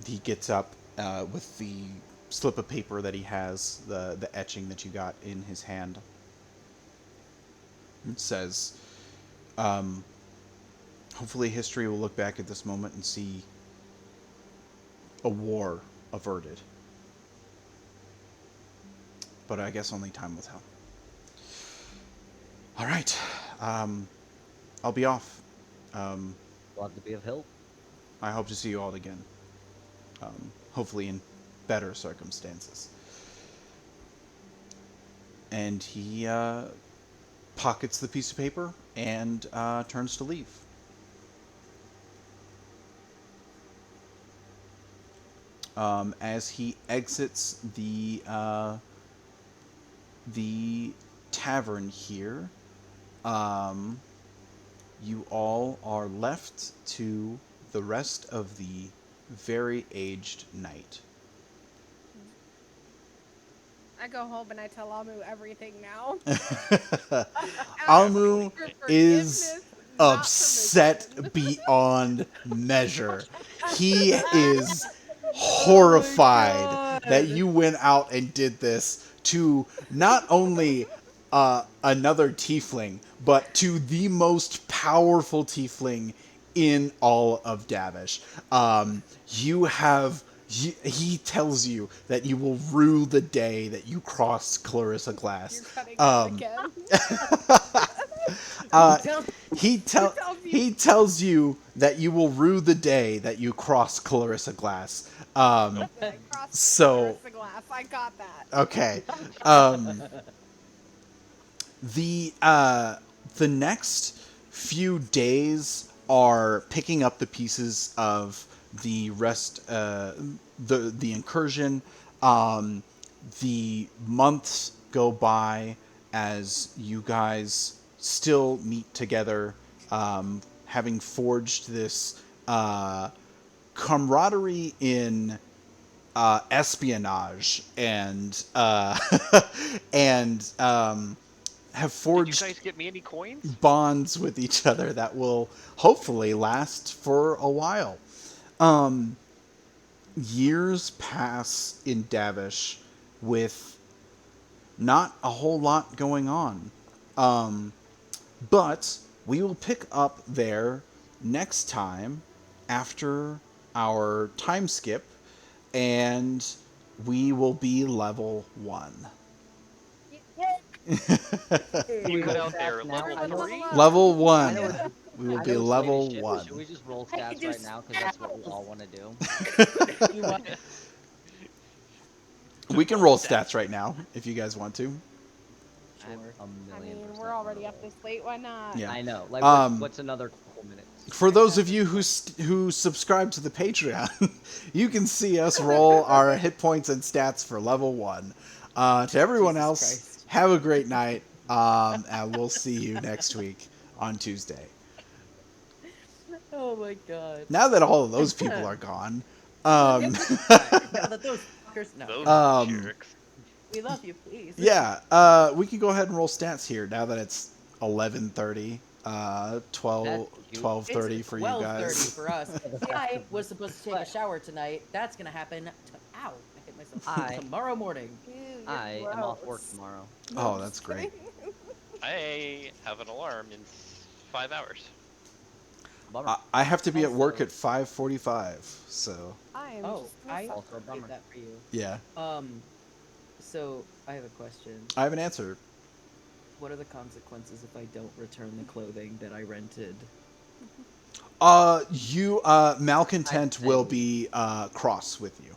Speaker 1: He gets up with the slip of paper that he has, the etching that you got in his hand. It says, hopefully history will look back at this moment and see a war averted. But I guess only time will tell. All right. I'll be off.
Speaker 6: Glad to be of help.
Speaker 1: I hope to see you all again. Hopefully in better circumstances. And he pockets the piece of paper and turns to leave. As he exits the tavern here, you all are left to the rest of the very aged night.
Speaker 4: I go home and I tell Amu everything now.
Speaker 1: Amu
Speaker 4: For
Speaker 1: is
Speaker 4: forgiveness, not
Speaker 1: upset
Speaker 4: permission.
Speaker 1: beyond measure. He is horrified that you went out and did this to not only another tiefling, but to the most powerful tiefling in all of Davish. He tells you that you will rue the day that you crossed Clarissa Glass.
Speaker 4: You're cutting out again.
Speaker 1: He tells you that you will rue the day that you cross Clarissa Glass.
Speaker 4: I crossed
Speaker 1: So
Speaker 4: the glass. I got that.
Speaker 1: okay. The next few days are picking up the pieces of the rest, the incursion. The months go by as you guys still meet together, having forged this camaraderie in espionage and and have
Speaker 2: Did you
Speaker 1: forged
Speaker 2: guys get me any coins?
Speaker 1: bonds with each other that will hopefully last for a while. Um, Years pass in Davish with not a whole lot going on. But we will pick up there next time after our time skip, and we will be level 1.
Speaker 2: You cut out
Speaker 3: stats
Speaker 2: there,
Speaker 3: now?
Speaker 2: level
Speaker 3: I know-
Speaker 2: 3?
Speaker 1: Level
Speaker 3: I know
Speaker 1: 1.
Speaker 3: it's-
Speaker 1: We will
Speaker 3: I
Speaker 1: be
Speaker 3: know it's late as
Speaker 1: level
Speaker 3: shit, but
Speaker 1: 1.
Speaker 3: should we just roll
Speaker 5: I can
Speaker 3: stats
Speaker 5: do
Speaker 3: right now? Because that's what we
Speaker 5: spells.
Speaker 3: all want to do.
Speaker 5: You want
Speaker 1: We can roll stats right now if you guys want to.
Speaker 3: I'm
Speaker 5: Sure.
Speaker 3: a
Speaker 4: I
Speaker 3: million
Speaker 4: mean,
Speaker 3: percent
Speaker 4: we're already up
Speaker 3: roll.
Speaker 4: this late. Why not?
Speaker 1: Yeah.
Speaker 3: I know. Like,
Speaker 1: Um,
Speaker 3: what's another couple minutes?
Speaker 1: For those of you who subscribe to the Patreon, you can see us roll our hit points and stats for level 1. To everyone
Speaker 5: Jesus
Speaker 1: else,
Speaker 5: Christ.
Speaker 1: have a great night, and we'll see you next week on Tuesday.
Speaker 5: Oh my god.
Speaker 1: Now that all of those people are gone,
Speaker 5: Now that those fuckers no.
Speaker 2: Those jerks.
Speaker 5: We love you, please.
Speaker 1: yeah, we can go ahead and roll stats here now that it's 11:30, 12:30
Speaker 5: It's
Speaker 1: for you
Speaker 5: 12:30
Speaker 1: guys.
Speaker 5: for us. I was supposed to take a shower tonight. That's gonna happen. Ow! I hit myself. Tomorrow morning.
Speaker 4: Ew, you're
Speaker 3: I am off work
Speaker 4: gross.
Speaker 3: tomorrow.
Speaker 4: No,
Speaker 1: Oh,
Speaker 4: I'm
Speaker 1: that's
Speaker 4: just
Speaker 1: great.
Speaker 4: kidding.
Speaker 2: I have an alarm in 5 hours.
Speaker 3: Bummer.
Speaker 1: I have to be at work
Speaker 5: Also-
Speaker 1: at 5:45, so
Speaker 4: I am
Speaker 5: Oh,
Speaker 4: just
Speaker 5: I
Speaker 3: Also a
Speaker 5: did
Speaker 3: bummer.
Speaker 5: that for you.
Speaker 1: yeah.
Speaker 5: So I have a question.
Speaker 1: I have an answer.
Speaker 5: What are the consequences if I don't return the clothing that I rented?
Speaker 1: Malcontent
Speaker 3: I'd
Speaker 1: will
Speaker 3: say-
Speaker 1: be cross with you.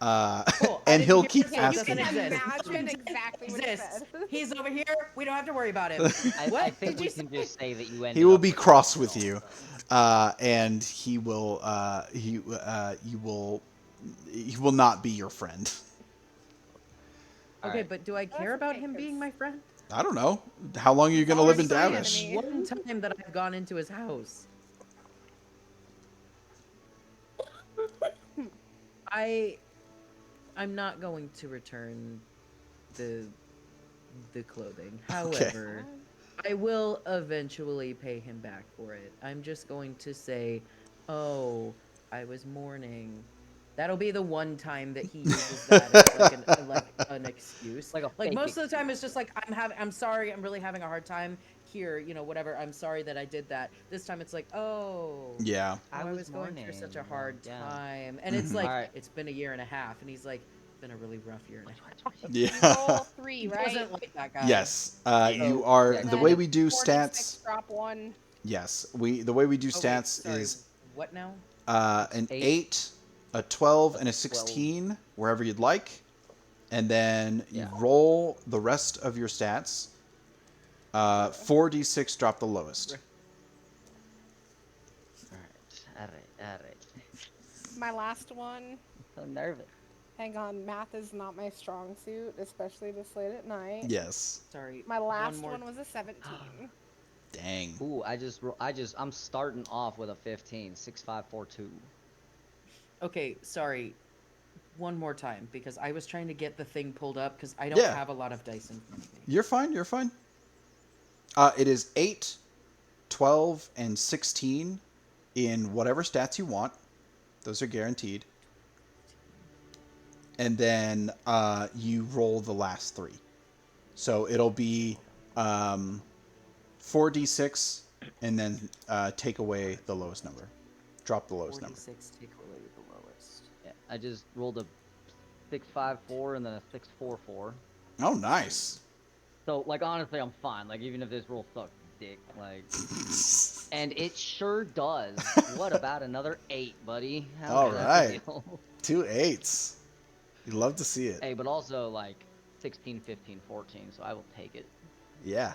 Speaker 5: Cool. I
Speaker 1: And
Speaker 5: didn't
Speaker 1: he'll
Speaker 5: hear
Speaker 1: keep
Speaker 5: it, so it
Speaker 1: asking.
Speaker 5: doesn't exist.
Speaker 4: Imagine exactly what he
Speaker 5: Exists.
Speaker 4: said.
Speaker 5: He's over here. We don't have to worry about him.
Speaker 3: I
Speaker 5: What
Speaker 3: think
Speaker 5: did
Speaker 3: we
Speaker 5: you
Speaker 3: can
Speaker 5: say?
Speaker 3: just say that you ended
Speaker 1: He will
Speaker 3: up
Speaker 1: be
Speaker 3: with
Speaker 1: cross
Speaker 3: it
Speaker 1: with you,
Speaker 3: also.
Speaker 1: and he will he will not be your friend.
Speaker 5: Okay,
Speaker 3: Alright.
Speaker 5: but do I
Speaker 4: That's
Speaker 5: care about
Speaker 4: okay,
Speaker 5: him being
Speaker 4: 'cause-
Speaker 5: my friend?
Speaker 1: I don't know. How long are you going to live in
Speaker 4: already my
Speaker 1: Davish?
Speaker 4: enemy.
Speaker 5: One time that I've gone into his house. I'm not going to return the clothing. However, I will eventually pay him back for it. I'm just going to say, "Oh, I was mourning." That'll be the one time that he uses that as like an excuse.
Speaker 3: Like a
Speaker 5: Like
Speaker 3: fake
Speaker 5: most of the time, it's just like I'm sorry, I'm really having a hard time here. Whatever. I'm sorry that I did that. This time, it's like, oh,
Speaker 1: Yeah.
Speaker 5: I was going through such a
Speaker 3: mourning,
Speaker 5: hard
Speaker 3: yeah.
Speaker 5: time, and it's
Speaker 1: Mhm.
Speaker 5: like
Speaker 3: Alright.
Speaker 5: it's been a year and a half, and he's like, it's been a really rough year and a half.
Speaker 4: You
Speaker 1: Yeah.
Speaker 4: roll 3,
Speaker 5: He
Speaker 4: right?
Speaker 5: doesn't like that guy.
Speaker 1: Yes. You
Speaker 3: So,
Speaker 1: are
Speaker 3: yeah,
Speaker 1: the
Speaker 4: And
Speaker 1: way
Speaker 4: then
Speaker 1: we do
Speaker 4: 46,
Speaker 1: stats.
Speaker 4: Drop 1.
Speaker 1: Yes. The way we do
Speaker 5: Oh, wait,
Speaker 1: stats
Speaker 5: sorry,
Speaker 1: is
Speaker 5: what now?
Speaker 1: an
Speaker 3: 8,
Speaker 1: 8, a 12, and a
Speaker 3: 12.
Speaker 1: 16, wherever you'd like. And then you
Speaker 3: Yeah.
Speaker 1: roll the rest of your stats. 4d6, drop the lowest.
Speaker 3: Alright.
Speaker 4: My last one.
Speaker 3: So nervous.
Speaker 4: Hang on, math is not my strong suit, especially this late at night.
Speaker 1: Yes.
Speaker 5: Sorry.
Speaker 4: My last
Speaker 5: more.
Speaker 4: one was a 17.
Speaker 1: Dang.
Speaker 3: Ooh, I'm starting off with a 15. 6, 5, 4, 2.
Speaker 5: Okay, sorry. One more time, because I was trying to get the thing pulled up, because I don't
Speaker 1: Yeah.
Speaker 5: have a lot of dice in front of me.
Speaker 1: You're fine. You're fine. It is 8, 12, and 16 in whatever stats you want. Those are guaranteed. And then you roll the last 3. So it'll be 4d6 and then take away the lowest number. Drop the lowest number.
Speaker 5: 46, take away the lowest.
Speaker 3: Yeah, I just rolled a 6, 5, 4 and then a 6, 4, 4.
Speaker 1: Oh, nice.
Speaker 3: So, like, honestly, I'm fine. Like, even if this roll sucks dick, like... And it sure does. What about another 8, buddy?
Speaker 1: All
Speaker 3: How's that
Speaker 1: right.
Speaker 3: feel?
Speaker 1: 2 8s. You love to see it.
Speaker 3: Hey, but also, like, 16, 15, 14, so I will take it.
Speaker 1: Yeah.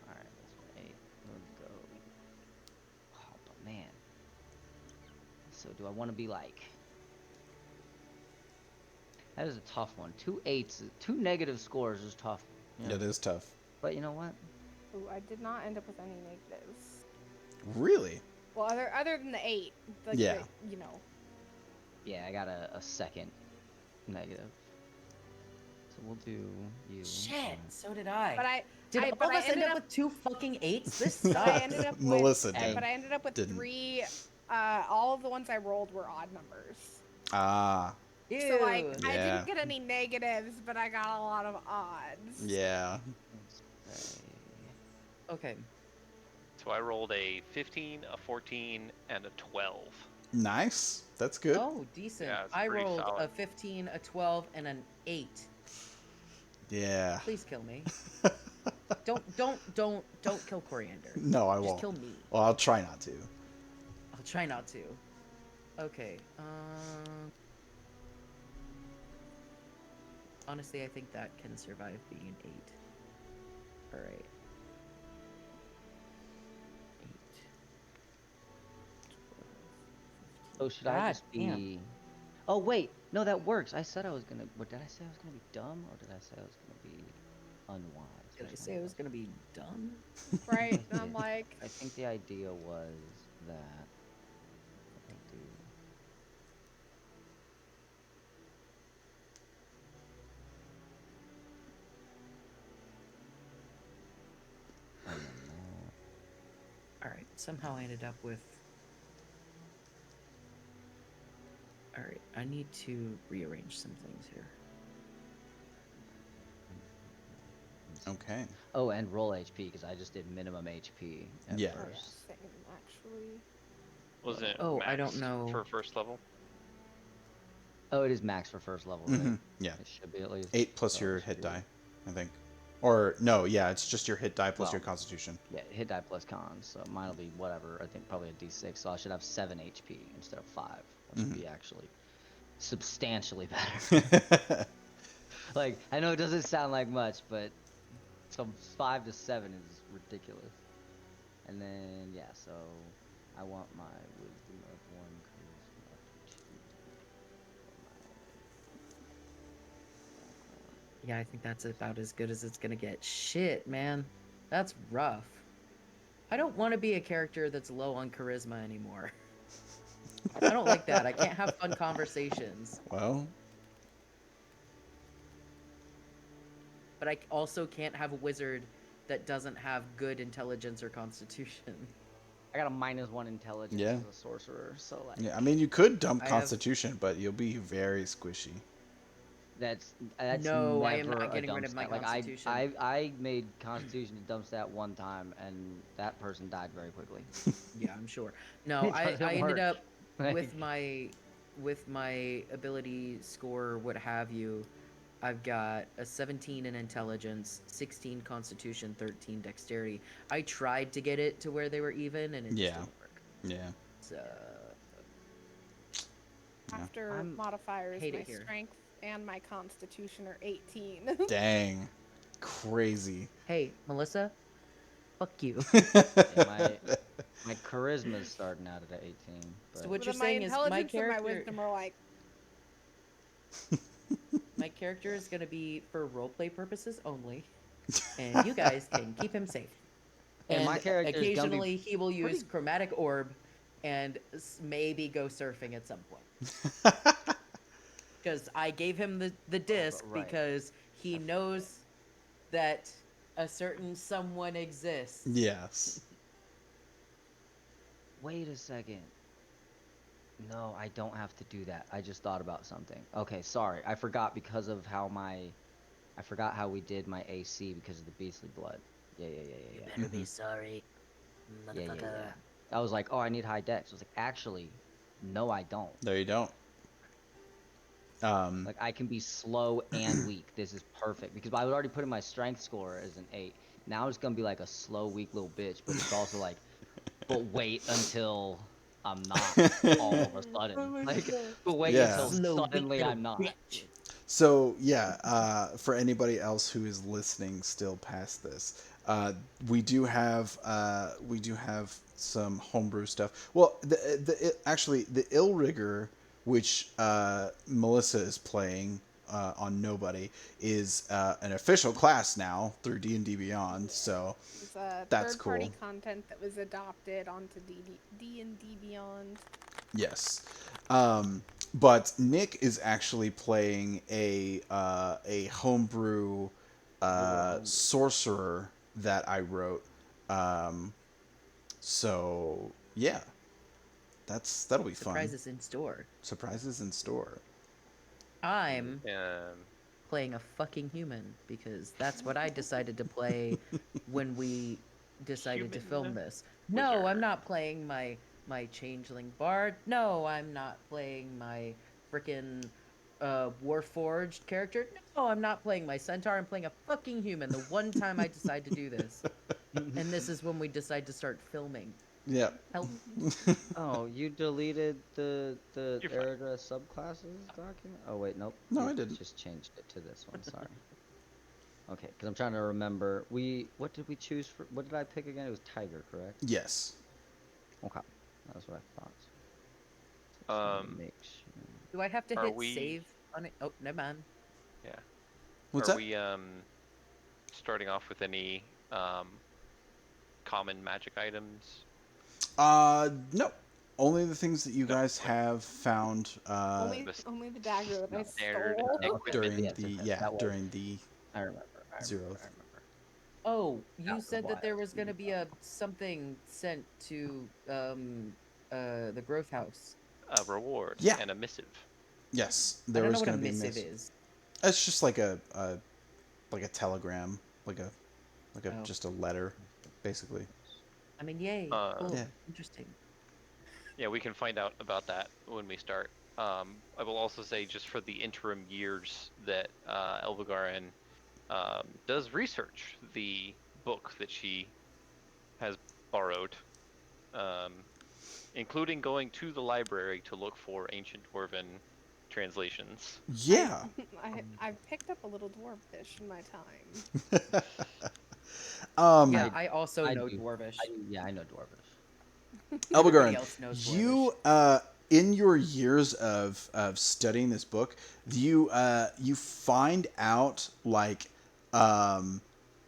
Speaker 3: Alright, that's 8. Let's go. Oh, but man. So, do I want to be like... That is a tough one. 2 8s, 2 negative scores is tough.
Speaker 1: It is tough.
Speaker 3: But you know what?
Speaker 4: Ooh, I did not end up with any negatives.
Speaker 1: Really?
Speaker 4: Well, other than the 8.
Speaker 1: Yeah.
Speaker 4: You know.
Speaker 3: Yeah, I got a second negative. So
Speaker 6: we'll do you.
Speaker 5: Shit, so did I.
Speaker 4: But I
Speaker 5: Did all
Speaker 4: but
Speaker 5: of
Speaker 4: I
Speaker 5: us end
Speaker 4: ended
Speaker 5: up
Speaker 4: up
Speaker 5: with 2 fucking 8s? This
Speaker 4: but I
Speaker 5: sucks.
Speaker 4: ended up with
Speaker 1: Melissa
Speaker 6: Hey.
Speaker 1: did.
Speaker 4: but I ended up with
Speaker 1: Didn't.
Speaker 4: 3 all of the ones I rolled were odd numbers.
Speaker 1: Ah,
Speaker 5: Ew.
Speaker 4: So like I
Speaker 1: Yeah.
Speaker 4: didn't get any negatives, but I got a lot of odds.
Speaker 1: yeah.
Speaker 6: Let's say...
Speaker 5: Okay.
Speaker 2: So I rolled a 15, a 14, and a 12.
Speaker 1: Nice. That's good.
Speaker 5: Oh, decent.
Speaker 2: Yeah, it's
Speaker 5: I
Speaker 2: pretty
Speaker 5: rolled
Speaker 2: solid.
Speaker 5: a 15, a 12, and an 8.
Speaker 1: Yeah.
Speaker 5: Please kill me. Don't kill Coriander.
Speaker 1: No, I
Speaker 5: Just
Speaker 1: won't.
Speaker 5: kill me.
Speaker 1: Well, I'll try not to.
Speaker 5: I'll try not to. Okay. Honestly, I think that can survive being an 8. All right. 8.
Speaker 6: Oh, should I
Speaker 5: God
Speaker 6: just
Speaker 5: damn.
Speaker 6: be... Oh, wait. No, that works. I said I was gonna... What, did I say I was gonna be dumb? Or did I say I was gonna be unwise?
Speaker 5: Did I
Speaker 6: Which
Speaker 5: say
Speaker 6: one
Speaker 5: I was gonna be dumb?
Speaker 4: Right? And I'm
Speaker 6: Yeah.
Speaker 4: like,
Speaker 6: I think the idea was that... I'll do... And then that.
Speaker 5: All right. Somehow I ended up with. All right. I need to rearrange some things here.
Speaker 1: Okay.
Speaker 6: Oh, and roll HP, because I just did minimum HP at
Speaker 1: Yeah.
Speaker 4: oh, yeah,
Speaker 6: first.
Speaker 4: same actually.
Speaker 2: Wasn't it
Speaker 5: Oh, I don't
Speaker 2: maxed
Speaker 5: know.
Speaker 2: for first level?
Speaker 6: Oh, it is max for first level, right?
Speaker 1: Mhm. Yeah.
Speaker 6: It should be at least.
Speaker 1: 8 plus
Speaker 6: So
Speaker 1: your
Speaker 6: it should
Speaker 1: hit
Speaker 6: be-
Speaker 1: die, I think. Or no, yeah, it's just your hit die plus your
Speaker 6: Well,
Speaker 1: constitution.
Speaker 6: Yeah, hit die plus cons, so mine will be whatever. I think probably a D6, so I should have 7 HP instead of 5, which would be actually substantially better. Like, I know it doesn't sound like much, but some 5 to 7 is ridiculous. And then yeah, so I want my wisdom of 1, charisma of 2. for
Speaker 5: Yeah, I think that's about as good as it's gonna get. Shit, man. That's rough. I don't want to be a character that's low on charisma anymore. I don't like that. I can't have fun conversations.
Speaker 1: Well,
Speaker 5: But I also can't have a wizard that doesn't have good intelligence or constitution.
Speaker 6: I got a -1 intelligence
Speaker 1: Yeah.
Speaker 6: as a sorcerer, so like
Speaker 1: yeah, I mean, you could dump
Speaker 5: I have-
Speaker 1: constitution, but you'll be very squishy.
Speaker 6: that's
Speaker 5: No, I am
Speaker 6: never
Speaker 5: not
Speaker 6: a
Speaker 5: getting
Speaker 6: dump
Speaker 5: rid of my
Speaker 6: stat. Like
Speaker 5: constitution.
Speaker 6: I made constitution to dump stat one time, and that person died very quickly.
Speaker 5: Yeah, I'm sure. No,
Speaker 6: It doesn't
Speaker 5: I ended
Speaker 6: work.
Speaker 5: up
Speaker 6: Like-
Speaker 5: with my ability score, what have you. I've got a 17 in intelligence, 16 constitution, 13 dexterity. I tried to get it to where they were even, and it
Speaker 1: Yeah.
Speaker 5: just didn't work.
Speaker 1: Yeah.
Speaker 5: So
Speaker 4: After
Speaker 6: I'm-
Speaker 4: modifiers,
Speaker 5: hate
Speaker 4: my
Speaker 5: it here.
Speaker 4: strength and my constitution are 18.
Speaker 1: Dang. Crazy.
Speaker 5: hey, Melissa, fuck you.
Speaker 6: Yeah, my charisma's starting out at 18. But
Speaker 5: So what
Speaker 4: But
Speaker 5: you're
Speaker 4: then my
Speaker 5: saying is my
Speaker 4: intelligence and my
Speaker 5: character,
Speaker 4: wisdom are like,
Speaker 5: my character is gonna be for roleplay purposes only, and you guys can keep him safe.
Speaker 6: And my character is gonna be
Speaker 5: occasionally he will use
Speaker 6: pretty-
Speaker 5: chromatic orb, and maybe go surfing at some point. Because I gave him the disc
Speaker 6: right.
Speaker 5: because he knows that a certain someone exists.
Speaker 1: Yes.
Speaker 6: wait a second. No, I don't have to do that. I just thought about something. Okay, sorry. I forgot because of how I forgot how we did my AC because of the beastly blood. Yeah.
Speaker 5: Better be sorry,
Speaker 6: Yeah,
Speaker 5: motherfucker.
Speaker 6: yeah. I was like, oh, I need high dex. I was like, actually, no, I don't.
Speaker 1: There you don't.
Speaker 6: Like, I can be slow and weak. This is perfect because I was already putting my strength score as an 8. Now it's gonna be like a slow, weak little bitch, but it's also like, but wait until I'm not all of a sudden. Like, but wait
Speaker 1: Yeah.
Speaker 6: until
Speaker 5: Slow, weak
Speaker 6: suddenly
Speaker 5: little
Speaker 6: I'm not.
Speaker 5: bitch.
Speaker 1: So yeah, for anybody else who is listening still past this, we do have some homebrew stuff. Well, actually the Ill Rigger, which Melissa is playing on Nobody, is an official class now through D&D Beyond. So
Speaker 4: it's a
Speaker 1: That's
Speaker 4: third-party
Speaker 1: cool.
Speaker 4: content that was adopted onto D&D Beyond.
Speaker 1: yes. But Nick is actually playing a homebrew sorcerer that I wrote. Um, so yeah, that'll be fun.
Speaker 5: Surprises in store.
Speaker 1: Surprises in store.
Speaker 5: I'm
Speaker 2: Um,
Speaker 5: playing a fucking human because that's what I decided to play when we decided to film
Speaker 2: Human
Speaker 5: this. No, I'm
Speaker 2: wizard.
Speaker 5: not playing my changeling bard. No, I'm not playing my frickin' warforged character. No, I'm not playing my centaur. I'm playing a fucking human. The one time I decide to do this, and this is when we decide to start filming.
Speaker 1: Yeah.
Speaker 5: Help.
Speaker 6: Oh, you deleted the
Speaker 2: You're fine.
Speaker 6: Aerodreth subclasses document? Oh wait, nope.
Speaker 1: No,
Speaker 6: you
Speaker 1: I didn't.
Speaker 6: Just changed it to this one. Sorry. Okay, because I'm trying to remember. What did we choose for? What did I pick again? It was tiger, correct?
Speaker 1: Yes.
Speaker 6: Okay, that was what I thought. Just wanted to make sure.
Speaker 5: Do I have to
Speaker 2: Are
Speaker 5: hit
Speaker 2: we-
Speaker 5: save on it? Oh, never mind.
Speaker 2: Yeah.
Speaker 1: What's
Speaker 2: Are
Speaker 1: that?
Speaker 2: we starting off with any common magic items?
Speaker 1: No. Only the things that you guys have found
Speaker 4: only the dagger that I
Speaker 2: Standard
Speaker 4: stole.
Speaker 2: equipment.
Speaker 1: during
Speaker 6: Yes,
Speaker 1: the
Speaker 6: yes, that was-
Speaker 1: during the
Speaker 6: I remember.
Speaker 1: Zeroth.
Speaker 5: Oh, you
Speaker 6: That was
Speaker 5: said that there
Speaker 6: wild.
Speaker 5: was gonna be a something sent to the growth house.
Speaker 2: A reward
Speaker 1: Yeah.
Speaker 2: and a missive.
Speaker 1: yes,
Speaker 5: I
Speaker 1: there
Speaker 5: don't know
Speaker 1: was
Speaker 5: what a
Speaker 1: going to be a
Speaker 5: missive
Speaker 1: miss.
Speaker 5: is.
Speaker 1: It's just like a telegram, like a
Speaker 5: Oh.
Speaker 1: just a letter, basically.
Speaker 5: I mean, yay, cool,
Speaker 1: Yeah.
Speaker 5: interesting.
Speaker 2: Yeah, we can find out about that when we start. I will also say, just for the interim years that Elvagaran does research the book that she has borrowed, including going to the library to look for ancient dwarven translations.
Speaker 1: Yeah.
Speaker 4: I've picked up a little dwarfish in my time.
Speaker 5: Yeah, I also
Speaker 6: I
Speaker 5: know
Speaker 6: do.
Speaker 5: Dwarvish.
Speaker 6: I know Dwarvish.
Speaker 5: Everybody
Speaker 1: Elvagaran,
Speaker 5: else knows
Speaker 1: you in your years of studying this book, you find out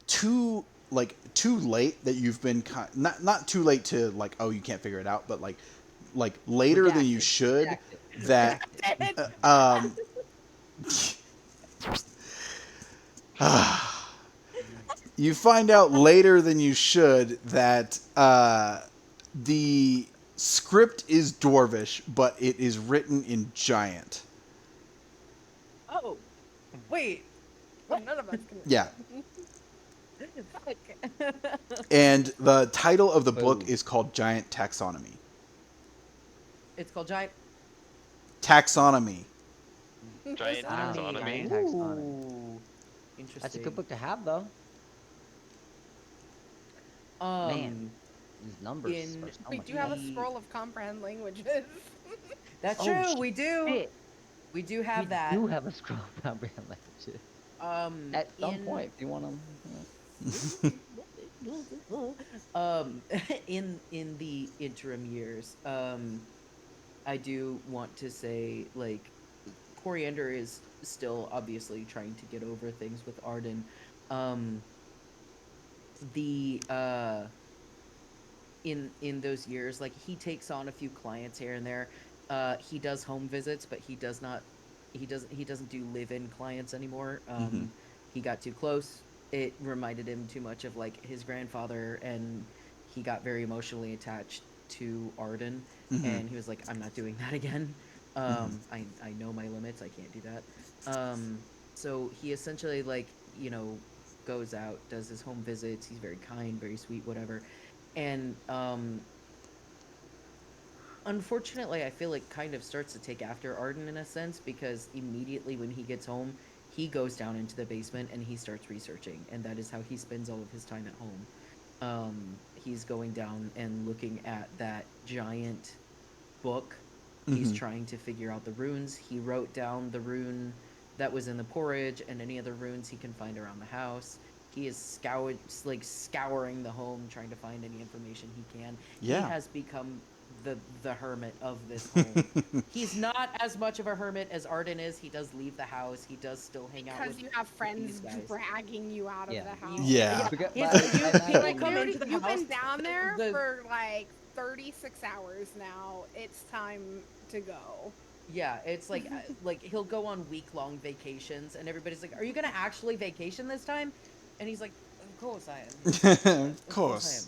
Speaker 1: too late that you've been not too late to like, oh, you can't figure it out, but like later than you
Speaker 6: Redacted,
Speaker 1: should
Speaker 6: redacted.
Speaker 1: that you find out later than you should that the script is Dwarvish, but it is written in Giant.
Speaker 5: Oh, wait.
Speaker 4: Well, none of us can.
Speaker 1: Yeah.
Speaker 5: Fuck.
Speaker 1: And the title of the book
Speaker 6: Boom.
Speaker 1: is called Giant Taxonomy.
Speaker 5: It's called Giant.
Speaker 1: Taxonomy.
Speaker 2: Giant
Speaker 6: Wow,
Speaker 2: taxonomy.
Speaker 6: giant taxonomy.
Speaker 5: Ooh, interesting.
Speaker 6: That's a good book to have, though. Man. These numbers
Speaker 5: in-
Speaker 6: are so
Speaker 4: We
Speaker 6: much
Speaker 4: do have a
Speaker 6: better.
Speaker 4: scroll of comprehend languages.
Speaker 5: That's
Speaker 6: Oh,
Speaker 5: true. We do.
Speaker 6: Shit,
Speaker 5: We do have
Speaker 6: we
Speaker 5: that.
Speaker 6: do have a scroll of comprehend languages. At some
Speaker 5: in-
Speaker 6: point, if you want to.
Speaker 5: in the interim years, I do want to say, like, Coriander is still obviously trying to get over things with Arden. In those years, like, he takes on a few clients here and there. He does home visits, but he doesn't do live-in clients anymore. He got too close. It reminded him too much of like his grandfather, and he got very emotionally attached to Arden, and he was like, I'm not doing that again. I know my limits. I can't do that. So he essentially, like, you know, goes out, does his home visits. He's very kind, very sweet, whatever. And unfortunately, I feel like kind of starts to take after Arden in a sense, because immediately when he gets home, he goes down into the basement and he starts researching, and that is how he spends all of his time at home. He's going down and looking at that giant book. He's trying to figure out the runes. He wrote down the rune that was in the porridge and any other runes he can find around the house. He is scouring the home, trying to find any information he can.
Speaker 1: Yeah.
Speaker 5: He has become the hermit of this home. He's not as much of a hermit as Arden is. He does leave the house. He does still hang out
Speaker 4: Because
Speaker 5: with
Speaker 4: you have friends
Speaker 5: these guys.
Speaker 4: dragging you out of
Speaker 6: Yeah.
Speaker 4: the house.
Speaker 1: Yeah.
Speaker 6: Because-
Speaker 5: He's
Speaker 6: but
Speaker 5: like, you-
Speaker 6: I
Speaker 5: he's
Speaker 6: imagine-
Speaker 5: like, come into the
Speaker 4: You've
Speaker 5: house.
Speaker 4: been down there
Speaker 5: The-
Speaker 4: for like 36 hours now. It's time to go.
Speaker 5: Yeah, it's like he'll go on week-long vacations, and everybody's like, "Are you gonna actually vacation this time?" And he's like, "Of course I am.
Speaker 1: Of
Speaker 5: Of course I am."
Speaker 1: course.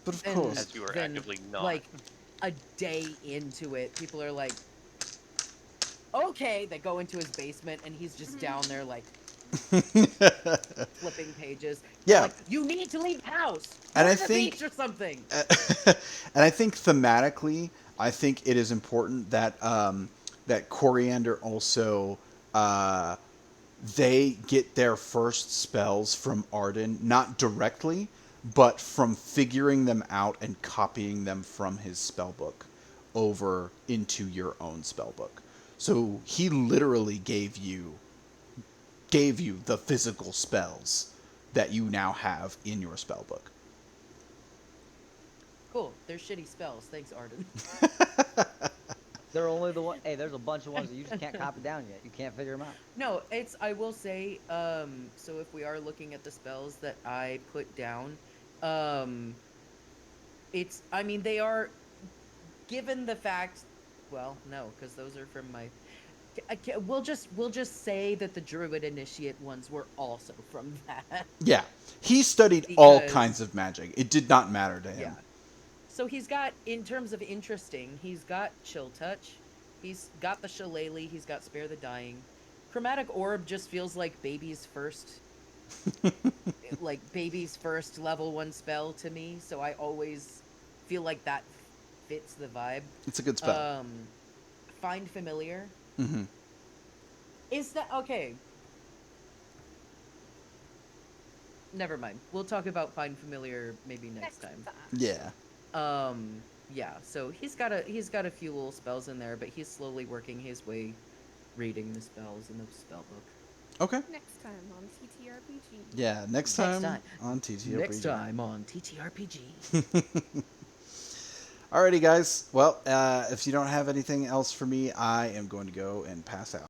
Speaker 1: But of
Speaker 5: And
Speaker 1: course.
Speaker 2: As you are
Speaker 5: then,
Speaker 2: actively not.
Speaker 5: like, a day into it, people are like, "Okay." They go into his basement, and he's just down there like flipping pages. They're
Speaker 1: Yeah.
Speaker 5: like, "You need to leave the house. Go
Speaker 1: And I
Speaker 5: to the
Speaker 1: think
Speaker 5: beach or something."
Speaker 1: and I think thematically, I think it is important that that Coriander also uh, they get their first spells from Arden, not directly, but from figuring them out and copying them from his spellbook over into your own spellbook. So he literally gave you the physical spells that you now have in your spellbook.
Speaker 5: Cool. They're shitty spells. Thanks, Arden.
Speaker 6: They're only the one. Hey, there's a bunch of ones that you just can't copy down yet. You can't figure them out.
Speaker 5: No, I will say, so if we are looking at the spells that I put down, um, I mean, they are, given the fact, well, no, because those are from my, we'll just say that the Druid Initiate ones were also from that.
Speaker 1: Yeah. He studied all
Speaker 5: Because,
Speaker 1: kinds of magic. It did not matter to him.
Speaker 5: yeah. So he's got, in terms of interesting, he's got Chill Touch, he's got the Shillelagh, he's got Spare the Dying. Chromatic Orb just feels like baby's first level 1 spell to me, so I always feel like that fits the vibe.
Speaker 1: It's a good spell.
Speaker 5: Find Familiar.
Speaker 1: Mm-hmm.
Speaker 5: Is that okay? Never mind. We'll talk about Find Familiar maybe next time.
Speaker 1: Yeah.
Speaker 5: Yeah, so he's got a few little spells in there, but he's slowly working his way reading the spells in the spell book.
Speaker 1: Okay.
Speaker 4: Next time on TTRPG.
Speaker 1: Yeah, next time on TTRPG.
Speaker 5: Next time on TTRPG.
Speaker 1: Alrighty, guys. Well, if you don't have anything else for me, I am going to go and pass out.